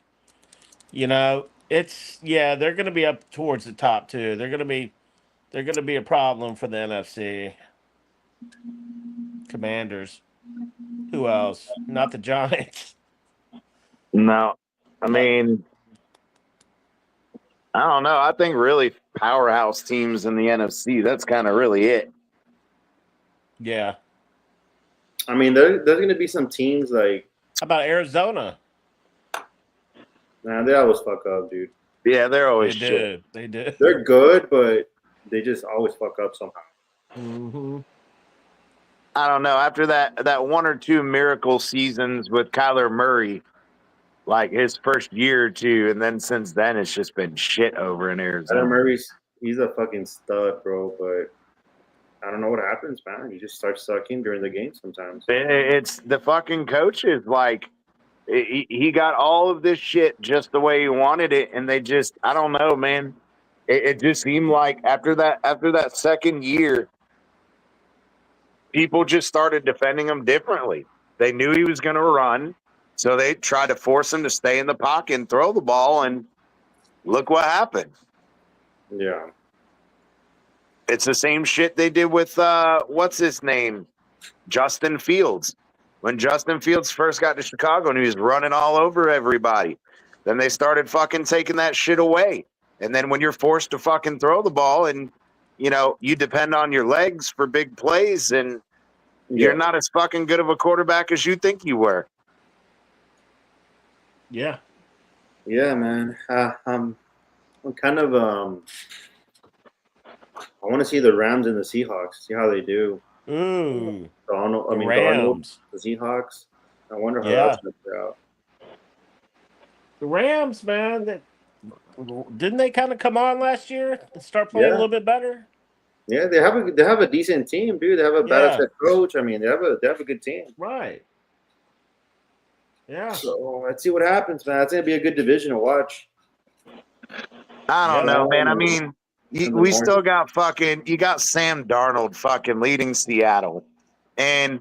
Speaker 2: You know, they're going to be up towards the top two. They're going to be a problem for the NFC. Commanders. Who else? Not the Giants.
Speaker 1: No. I mean, I don't know. I think really powerhouse teams in the NFC, that's kind of really it.
Speaker 2: Yeah.
Speaker 4: I mean, there's going to be some teams like.
Speaker 2: How about Arizona?
Speaker 4: Nah, they always fuck up, dude.
Speaker 1: Yeah, they're always shit.
Speaker 2: They do.
Speaker 4: They're good, but they just always fuck up somehow.
Speaker 2: Mm-hmm.
Speaker 1: I don't know. After that one or two miracle seasons with Kyler Murray, like his first year or two, and then since then it's just been shit over in Arizona.
Speaker 4: Kyler Murray's he's a fucking stud, bro, but I don't know what happens, man. He just starts sucking during the game sometimes.
Speaker 1: It's the fucking coaches. Like he got all of this shit just the way he wanted it, and they just I don't know, man. It just seemed like after that second year, people just started defending him differently. They knew he was going to run, so they tried to force him to stay in the pocket and throw the ball, and look what happened.
Speaker 4: Yeah.
Speaker 1: It's the same shit they did with, what's his name? Justin Fields. When Justin Fields first got to Chicago and he was running all over everybody, then they started fucking taking that shit away. And then when you're forced to fucking throw the ball and, you know, you depend on your legs for big plays and you're not as fucking good of a quarterback as you think you were.
Speaker 2: Yeah.
Speaker 4: Yeah, man. I'm kind of I want to see the Rams and the Seahawks. See how they do.
Speaker 2: Ooh.
Speaker 4: Darnold, the Seahawks. I wonder how that's going to play out.
Speaker 2: The Rams, man. Didn't they kind of come on last year and start playing a little bit better?
Speaker 4: Yeah, they have a decent team, dude. They have a badass head coach. I mean, they have a good team.
Speaker 2: Right. Yeah.
Speaker 4: So let's see what happens, man. It's gonna be a good division to watch.
Speaker 1: I don't know, man. I mean, we still got you got Sam Darnold fucking leading Seattle. And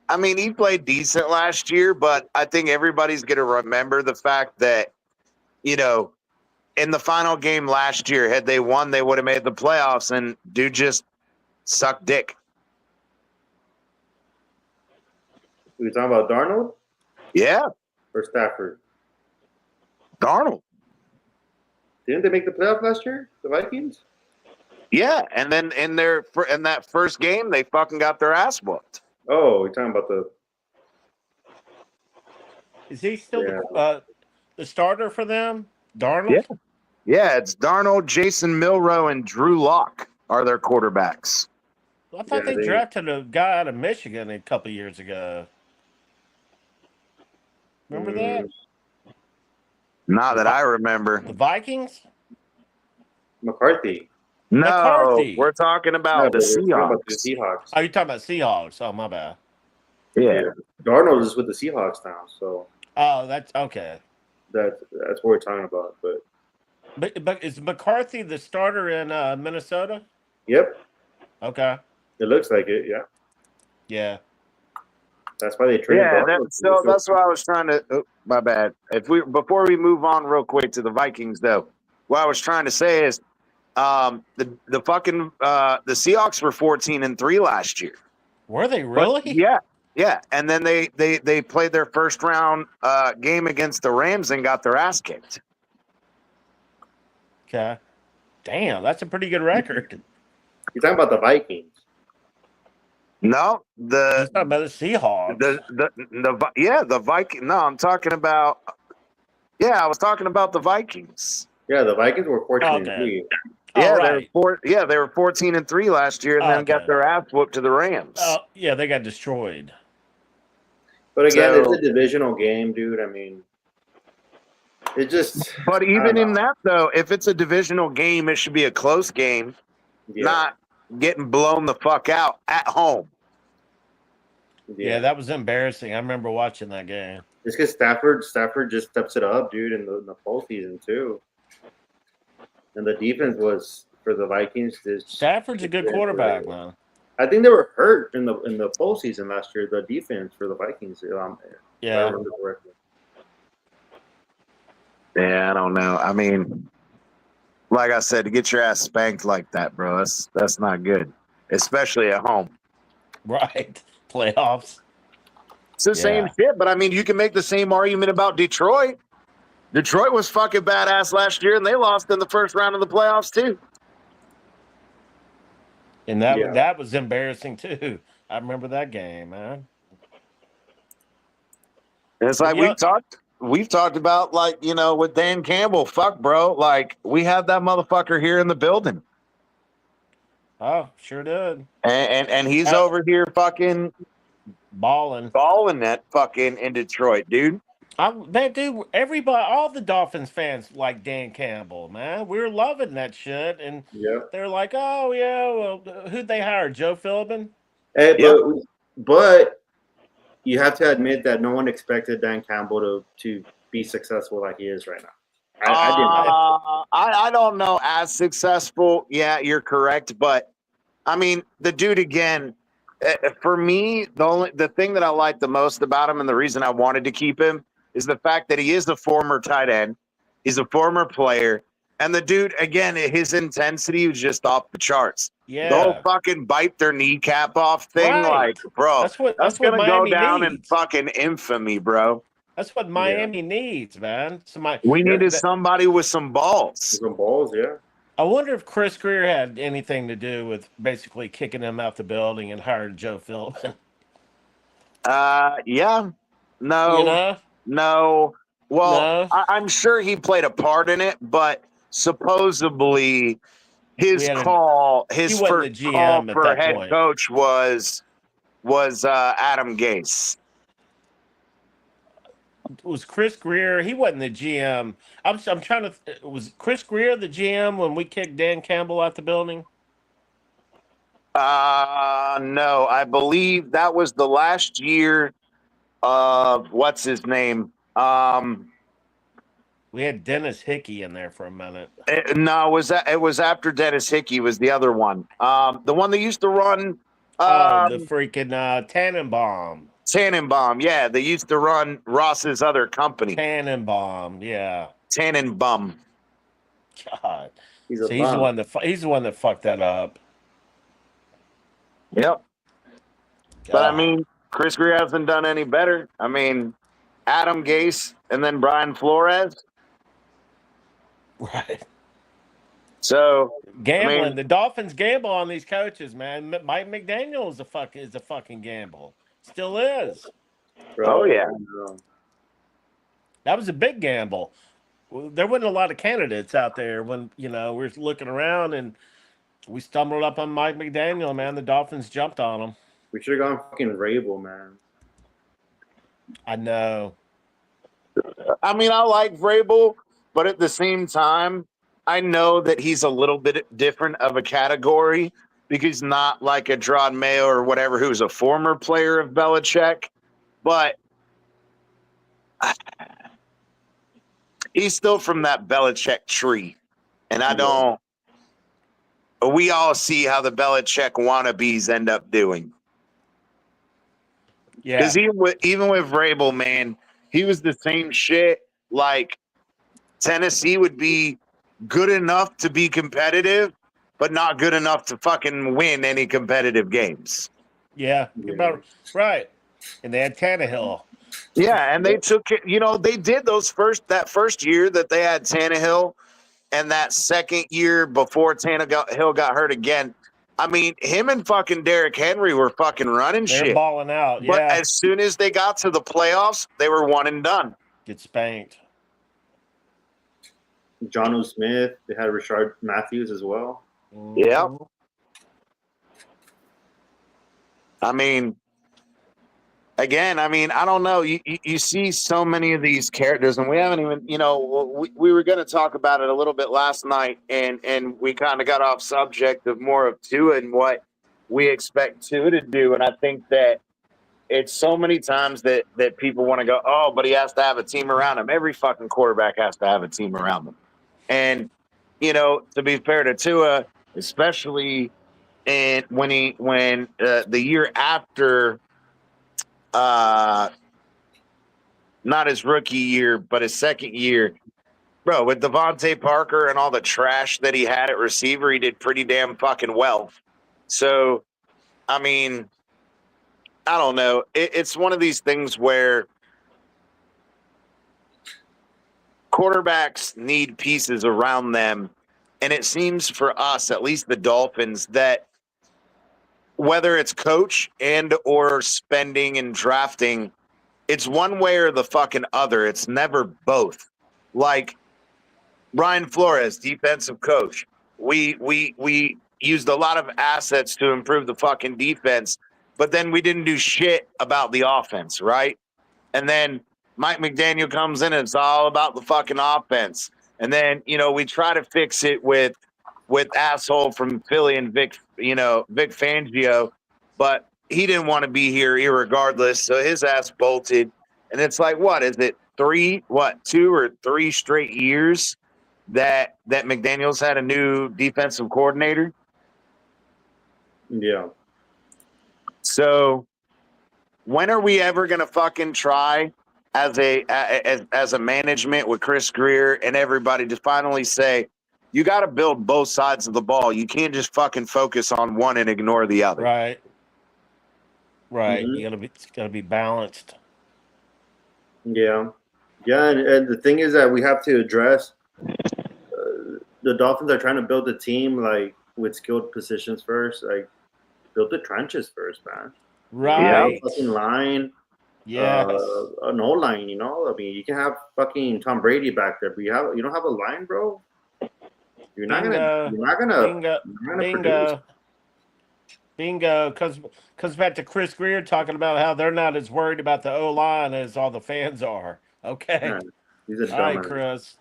Speaker 1: I mean, he played decent last year, but I think everybody's going to remember the fact that, you know, in the final game last year, had they won, they would have made the playoffs, and dude just sucked dick.
Speaker 4: Are you talking about Darnold?
Speaker 1: Yeah.
Speaker 4: Or Stafford?
Speaker 1: Darnold.
Speaker 4: Didn't they make the playoff last year, the Vikings?
Speaker 1: Yeah, and then in that first game, they fucking got their ass whooped.
Speaker 4: Oh, you're talking about the.
Speaker 2: Is he still the starter for them? Darnold?
Speaker 1: Yeah, it's Darnold, Jason Milroe, and Drew Lock are their quarterbacks.
Speaker 2: I thought they drafted a guy out of Michigan a couple of years ago. Remember that?
Speaker 1: Not that I remember.
Speaker 2: The Vikings?
Speaker 4: McCarthy.
Speaker 1: No, we're talking about the Seahawks.
Speaker 4: The Seahawks.
Speaker 2: Oh, you're talking about Seahawks. Oh, my bad.
Speaker 1: Yeah.
Speaker 4: Darnold is with the Seahawks now, so.
Speaker 2: Oh, that's okay.
Speaker 4: That's what we're talking about,
Speaker 2: but is McCarthy the starter in Minnesota?
Speaker 4: Yep.
Speaker 2: Okay.
Speaker 4: It looks like it, yeah.
Speaker 2: Yeah.
Speaker 4: That's why they traded.
Speaker 1: Yeah, that's what I was trying to. Oh, my bad. Before we move on real quick to the Vikings, though, what I was trying to say is, The fucking the Seahawks were 14-3 last year.
Speaker 2: Were they
Speaker 1: But,
Speaker 2: really?
Speaker 1: yeah. And then they played their first round game against the Rams and got their ass kicked.
Speaker 2: Okay. Damn, that's a pretty good record.
Speaker 4: You're talking about the Vikings.
Speaker 1: No,
Speaker 2: He's talking about the Seahawks.
Speaker 1: the Viking. No, I'm talking about. Yeah, I was talking about the Vikings.
Speaker 4: Yeah, the Vikings were 14-3.
Speaker 2: Okay.
Speaker 1: Yeah,
Speaker 2: right.
Speaker 1: they were 14-3 last year, and then got their ass whooped to the Rams.
Speaker 2: Yeah, they got destroyed.
Speaker 4: But again,
Speaker 1: So-
Speaker 4: it's a divisional game, dude. I mean, it just.
Speaker 1: But even in that, though, if it's a divisional game, it should be a close game, not getting blown the fuck out at home.
Speaker 2: Yeah, that was embarrassing. I remember watching that game.
Speaker 4: It's because Stafford just steps it up, dude, in the postseason too. And the defense was for the Vikings.
Speaker 2: Stafford's a good quarterback, man.
Speaker 4: I think they were hurt in the postseason last year. The defense for the Vikings. If I remember correctly.
Speaker 1: Yeah, I don't know. I mean, like I said, to get your ass spanked like that, bro, that's not good, especially at home.
Speaker 2: Right. Playoffs.
Speaker 1: It's the same shit, but I mean, you can make the same argument about Detroit. Detroit was fucking badass last year, and they lost in the first round of the playoffs too.
Speaker 2: And that was embarrassing too. I remember that game, man.
Speaker 1: And it's like we've talked about, like, you know, with Dan Campbell. Fuck, bro. Like, we had that motherfucker here in the building.
Speaker 2: Oh, sure did.
Speaker 1: And he's over here fucking
Speaker 2: balling
Speaker 1: that fucking in Detroit, dude.
Speaker 2: Dude, everybody, all the Dolphins fans like Dan Campbell, man. We were loving that shit, and they're like, "Oh yeah, well, who'd they hire? Joe Philbin?"
Speaker 4: Hey, but you have to admit that no one expected Dan Campbell to be successful like he is right now.
Speaker 1: I don't know as successful. Yeah, you're correct, but I mean, the dude again. For me, the thing that I like the most about him, and the reason I wanted to keep him, is the fact that he is a former tight end. He's a former player. And the dude, again, his intensity was just off the charts.
Speaker 2: Yeah.
Speaker 1: The whole fucking bite their kneecap off thing, like, bro, that's going to go down in fucking infamy, bro.
Speaker 2: That's what Miami needs, man.
Speaker 1: We needed somebody with some balls.
Speaker 4: Some balls, yeah.
Speaker 2: I wonder if Chris Greer had anything to do with basically kicking him out the building and hiring Joe Philbin.
Speaker 1: Yeah. No.
Speaker 2: You know?
Speaker 1: No. Well, no. I'm sure he played a part in it, but supposedly his first call for head coach was Adam Gase.
Speaker 2: Was Chris Greer? He wasn't the GM. I'm trying to. Was Chris Greer the GM when we kicked Dan Campbell out the building?
Speaker 1: No, I believe that was the last year of what's his name.
Speaker 2: We had Dennis Hickey in there for a minute.
Speaker 1: It was after Dennis Hickey was the other one. The one that used to run.
Speaker 2: The freaking Tannenbaum.
Speaker 1: Tannenbaum, yeah, they used to run Ross's other company.
Speaker 2: Tannenbaum, yeah.
Speaker 1: Tannenbaum.
Speaker 2: God, he's the one that fucked that up.
Speaker 1: Yep.
Speaker 2: God.
Speaker 1: But I mean, Chris Greer hasn't done any better. I mean, Adam Gase and then Brian Flores.
Speaker 2: Right.
Speaker 1: So
Speaker 2: gambling. I mean, the Dolphins gamble on these coaches, man. Mike McDaniel is a fucking gamble. Still is.
Speaker 1: Oh yeah.
Speaker 2: That was a big gamble. There wasn't a lot of candidates out there when, we were looking around and we stumbled up on Mike McDaniel, man. The Dolphins jumped on him.
Speaker 4: We should have gone fucking Rabel, man.
Speaker 2: I know.
Speaker 1: I mean, I like Vrabel, but at the same time, I know that he's a little bit different of a category because he's not like a Gerard Mayo or whatever, who's a former player of Belichick, but he's still from that Belichick tree. And we all see how the Belichick wannabes end up doing.
Speaker 2: Yeah.
Speaker 1: Because even with Vrabel, man, he was the same shit. Like, Tennessee would be good enough to be competitive, but not good enough to fucking win any competitive games.
Speaker 2: Yeah, about right. And they had Tannehill.
Speaker 1: Yeah, and they took it. They did that first year that they had Tannehill, and that second year before Tannehill got hurt again. I mean, him and fucking Derrick Henry were fucking running
Speaker 2: They're
Speaker 1: shit.
Speaker 2: balling out.
Speaker 1: But
Speaker 2: Yeah,
Speaker 1: as soon as they got to the playoffs, they were one and done.
Speaker 2: get spanked.
Speaker 4: Jonnu Smith. They had Rashard Matthews as well.
Speaker 1: Yeah. I mean, again, I don't know. You see so many of these characters, and we haven't even, we were going to talk about it a little bit last night, and we kind of got off subject of more of Tua and what we expect Tua to do. And I think that it's so many times that people want to go, oh, but he has to have a team around him. Every fucking quarterback has to have a team around them. And, to be fair to Tua, especially when the year after, not his rookie year, but his second year, bro, with Devontae Parker and all the trash that he had at receiver, he did pretty damn fucking well. So, I mean, I don't know. It's one of these things where quarterbacks need pieces around them. And it seems for us, at least the Dolphins, that whether it's coach and or spending and drafting, it's one way or the fucking other. It's never both. Like Brian Flores, defensive coach. We used a lot of assets to improve the fucking defense, but then we didn't do shit about the offense, right? And then Mike McDaniel comes in and it's all about the fucking offense. And then, we try to fix it with asshole from Philly and Vic Fangio, but he didn't want to be here irregardless, so his ass bolted. And it's like, what is it? 2 or 3 straight years that McDaniel's had a new defensive coordinator?
Speaker 4: Yeah.
Speaker 1: So when are we ever going to fucking try as a management with Chris Greer and everybody to finally say, you got to build both sides of the ball. You can't just fucking focus on one and ignore the other.
Speaker 2: Right.
Speaker 4: Mm-hmm.
Speaker 2: It's gotta be balanced.
Speaker 4: Yeah. Yeah, and the thing is that we have to address the Dolphins are trying to build a team like with skilled positions first, like build the trenches first, man.
Speaker 2: Right.
Speaker 4: Fucking line.
Speaker 2: Yes.
Speaker 4: An O line, I mean, you can have fucking Tom Brady back there, but you don't have a line, bro. You're not gonna
Speaker 2: Bingo. Comes back to Chris Greer talking about how they're not as worried about the O line as all the fans are. Okay.
Speaker 4: Man, he's a
Speaker 2: All right,
Speaker 4: dumbass.
Speaker 2: Chris.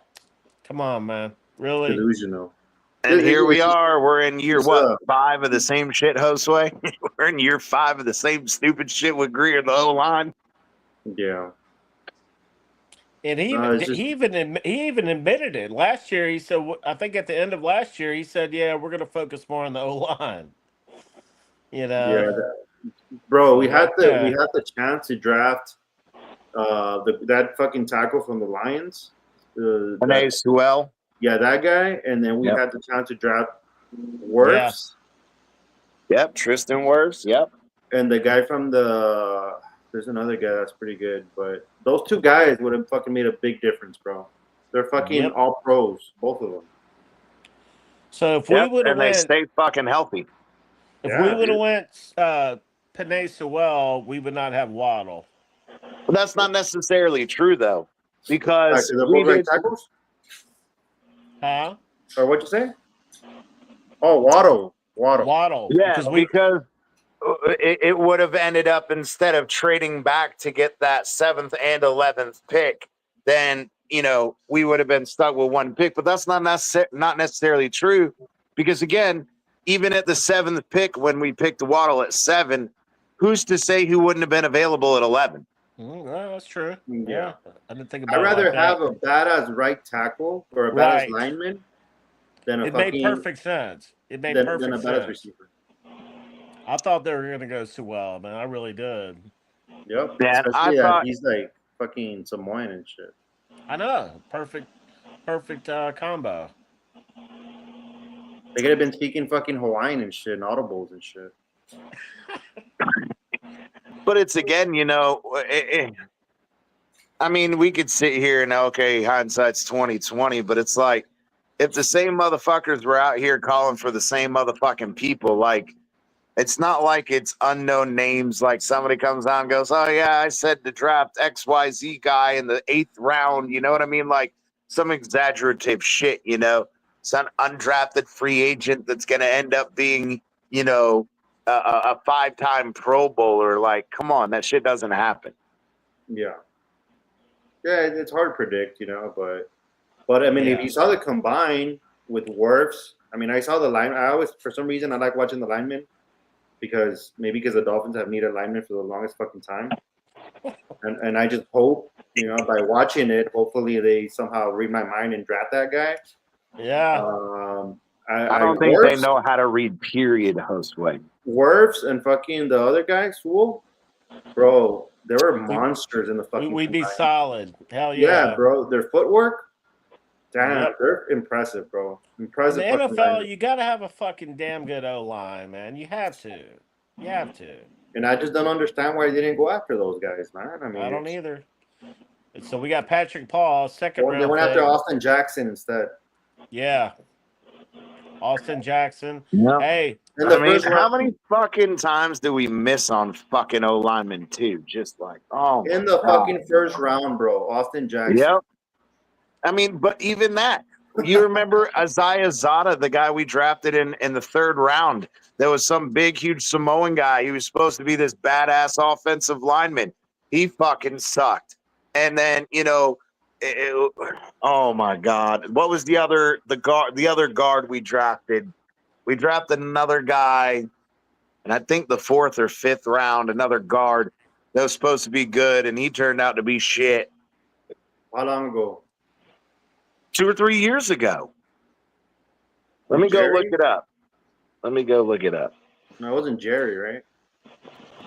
Speaker 2: Come on, man. Really?
Speaker 4: Delusional.
Speaker 1: And here we are. We're in year 5 of the same shit, Josue? We're in year 5 of the same stupid shit with Greer, the O line.
Speaker 4: Yeah.
Speaker 2: And he even admitted it last year. He said, I think at the end of last year, he said, "Yeah, we're going to focus more on the O line."
Speaker 4: Yeah, bro. We had the chance to draft that fucking tackle from the Lions.
Speaker 1: Sewell.
Speaker 4: Yeah, that guy, and then we had the chance to draft Wirfs.
Speaker 1: Yep, Tristan Wirfs. Yep,
Speaker 4: and the guy from there's another guy that's pretty good, but those 2 guys would have fucking made a big difference, bro. They're fucking all pros, both of them.
Speaker 2: So if we would have
Speaker 1: they stay fucking healthy.
Speaker 2: If we would have went Penei Sewell, we would not have Waddle.
Speaker 1: Well, that's not necessarily true though, because
Speaker 4: we did tackles.
Speaker 2: Huh?
Speaker 4: Or what'd you say? Oh, Waddle.
Speaker 1: Yeah, because it would have ended up, instead of trading back to get that 7th and 11th pick, then we would have been stuck with 1 pick. But that's not necessarily true, because again, even at the 7th pick, when we picked Waddle at 7, who's to say who wouldn't have been available at 11?
Speaker 2: Well, that's true. Yeah, I didn't think about.
Speaker 4: I'd rather have a badass right tackle or a badass lineman than
Speaker 2: it made perfect sense. It made perfect sense. Than a badass receiver. I thought they were going to go Sewell, man. I really did.
Speaker 4: Yep. Yeah, I thought he's like fucking Samoan and shit.
Speaker 2: I know. Perfect combo.
Speaker 4: They could have been speaking fucking Hawaiian and shit, and audibles and shit.
Speaker 1: But it's again, I mean, we could sit here and okay, hindsight's 2020, but it's like if the same motherfuckers were out here calling for the same motherfucking people, like it's not like it's unknown names. Like somebody comes on and goes, "Oh yeah, I said to draft XYZ guy in the 8th round." You know what I mean? Like some exaggerative shit. Some undrafted free agent that's going to end up being, a 5-time Pro Bowler. Like, come on, that shit doesn't happen.
Speaker 4: Yeah, it's hard to predict, but I mean, if you saw the combine with Wirfs, I mean, I saw the line. I always, for some reason, I like watching the linemen because the Dolphins have needed linemen for the longest fucking time, and I just hope, by watching it, hopefully they somehow read my mind and draft that guy.
Speaker 2: Yeah.
Speaker 1: I don't think they know how to read period, Josue.
Speaker 4: Wirfs and fucking the other guys, fool, bro. They were monsters in the fucking.
Speaker 2: We'd be solid. Hell yeah.
Speaker 4: Yeah, bro. Their footwork, damn, they're impressive, bro. Impressive.
Speaker 2: In the NFL, you got to have a fucking damn good O-line, man. You have to.
Speaker 4: And I just don't understand why they didn't go after those guys, man. I mean,
Speaker 2: I don't either. So we got Patrick Paul, second round.
Speaker 4: They went after Austin Jackson instead.
Speaker 2: Yeah. Austin Jackson.
Speaker 1: Yep.
Speaker 2: Hey.
Speaker 1: How many fucking times do we miss on fucking O linemen too? Just like,
Speaker 4: in the fucking first round, bro. Austin Jackson.
Speaker 1: Yep. I mean, but even that, you remember Isaiah Zada, the guy we drafted in the 3rd round? There was some big, huge Samoan guy. He was supposed to be this badass offensive lineman. He fucking sucked. And then, oh my God, what was the other guard we drafted? We drafted another guy, and I think the 4th or 5th round, another guard that was supposed to be good, and he turned out to be shit.
Speaker 4: How long ago?
Speaker 1: 2 or 3 years ago. Let me go look it up. No,
Speaker 4: it wasn't Jerry, right?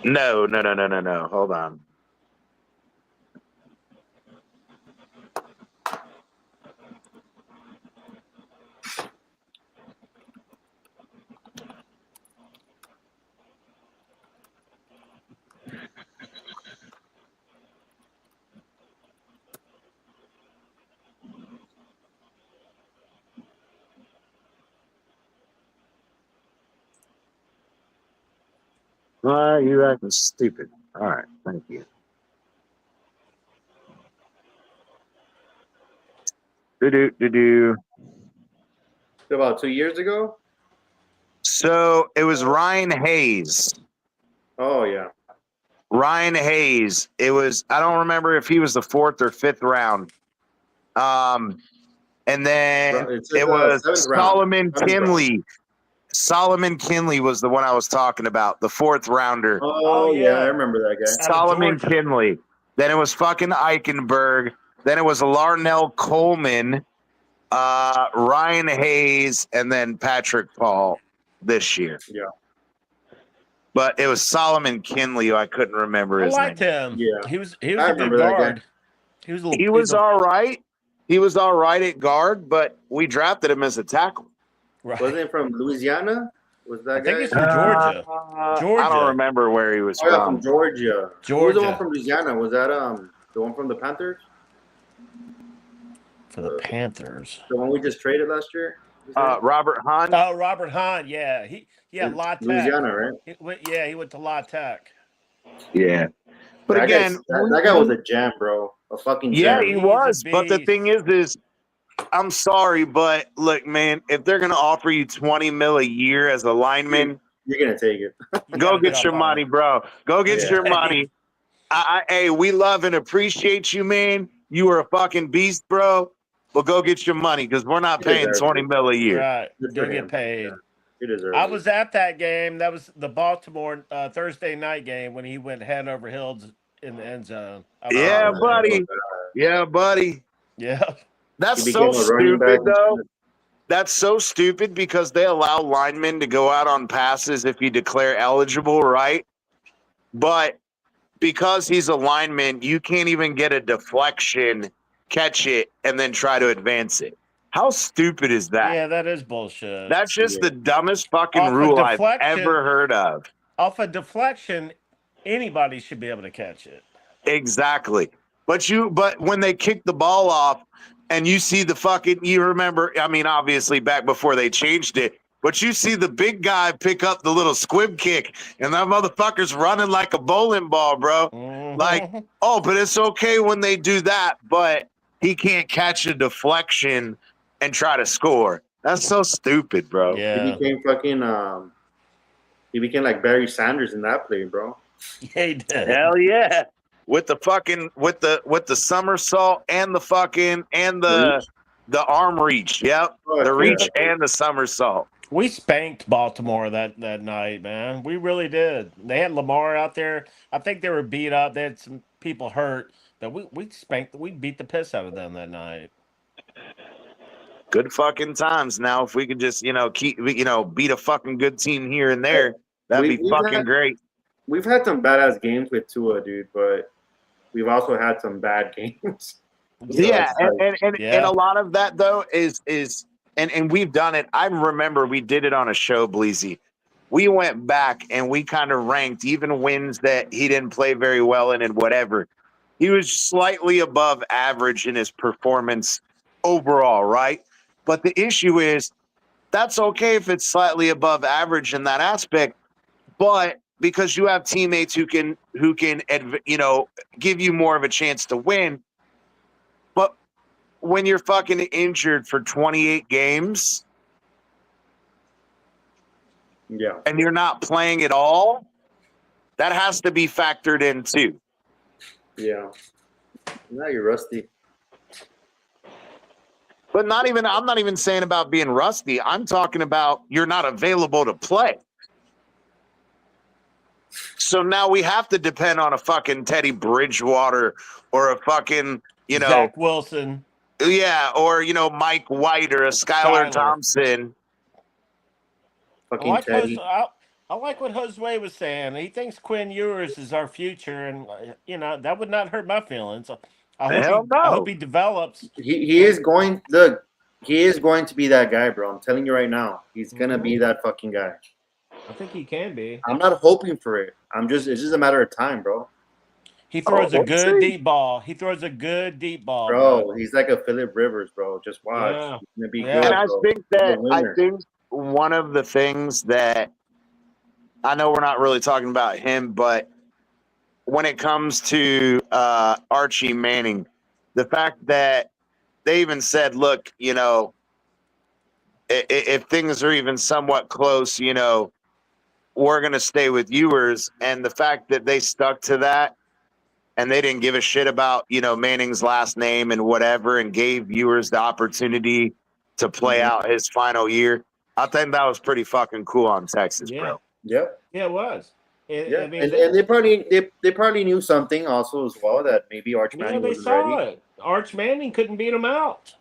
Speaker 1: No. Hold on. Why are you acting stupid? All right, thank you.
Speaker 4: About 2 years ago?
Speaker 1: So it was Ryan Hayes.
Speaker 4: Oh, yeah.
Speaker 1: Ryan Hayes. It was, I don't remember if he was the 4th or 5th round. And then it was Solomon Kinley. Solomon Kinley was the one I was talking about, the 4th rounder.
Speaker 4: Oh yeah, I remember that guy.
Speaker 1: Solomon Kinley. Then it was fucking Eichenberg. Then it was Larnell Coleman, Ryan Hayes, and then Patrick Paul this year.
Speaker 4: Yeah.
Speaker 1: But it was Solomon Kinley who I couldn't remember his name.
Speaker 2: I liked him.
Speaker 4: Yeah.
Speaker 2: He was a good guard. He was
Speaker 1: all right. He was all right at guard, but we drafted him as a tackle.
Speaker 2: Right.
Speaker 4: Wasn't he from Louisiana? Was that guy?
Speaker 2: I think he's from Georgia.
Speaker 1: I don't remember where he was from.
Speaker 4: Yeah, from Georgia. Who was the one from Louisiana? Was that the one from the Panthers?
Speaker 2: For the Panthers.
Speaker 4: The one we just traded last year?
Speaker 1: Robert Hunt.
Speaker 2: Oh, Robert Hunt. Yeah. La Tech.
Speaker 4: Louisiana, right?
Speaker 2: He went to La Tech.
Speaker 1: Yeah. But
Speaker 4: that
Speaker 1: again,
Speaker 4: that guy was a gem, bro. A fucking gem.
Speaker 1: Yeah, he was. But the thing is I'm sorry, but look, man, if they're gonna offer you $20 million a year as a lineman,
Speaker 4: you're gonna take it.
Speaker 1: Go get your money, bro. Go get your money. Hey, we love and appreciate you, man. You are a fucking beast, bro. But go get your money because we're not paying $20 million a year.
Speaker 2: Right, don't get paid.
Speaker 4: Yeah.
Speaker 2: I was at that game. That was the Baltimore Thursday night game when he went head over heels in the end zone.
Speaker 1: Yeah, buddy. Yeah, buddy.
Speaker 2: Yeah.
Speaker 1: That's so stupid, though. That's so stupid because they allow linemen to go out on passes if you declare eligible, right? But because he's a lineman, you can't even get a deflection, catch it, and then try to advance it. How stupid is that?
Speaker 2: Yeah, that is bullshit.
Speaker 1: That's just the dumbest fucking
Speaker 2: Off a
Speaker 1: rule I've
Speaker 2: deflection.
Speaker 1: ever heard of.
Speaker 2: Off a deflection, anybody should be able to catch it.
Speaker 1: Exactly. But when they kick the ball off and you see the fucking, you remember, I mean, obviously back before they changed it, but you see the big guy pick up the little squib kick and that motherfucker's running like a bowling ball, bro.
Speaker 2: Mhm.
Speaker 1: Like, oh, but it's okay when they do that, but he can't catch a deflection and try to score. That's so stupid, bro.
Speaker 2: Yeah.
Speaker 4: He became like Barry Sanders in that play, bro.
Speaker 2: Yeah, he did.
Speaker 1: Hell yeah. With the fucking with the somersault and the fucking and the arm reach. Yep.
Speaker 4: Oh,
Speaker 1: The
Speaker 4: yeah.
Speaker 1: reach and the somersault.
Speaker 2: We spanked Baltimore that night, man. We really did. They had Lamar out there. I think they were beat up. They had some people hurt. But we beat the piss out of them that night.
Speaker 1: Good fucking times. Now if we could just, beat a fucking good team here and there, that'd be fucking great.
Speaker 4: We've had some badass games with Tua, dude, but we've also had some bad games.
Speaker 1: Yeah, and a lot of that though is and we've done it. I remember we did it on a show, Bleezy. We went back and we kind of ranked even wins that he didn't play very well in and whatever. He was slightly above average in his performance overall, right? But the issue is that's okay if it's slightly above average in that aspect, but because you have teammates who can give you more of a chance to win. But when you're fucking injured for 28 games,
Speaker 4: yeah,
Speaker 1: and you're not playing at all, that has to be factored in too.
Speaker 4: Yeah. Now you're rusty.
Speaker 1: But I'm not even saying about being rusty. I'm talking about you're not available to play. So now we have to depend on a fucking Teddy Bridgewater or a fucking,
Speaker 2: Zach Wilson.
Speaker 1: Yeah, or, Mike White or a Skylar Thompson.
Speaker 4: Fucking
Speaker 2: I like,
Speaker 4: Teddy.
Speaker 2: I like what Josue was saying. He thinks Quinn Ewers is our future, and, that would not hurt my feelings. I hope he develops.
Speaker 4: He is going to be that guy, bro. I'm telling you right now. He's going to be that fucking guy.
Speaker 2: I think he can be.
Speaker 4: I'm not hoping for it. It's just a matter of time, bro.
Speaker 2: He throws a good deep ball.
Speaker 4: Bro. He's like a Phillip Rivers, bro. Just watch.
Speaker 2: Yeah.
Speaker 4: He's gonna be good,
Speaker 1: And I
Speaker 4: bro.
Speaker 1: think one of the things that I know we're not really talking about him, but when it comes to Archie Manning, the fact that they even said, look, if things are even somewhat close, we're going to stay with Ewers. And the fact that they stuck to that and they didn't give a shit about, Manning's last name and whatever, and gave Ewers the opportunity to play out his final year. I think that was pretty fucking cool on Texas, bro.
Speaker 4: Yep.
Speaker 2: Yeah, it was.
Speaker 4: I mean, and they probably knew something also as well, that maybe Arch Manning wasn't ready.
Speaker 2: It. Arch Manning couldn't beat him out.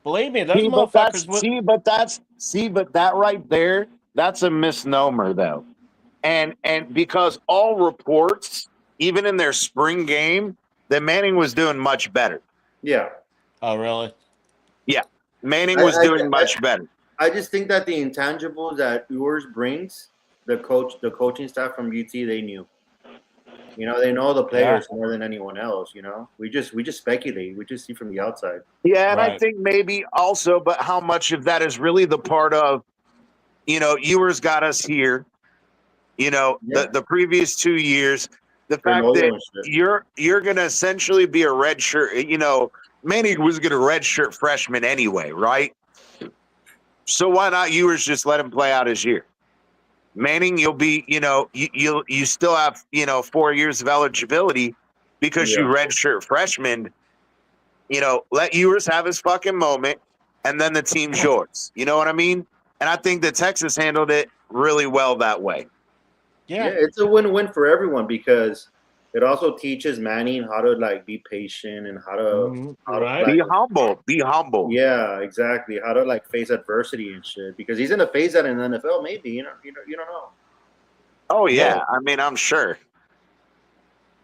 Speaker 2: Believe me, those
Speaker 1: But
Speaker 2: motherfuckers
Speaker 1: that right there, that's a misnomer though. And because all reports, even in their spring game, that Manning was doing much better.
Speaker 4: Yeah.
Speaker 2: Oh, really?
Speaker 1: Yeah. Manning was doing much better.
Speaker 4: I just think that the intangibles that Ewers brings, the coaching staff from UT, they knew. They know the players more than anyone else. We just speculate. We just see from the outside.
Speaker 1: Yeah, and I think maybe also, but how much of that is really the part of, Ewers got us here. The previous 2 years, the fact that you're going to essentially be a red shirt. Manning was going to red shirt freshman anyway, right? So why not Ewers just let him play out his year? Manning, you'll be, you still have, 4 years of eligibility because you redshirt freshman. Let Ewers have his fucking moment, and then the team's yours. You know what I mean? And I think that Texas handled it really well that way.
Speaker 4: Yeah, it's a win-win for everyone because it also teaches Manning how to be patient and how to
Speaker 1: be humble.
Speaker 4: Yeah, exactly. How to face adversity and shit, because he's gonna face that in the NFL. Maybe you don't know.
Speaker 1: Oh yeah, I mean I'm sure.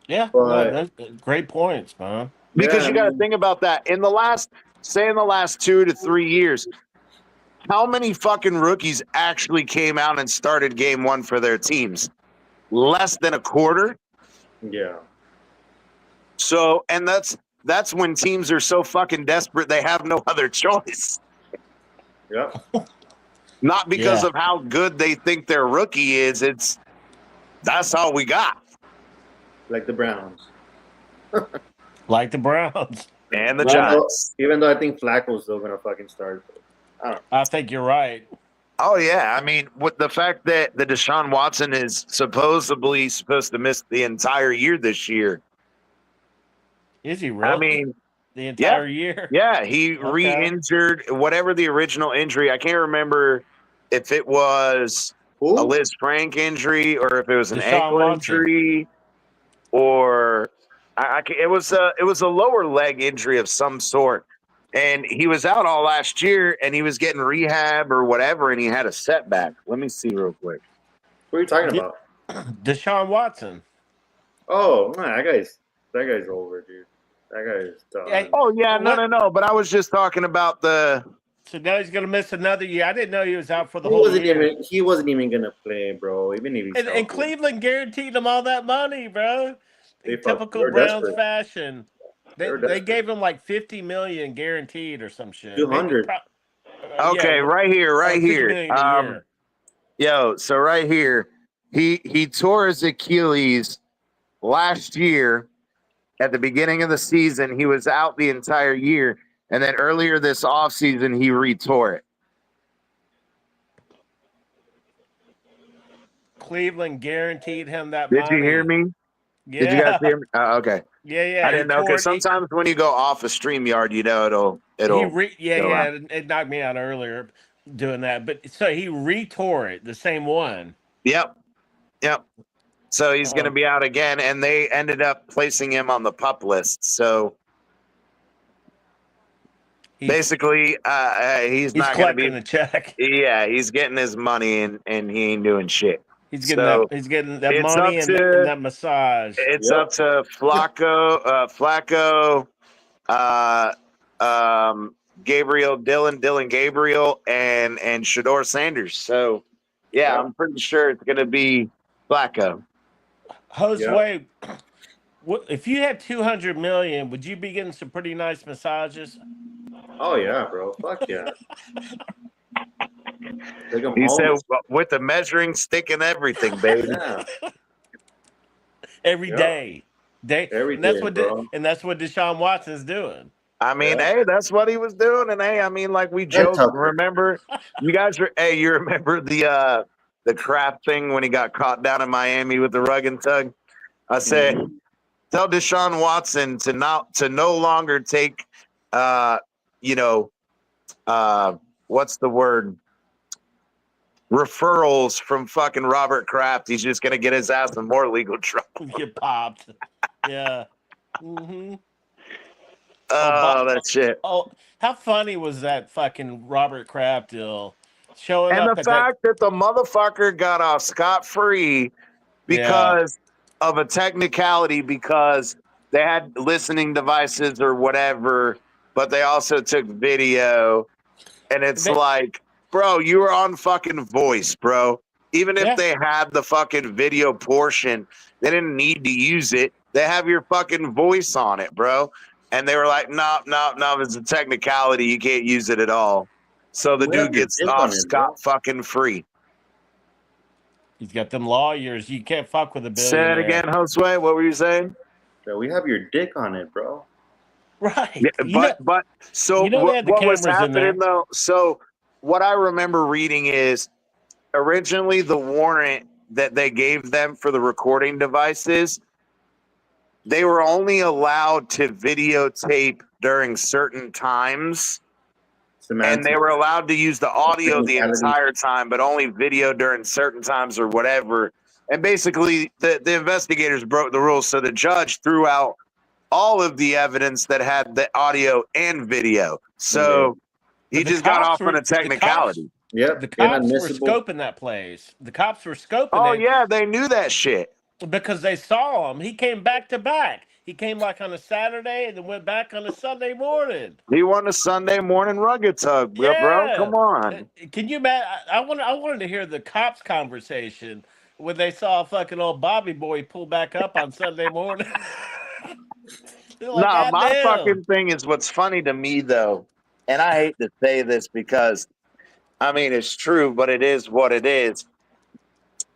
Speaker 2: Yeah, that's great points, man.
Speaker 1: Because you got to think about that. In the last say in the last 2 to 3 years, how many fucking rookies actually came out and started game one for their teams? Less than a quarter.
Speaker 4: Yeah.
Speaker 1: So, and that's when teams are so fucking desperate they have no other choice.
Speaker 4: Yep.
Speaker 1: Not because of how good they think their rookie is. That's all we got.
Speaker 4: Like the Browns.
Speaker 2: Like the Browns.
Speaker 1: And the Giants.
Speaker 4: Even though I think Flacco's still gonna fucking start.
Speaker 2: I think you're right.
Speaker 1: Oh yeah, I mean, with the fact that the Deshaun Watson is supposedly supposed to miss the entire year this year.
Speaker 2: Is he really?
Speaker 1: I mean,
Speaker 2: the entire year?
Speaker 1: Yeah, he re-injured whatever the original injury. I can't remember if it was a Liz Frank injury or if it was an ankle injury, or it was a lower leg injury of some sort. And he was out all last year, and he was getting rehab or whatever, and he had a setback. Let me see real quick.
Speaker 4: What are you talking about?
Speaker 2: Deshaun Watson.
Speaker 4: Oh, man, that guy's over, dude. That guy's done.
Speaker 1: Oh yeah, no. But I was just talking about the.
Speaker 2: So now he's gonna miss another year. I didn't know he was out for the whole year.
Speaker 4: He wasn't even gonna play, bro. Even if
Speaker 2: and Cleveland guaranteed him all that money, bro. In typical Browns fashion. They gave him like $50 million guaranteed or some shit.
Speaker 4: 200.
Speaker 1: Okay, right here. So right here, he tore his Achilles last year at the beginning of the season. He was out the entire year, and then earlier this offseason, he retore it.
Speaker 2: Cleveland guaranteed him that money.
Speaker 1: Did you hear me?
Speaker 2: Yeah.
Speaker 1: Did you guys hear me? Okay.
Speaker 2: Yeah.
Speaker 1: I didn't know, because sometimes when you go off a StreamYard, it'll.
Speaker 2: It knocked me out earlier doing that. But so he retore it, the same one. Yep.
Speaker 1: So he's going to be out again, and they ended up placing him on the PUP list. So basically, he's not going to be
Speaker 2: collecting the check.
Speaker 1: Yeah, he's getting his money, and he ain't doing shit.
Speaker 2: He's getting that money and that massage.
Speaker 1: It's up to Flacco, Dylan Gabriel, and Shador Sanders. So, I'm pretty sure it's going to be Flacco.
Speaker 2: Jose, if you had $200 million, would you be getting some pretty nice massages?
Speaker 4: Oh yeah, bro. Fuck yeah.
Speaker 1: He said with the measuring stick and everything, baby.
Speaker 4: Yeah.
Speaker 2: Every day.
Speaker 4: And
Speaker 2: that's what Deshaun Watson's doing.
Speaker 1: I mean, hey, that's what he was doing, and hey, I mean, like we joked. Remember, you guys you remember the crap thing when he got caught down in Miami with the rug and tug? I said, tell Deshaun Watson to no longer take, what's the word? Referrals from fucking Robert Kraft. He's just gonna get his ass in more legal trouble.
Speaker 2: Get popped. Yeah. Mm-hmm.
Speaker 1: Oh, that shit.
Speaker 2: Oh, how funny was that fucking Robert Kraft deal? Showing
Speaker 1: and
Speaker 2: up
Speaker 1: the fact that the motherfucker got off scot-free because of a technicality, because they had listening devices or whatever, but they also took video, and it's like, bro, you were on fucking voice, bro. Even if they had the fucking video portion, they didn't need to use it. They have your fucking voice on it, bro. And they were like, no, it's a technicality. You can't use it at all. So the dude gets off scot fucking free.
Speaker 2: He's got them lawyers. You can't fuck with a billionaire.
Speaker 1: Say it again, Josue. What were you saying?
Speaker 4: Yeah, we have your dick on it, bro.
Speaker 2: Right.
Speaker 1: Yeah, but so what was happening though? So what I remember reading is originally the warrant that they gave them for the recording devices, they were only allowed to videotape during certain times. And they were allowed to use the audio the entire time, but only video during certain times or whatever. And basically, the investigators broke the rules, so the judge threw out all of the evidence that had the audio and video. So he just got off on a technicality.
Speaker 2: The cops were scoping that place. The cops were scoping it.
Speaker 1: Oh, yeah, they knew that shit.
Speaker 2: Because they saw him. He came back to back. He came like on a Saturday and then went back on a Sunday morning.
Speaker 1: He won a Sunday morning rugged tug, bro.
Speaker 2: Yeah.
Speaker 1: Come on.
Speaker 2: Can you imagine? I wanted to hear the cops conversation when they saw fucking old Bobby Boy pull back up on Sunday morning. They're like,
Speaker 1: Nah,
Speaker 2: God
Speaker 1: my
Speaker 2: damn.
Speaker 1: fucking thing is what's funny to me though, and I hate to say this because I mean it's true, but it is what it is.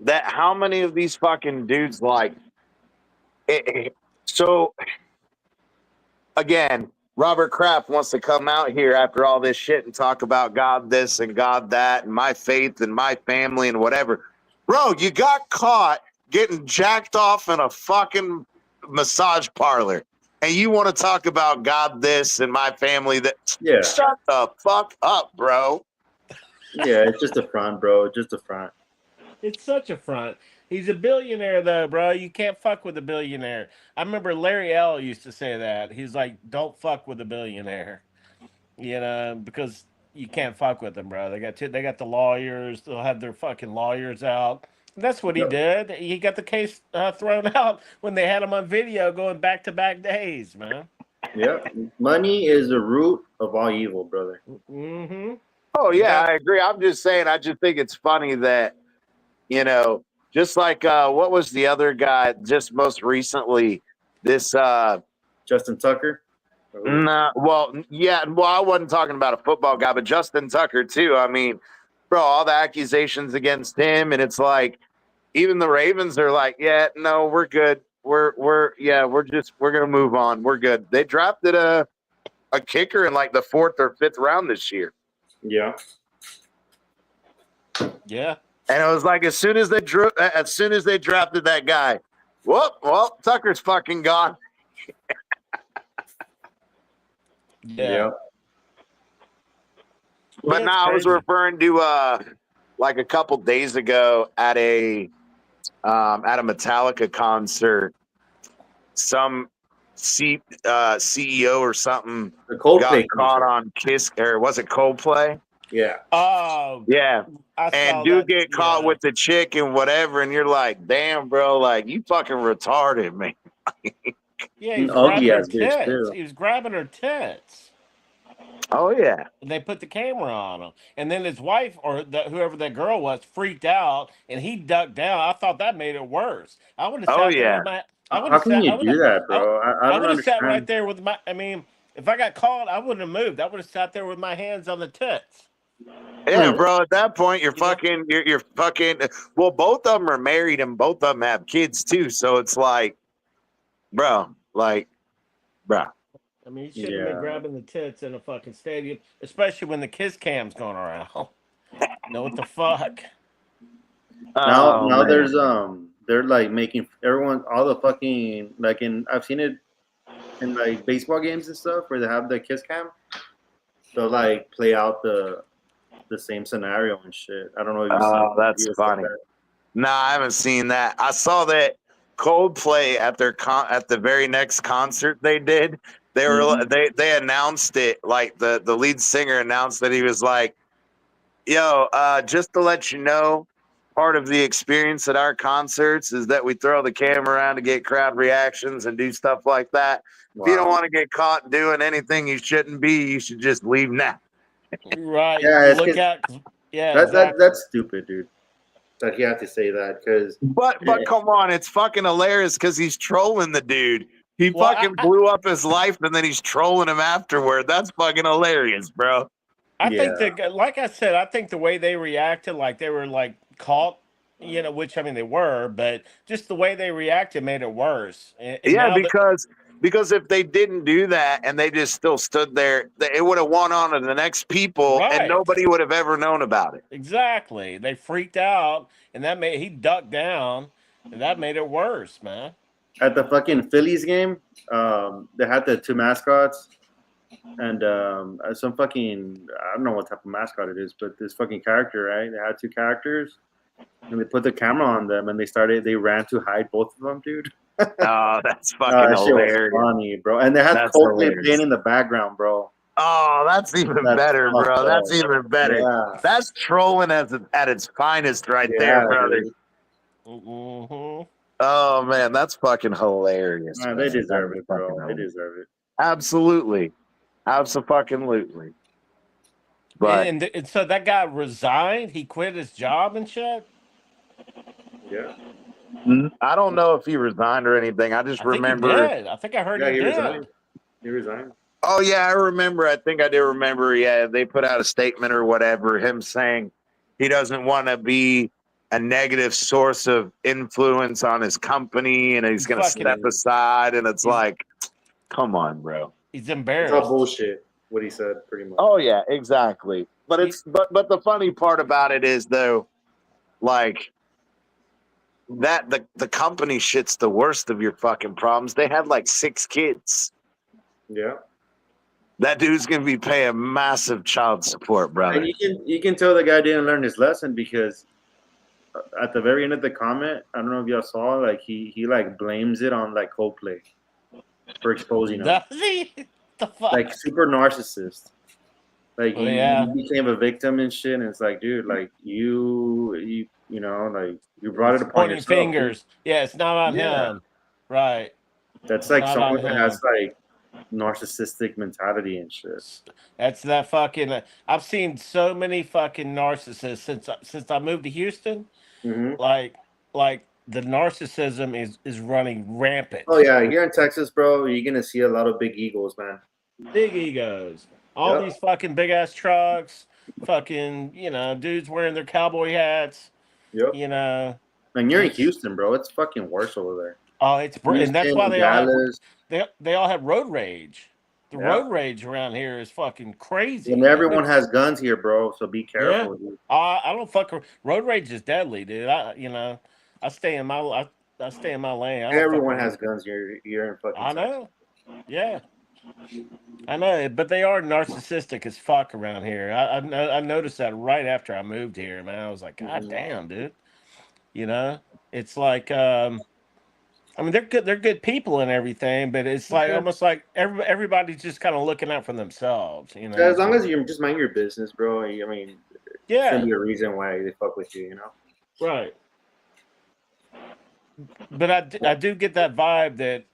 Speaker 1: That how many of these fucking dudes like so again, Robert Kraft wants to come out here after all this shit and talk about God this and God that and my faith and my family and whatever. Bro, you got caught getting jacked off in a fucking massage parlor. And you want to talk about God this and my family that?
Speaker 4: Yeah.
Speaker 1: Shut the fuck up, bro.
Speaker 4: Yeah, it's just a front, bro. Just a front.
Speaker 2: It's such a front. He's a billionaire, though, bro. You can't fuck with a billionaire. I remember Larry L. used to say that. He's like, don't fuck with a billionaire. You know, because you can't fuck with them, bro. They got the lawyers. They'll have their fucking lawyers out. That's what he
Speaker 4: Yep.
Speaker 2: did. He got the case thrown out when they had him on video going back-to-back days, man.
Speaker 4: Yeah. Money is the root of all evil, brother.
Speaker 2: Mm-hmm.
Speaker 1: Oh, yeah,
Speaker 2: Yeah.
Speaker 1: I agree. I'm just saying, I just think it's funny that, you know, just like what was the other guy just most recently? This
Speaker 4: Justin Tucker.
Speaker 1: Nah, well, yeah, well, I wasn't talking about a football guy, but Justin Tucker too. I mean, bro, all the accusations against him, and it's like even the Ravens are like, yeah, no, we're good. We're gonna move on. We're good. They drafted a kicker in like the 4th or 5th round this year.
Speaker 4: Yeah.
Speaker 2: Yeah.
Speaker 1: And it was like as soon as they drafted that guy, well, Tucker's fucking gone.
Speaker 2: Yeah.
Speaker 1: But
Speaker 2: It's
Speaker 1: now I was
Speaker 2: crazy.
Speaker 1: referring to like a couple days ago at a Metallica concert, some CEO or something
Speaker 4: The Coldplay
Speaker 1: got caught
Speaker 4: concert.
Speaker 1: on Kiss, or was it Coldplay?
Speaker 4: Yeah.
Speaker 2: Oh,
Speaker 1: Yeah.
Speaker 2: I saw
Speaker 1: And dude
Speaker 2: that.
Speaker 1: get caught with the chick and whatever, and you're like, damn, bro, like you fucking retarded, man.
Speaker 2: Yeah, he's
Speaker 4: An ugly
Speaker 2: grabbing her
Speaker 4: ass bitch,
Speaker 2: tits.
Speaker 4: too.
Speaker 2: He was grabbing her tits.
Speaker 1: Oh yeah.
Speaker 2: And they put the camera on him. And then his wife or whoever that girl was freaked out and he ducked down. I thought that made it worse. I would have
Speaker 1: Oh
Speaker 2: sat there
Speaker 1: yeah.
Speaker 2: with my I would
Speaker 4: How
Speaker 2: have
Speaker 4: can
Speaker 2: sat
Speaker 4: you do that, bro? I
Speaker 2: I
Speaker 4: don't
Speaker 2: would have sat right
Speaker 4: understand.
Speaker 2: there with my I mean, if I got caught, I wouldn't have moved. I would have sat there with my hands on the tits.
Speaker 1: Yeah, bro. At that point, you're
Speaker 2: You know?
Speaker 1: fucking. You're fucking. Well, both of them are married and both of them have kids too. So it's like, bro, bro.
Speaker 2: I mean, you shouldn't have
Speaker 4: Yeah.
Speaker 2: been grabbing the tits in a fucking stadium, especially when the kiss cam's going around. Know what the fuck?
Speaker 4: Now
Speaker 1: Oh, man.
Speaker 4: there's they're like making everyone all the fucking like I've seen it in like baseball games and stuff where they have the kiss cam. They'll like play out the same scenario and shit. I don't know if you've
Speaker 1: Oh,
Speaker 4: seen
Speaker 1: that's
Speaker 4: videos of
Speaker 1: funny.
Speaker 4: that.
Speaker 1: Nah, I haven't seen that. I saw that Coldplay at their at the very next concert they did. They were
Speaker 4: Mhm.
Speaker 1: they announced it, like the lead singer announced that he was like, "Yo, just to let you know, part of the experience at our concerts is that we throw the camera around to get crowd reactions and do stuff like that. If you don't
Speaker 4: Wow.
Speaker 1: want to get caught doing anything you shouldn't be, you should just leave now."
Speaker 2: Right.
Speaker 4: Yeah, it's
Speaker 2: Look
Speaker 4: 'cause
Speaker 2: out. Yeah, exactly.
Speaker 4: that's stupid, dude. That he had to say that because
Speaker 1: But come on, it's fucking hilarious because he's trolling the dude. He
Speaker 2: Well,
Speaker 1: fucking blew up his life and then he's trolling him afterward. That's fucking hilarious, bro.
Speaker 2: I
Speaker 4: yeah,
Speaker 2: think that, like I said, I think the way they reacted, like they were like caught, you know, which I mean they were, but just the way they reacted made it worse. And
Speaker 1: Yeah,
Speaker 2: now that
Speaker 1: because if they didn't do that and they just still stood there, it would have won on to the next people and
Speaker 2: right,
Speaker 1: nobody would have ever known about it.
Speaker 2: exactly, they freaked out, and that made he ducked down, and that made it worse, man.
Speaker 4: at the fucking Phillies game, they had the two mascots and some fucking I don't know what type of mascot it is, but this fucking character, right? They had two characters, and they put the camera on them, and they ran to hide both of them, dude.
Speaker 1: Oh, that's fucking
Speaker 4: That shit was
Speaker 1: hilarious.
Speaker 4: funny, bro. And they had
Speaker 1: That's
Speaker 4: Coldplay
Speaker 1: hilarious.
Speaker 4: playing in the background, bro.
Speaker 1: Oh, that's even
Speaker 4: That's
Speaker 1: better, bro.
Speaker 4: fucked
Speaker 1: That's
Speaker 4: up.
Speaker 1: even better.
Speaker 4: Yeah,
Speaker 1: That's trolling at its finest right
Speaker 4: yeah,
Speaker 1: there, brother.
Speaker 4: dude.
Speaker 2: Mm-hmm.
Speaker 1: Oh man, that's fucking hilarious.
Speaker 4: Man,
Speaker 1: Man.
Speaker 4: they deserve
Speaker 1: That's
Speaker 4: it, bro.
Speaker 1: fucking
Speaker 4: They
Speaker 1: hilarious.
Speaker 4: deserve it.
Speaker 1: Absolutely. Absolutely. But
Speaker 2: And so that guy resigned. He quit his job and shit.
Speaker 4: Yeah.
Speaker 1: I don't know if he resigned or anything. I just
Speaker 2: I think he
Speaker 1: remember.
Speaker 2: did. I think I heard
Speaker 4: Yeah,
Speaker 2: he
Speaker 4: he
Speaker 2: did.
Speaker 4: resigned. He resigned.
Speaker 1: Oh yeah, I remember. I think I do remember. Yeah, they put out a statement or whatever, him saying he doesn't want to be a negative source of influence on his company, and he's
Speaker 2: He's
Speaker 1: going to step
Speaker 2: fucking.
Speaker 1: aside. And it's
Speaker 2: He's,
Speaker 1: like, come on, bro.
Speaker 2: he's
Speaker 4: It's all
Speaker 2: embarrassed.
Speaker 4: bullshit. What he said, pretty much.
Speaker 1: Oh yeah, exactly. But it's but the funny part about it is though, like that the company shit's the worst of your fucking problems. They had like 6 kids.
Speaker 4: Yeah.
Speaker 1: That dude's gonna be paying massive child support, brother.
Speaker 4: And you can tell the guy didn't learn his lesson because at the very end of the comment, I don't know if y'all saw, like he like blames it on like Coldplay for exposing him,
Speaker 2: Does he? The fuck?
Speaker 4: like super narcissist. Like
Speaker 2: Well,
Speaker 4: he
Speaker 2: yeah.
Speaker 4: became a victim and shit, and it's like, dude, like you know, like you brought it upon
Speaker 2: Pointing
Speaker 4: yourself.
Speaker 2: fingers. Yeah, it's not on
Speaker 4: Yeah.
Speaker 2: him. Right.
Speaker 4: That's like
Speaker 2: Not
Speaker 4: someone
Speaker 2: on
Speaker 4: that
Speaker 2: him.
Speaker 4: has like narcissistic mentality and shit.
Speaker 2: That's that fucking. I've seen so many fucking narcissists since I moved to Houston.
Speaker 4: Hmm.
Speaker 2: Like the narcissism is running rampant.
Speaker 4: Oh yeah, here in Texas, bro, you're gonna see a lot of big egos, man.
Speaker 2: Big egos. All
Speaker 4: Yep.
Speaker 2: these fucking big ass trucks. Fucking dudes wearing their cowboy hats.
Speaker 4: Yep. And you're in
Speaker 2: It's
Speaker 4: Houston, bro. It's fucking worse over there.
Speaker 2: oh and that's
Speaker 4: Houston
Speaker 2: why
Speaker 4: and
Speaker 2: they all have
Speaker 4: Dallas.
Speaker 2: they all have road rage. The
Speaker 4: Yeah.
Speaker 2: road rage around here is fucking crazy.
Speaker 4: And everyone has guns here, bro. So be
Speaker 2: Yeah.
Speaker 4: careful, dude.
Speaker 2: I don't fuck. Road rage is deadly, dude. I stay in my I stay in my lane. I don't
Speaker 4: Everyone
Speaker 2: fuck
Speaker 4: has guns here in fucking
Speaker 2: I
Speaker 4: Texas.
Speaker 2: know. Yeah. I know, but they are narcissistic as fuck around here. I noticed that right after I moved here, man. I was like, God
Speaker 4: Mhm.
Speaker 2: damn, dude. It's like I mean, they're good people and everything, but it's like
Speaker 4: Yeah.
Speaker 2: almost like everybody's just kind of looking out for themselves,
Speaker 4: As long as you just mind your business, bro. I mean,
Speaker 2: Yeah,
Speaker 4: shouldn't be a reason why they fuck with you, you know?
Speaker 2: right. But I do get that vibe that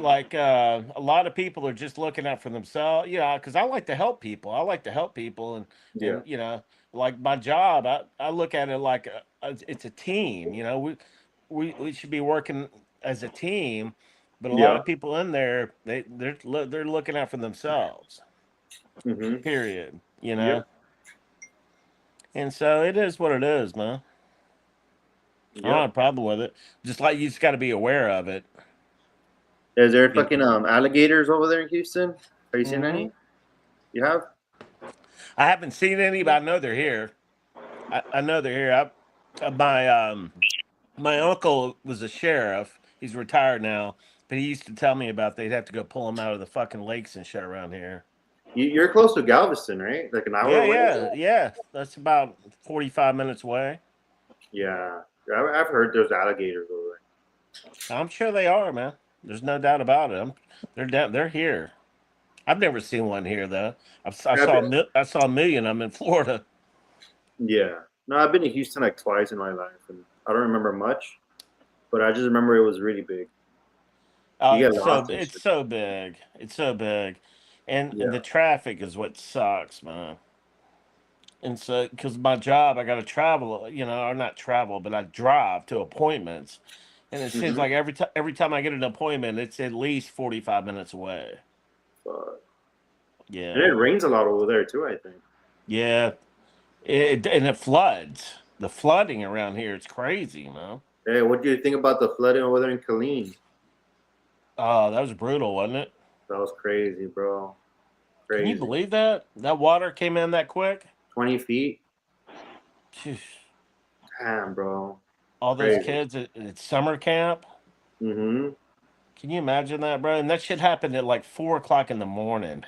Speaker 2: a lot of people are just looking out for themselves. Because I like to help people. I like to help people,
Speaker 4: Yeah.
Speaker 2: and like my job, I look at it like it's a team. We should be working as a team, but a lot
Speaker 4: Yeah.
Speaker 2: of people in there they're looking out for themselves.
Speaker 4: Mm-hmm.
Speaker 2: Period.
Speaker 4: Yep.
Speaker 2: And so it is what it is, man. I don't have a
Speaker 4: Yep.
Speaker 2: problem with it. Just like you just got to be aware of it.
Speaker 4: Is there fucking alligators over there in Houston? Have you seen
Speaker 2: Mhm.
Speaker 4: any? You have?
Speaker 2: I haven't seen any, but I know they're here. I know they're here. My uncle was a sheriff. He's retired now, but he used to tell me about they'd have to go pull them out of the fucking lakes and shit around here.
Speaker 4: You're close to Galveston, right? Like an hour
Speaker 2: Yeah,
Speaker 4: away?
Speaker 2: yeah. That's about 45 minutes away.
Speaker 4: Yeah. I've heard there's alligators over
Speaker 2: I'm sure they are, man. There's no doubt about it. They're here. I've never seen one here though.
Speaker 4: there.
Speaker 2: I saw a million of them in Florida.
Speaker 4: Yeah. No, I've been to Houston like twice in my life, and I don't remember much, but I just remember it was really big. You get lost and
Speaker 2: It's
Speaker 4: shit.
Speaker 2: so big. It's so big, and
Speaker 4: Yeah.
Speaker 2: the traffic is what sucks, man. And so, because my job, I got to travel, or not travel, but I drive to appointments, and it seems
Speaker 4: Mm-hmm.
Speaker 2: like every time I get an appointment, it's at least 45 minutes away.
Speaker 4: And
Speaker 2: Yeah,
Speaker 4: it rains a lot over there too, I think.
Speaker 2: yeah. And it floods. The flooding around here, it's crazy, man.
Speaker 4: Hey, what do you think about the flooding over there in Killeen?
Speaker 2: Oh, that was brutal, wasn't it?
Speaker 4: That was crazy, bro.
Speaker 2: Can you
Speaker 4: Crazy.
Speaker 2: believe that? That water came in that quick?
Speaker 4: 20 feet?
Speaker 2: Phew.
Speaker 4: Damn, bro.
Speaker 2: All those
Speaker 4: Crazy.
Speaker 2: kids at summer camp.
Speaker 4: Mm-hmm.
Speaker 2: Can you imagine that, bro? And that shit happened at like 4 o'clock in the morning.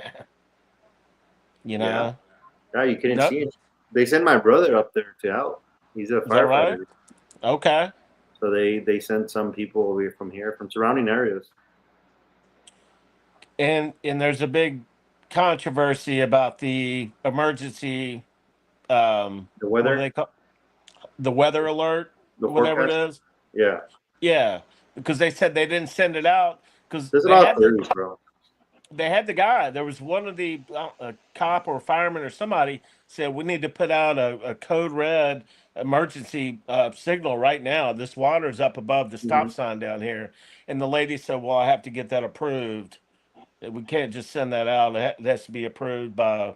Speaker 2: You know?
Speaker 4: Yeah, you couldn't
Speaker 2: No,
Speaker 4: see it. They sent my brother up there to help. He's a
Speaker 2: is that right?
Speaker 4: firefighter.
Speaker 2: Okay.
Speaker 4: So they sent some people over from here, from surrounding areas.
Speaker 2: And there's a big controversy about the emergency
Speaker 4: The
Speaker 2: what do
Speaker 4: weather,
Speaker 2: they call the weather alert,
Speaker 4: the
Speaker 2: whatever it
Speaker 4: forecast.
Speaker 2: is.
Speaker 4: Yeah.
Speaker 2: Yeah, because they said they didn't send it out because
Speaker 4: There's a lot of theories, bro.
Speaker 2: they had the guy. There was one of the a cop or fireman or somebody said we need to put out a code red emergency signal right now. This water's up above the stop sign down here, and the lady said, "Well, I have to get that approved. We can't just send that out. It has to be approved by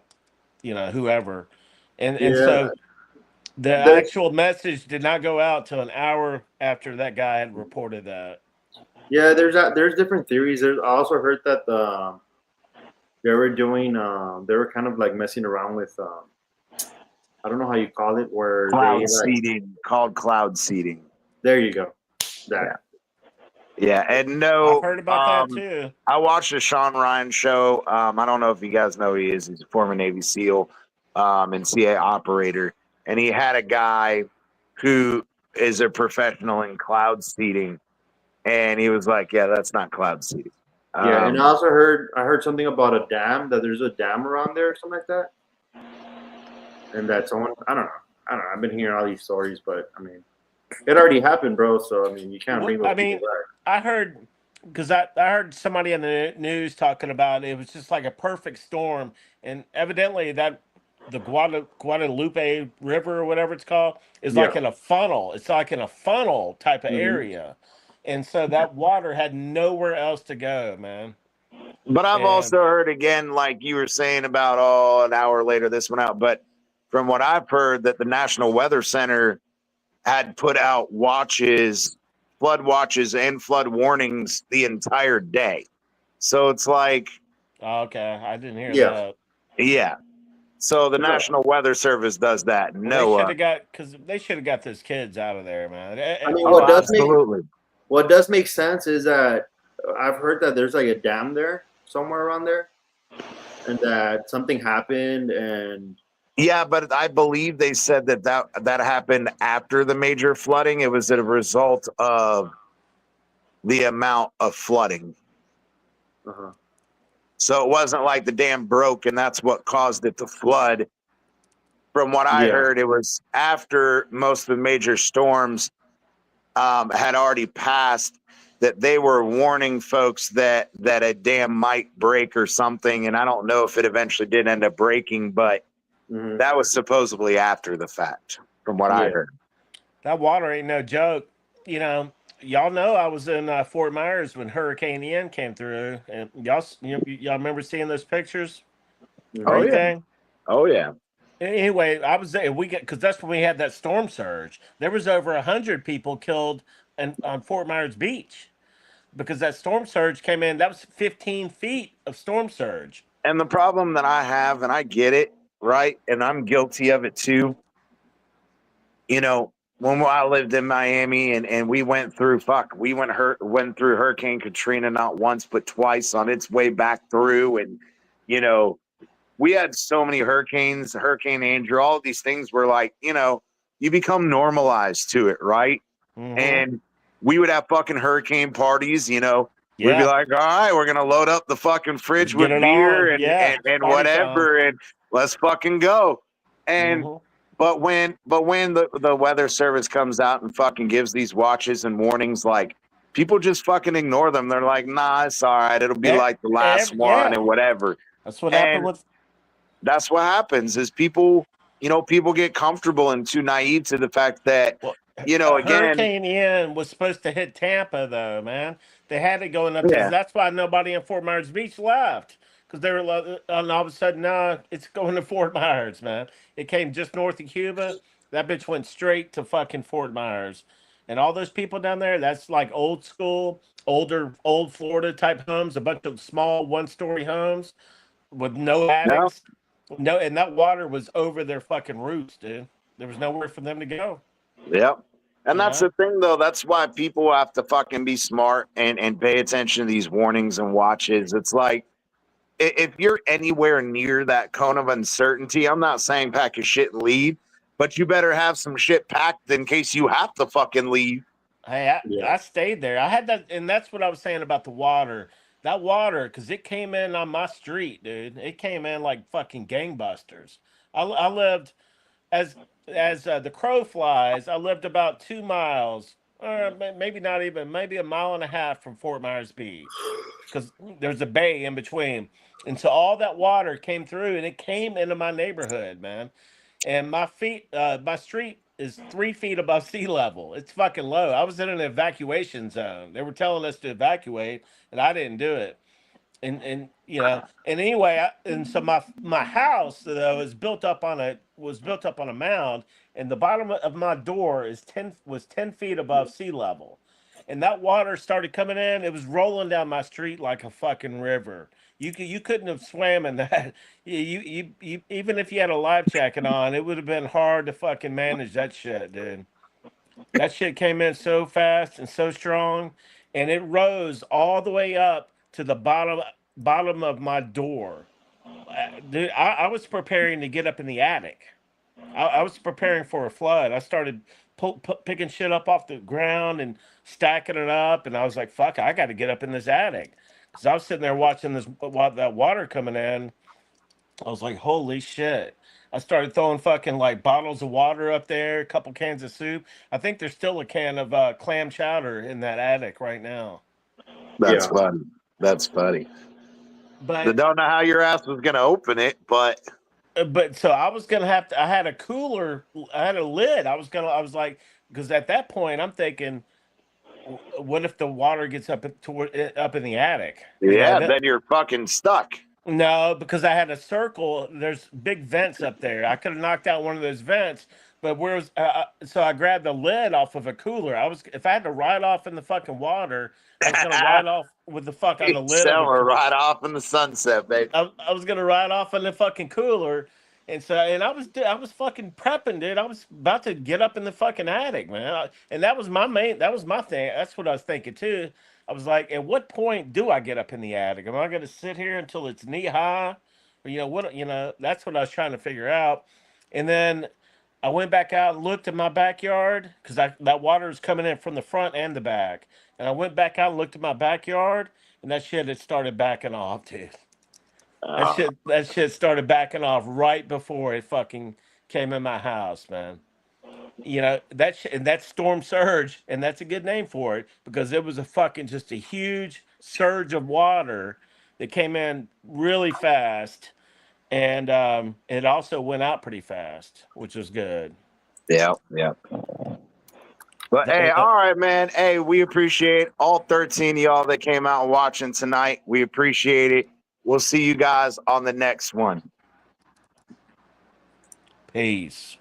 Speaker 2: whoever." And
Speaker 4: Yeah.
Speaker 2: so the
Speaker 4: There's
Speaker 2: actual message did not go out till an hour after that guy had reported that.
Speaker 4: there's different theories. I also heard that they were doing they were kind of like messing around with I don't know how you call it, where they
Speaker 1: Cloud
Speaker 4: like
Speaker 1: seeding, called cloud seeding.
Speaker 4: there you go.
Speaker 1: Yeah.
Speaker 4: That.
Speaker 1: Yeah, and
Speaker 2: I've
Speaker 1: no,
Speaker 2: heard about that too.
Speaker 1: I watched the Sean Ryan show. I don't know if you guys know who he is. He's a former Navy SEAL and CA operator, and he had a guy who is a professional in cloud seeding, and he was like, "Yeah, that's not cloud seeding."
Speaker 4: Yeah, and I heard something about a dam, that there's a dam around there or something like that. And that someone I don't know. I've been hearing all these stories, but I mean it already happened, bro. So I mean you can't bring those
Speaker 2: I mean,
Speaker 4: people back.
Speaker 2: I heard because I heard somebody in the news talking about it was just like a perfect storm, and evidently that the Guadalupe River or whatever it's called is
Speaker 4: Yeah.
Speaker 2: like in a funnel. It's like in a funnel type of
Speaker 4: Mhm.
Speaker 2: area, and so that water had nowhere else to go, man.
Speaker 1: But I've
Speaker 2: And
Speaker 1: also heard again, like you were saying about an hour later this went out. But from what I've heard, that the National Weather Center had put out flood watches and flood warnings the entire day. So it's like,
Speaker 2: okay, I didn't hear
Speaker 4: Yeah.
Speaker 2: that.
Speaker 1: yeah. So the
Speaker 4: No.
Speaker 1: National Weather Service does that.
Speaker 2: Well, they should
Speaker 1: NOAA.
Speaker 2: have got because they should have got those kids out of there, man.
Speaker 4: I mean
Speaker 1: Oh, absolutely.
Speaker 4: what does make sense is that I've heard that there's like a dam there somewhere around there, and that something happened, and
Speaker 1: Yeah, but I believe they said that happened after the major flooding. It was a result of the amount of flooding.
Speaker 4: uh-huh.
Speaker 1: So it wasn't like the dam broke and that's what caused it to flood. From what I
Speaker 4: Yeah.
Speaker 1: heard, it was after most of the major storms had already passed, that they were warning folks that a dam might break or something. And I don't know if it eventually did end up breaking, but
Speaker 4: Mhm.
Speaker 1: that was supposedly after the fact, from what I
Speaker 4: Yeah.
Speaker 1: heard.
Speaker 2: That water ain't no joke. Y'all know I was in Fort Myers when Hurricane Ian came through, and y'all remember seeing those pictures or
Speaker 1: Oh
Speaker 4: Mhm.
Speaker 1: yeah.
Speaker 2: anything?
Speaker 1: Oh yeah.
Speaker 2: Anyway, I was there. Because that's when we had that storm surge. There was over 100 people killed on Fort Myers Beach because that storm surge came in. That was 15 feet of storm surge.
Speaker 1: And the problem that I have, and I get it, right? And I'm guilty of it too. When I lived in Miami and we went through went through Hurricane Katrina not once but twice on its way back through, and you know we had so many hurricanes, Hurricane Andrew, all of these things were like, you become normalized to it, right?
Speaker 2: Mm-hmm.
Speaker 1: And we would have fucking hurricane parties, we'd be
Speaker 2: Yeah,
Speaker 1: like, all right, we're gonna load up the fucking
Speaker 2: let's
Speaker 1: fridge
Speaker 2: get
Speaker 1: with
Speaker 2: it
Speaker 1: beer
Speaker 2: on.
Speaker 1: and
Speaker 2: Yeah,
Speaker 1: and, and
Speaker 2: party time.
Speaker 1: whatever, and let's fucking go. And
Speaker 2: Mm-hmm.
Speaker 1: but when the weather service comes out and fucking gives these watches and warnings, like people just fucking ignore them. They're like, nah, it's all right. It'll be like the last one
Speaker 2: Yeah,
Speaker 1: and whatever.
Speaker 2: that's what happened
Speaker 1: And
Speaker 2: with.
Speaker 1: that's what happens is people get comfortable and too naive to the fact that,
Speaker 2: Well,
Speaker 1: again,
Speaker 2: Hurricane Ian was supposed to hit Tampa, though, man. They had it going up there.
Speaker 1: yeah,
Speaker 2: That's why nobody in Fort Myers Beach left. Because they were like, and all of a sudden, nah, it's going to Fort Myers, man. It came just north of Cuba. That bitch went straight to fucking Fort Myers. And all those people down there, that's like old school, old Florida type homes, a bunch of small 1-story homes with no
Speaker 1: no,
Speaker 2: attics. No, and that water was over their fucking roofs, dude. There was nowhere for them to go.
Speaker 1: yep. And
Speaker 2: You
Speaker 1: that's
Speaker 2: know?
Speaker 1: the thing, though. That's why people have to fucking be smart and pay attention to these warnings and watches. It's like, if you're anywhere near that cone of uncertainty, I'm not saying pack your shit and leave, but you better have some shit packed in case you have to fucking leave.
Speaker 2: Hey,
Speaker 4: Yeah.
Speaker 2: I stayed there. I had that, and that's what I was saying about the water. That water, because it came in on my street, dude. It came in like fucking gangbusters. I lived as the crow flies. I lived about 2 miles maybe not even, maybe a mile and a half from Fort Myers Beach, because there's a bay in between, and so all that water came through, and it came into my neighborhood, man. And my street is 3 feet above sea level. It's fucking low. I was in an evacuation zone. They were telling us to evacuate, and I didn't do it. And and anyway, and so my house though is built up on a mound, and the bottom of my door is 10 feet above sea level, and that water started coming in. It was rolling down my street like a fucking river. You couldn't have swam in that. You even if you had a life jacket on, it would have been hard to fucking manage that shit, dude. That shit came in so fast and so strong, and it rose all the way up to the bottom of my door. Dude, I was preparing to get up in the attic. I was preparing for a flood. I started picking shit up off the ground and stacking it up, and I was like, "Fuck, I got to get up in this attic," because I was sitting there watching that water coming in. I was like, "Holy shit." I started throwing fucking like bottles of water up there, a couple cans of soup. I think there's still a can of clam chowder in that attic right now.
Speaker 1: That's
Speaker 4: Yeah.
Speaker 1: funny. That's funny. I
Speaker 2: But
Speaker 1: don't know how your ass was gonna open it, but
Speaker 2: so I was gonna have to. I had a cooler. I had a lid. I was like, because at that point I'm thinking, what if the water gets up up in the attic?
Speaker 1: yeah, then you're fucking stuck.
Speaker 2: No, because I had a circle. There's big vents up there. I could have knocked out one of those vents, but so I grabbed the lid off of a cooler. If I had to ride off in the fucking water, I was gonna ride off with the fuck on the lid of a
Speaker 1: Summer right off in the sunset, baby.
Speaker 2: I was gonna ride off in the fucking cooler, and I was fucking prepping, dude. I was about to get up in the fucking attic, man. And that was my thing. That's what I was thinking too. I was like, at what point do I get up in the attic? Am I gonna sit here until it's knee high, or what? That's what I was trying to figure out. And then I went back out and looked at my backyard because that water was coming in from the front and the back. And I went back out and looked at my backyard, and that shit had started backing off, dude. That shit started backing off right before it fucking came in my house, man. And that storm surge, and that's a good name for it because it was just a huge surge of water that came in really fast, and it also went out pretty fast, which was good.
Speaker 1: Yeah, yeah. But hey, all right, man. Hey, we appreciate all 13 of y'all that came out and watching tonight. We appreciate it. We'll see you guys on the next one.
Speaker 2: Peace.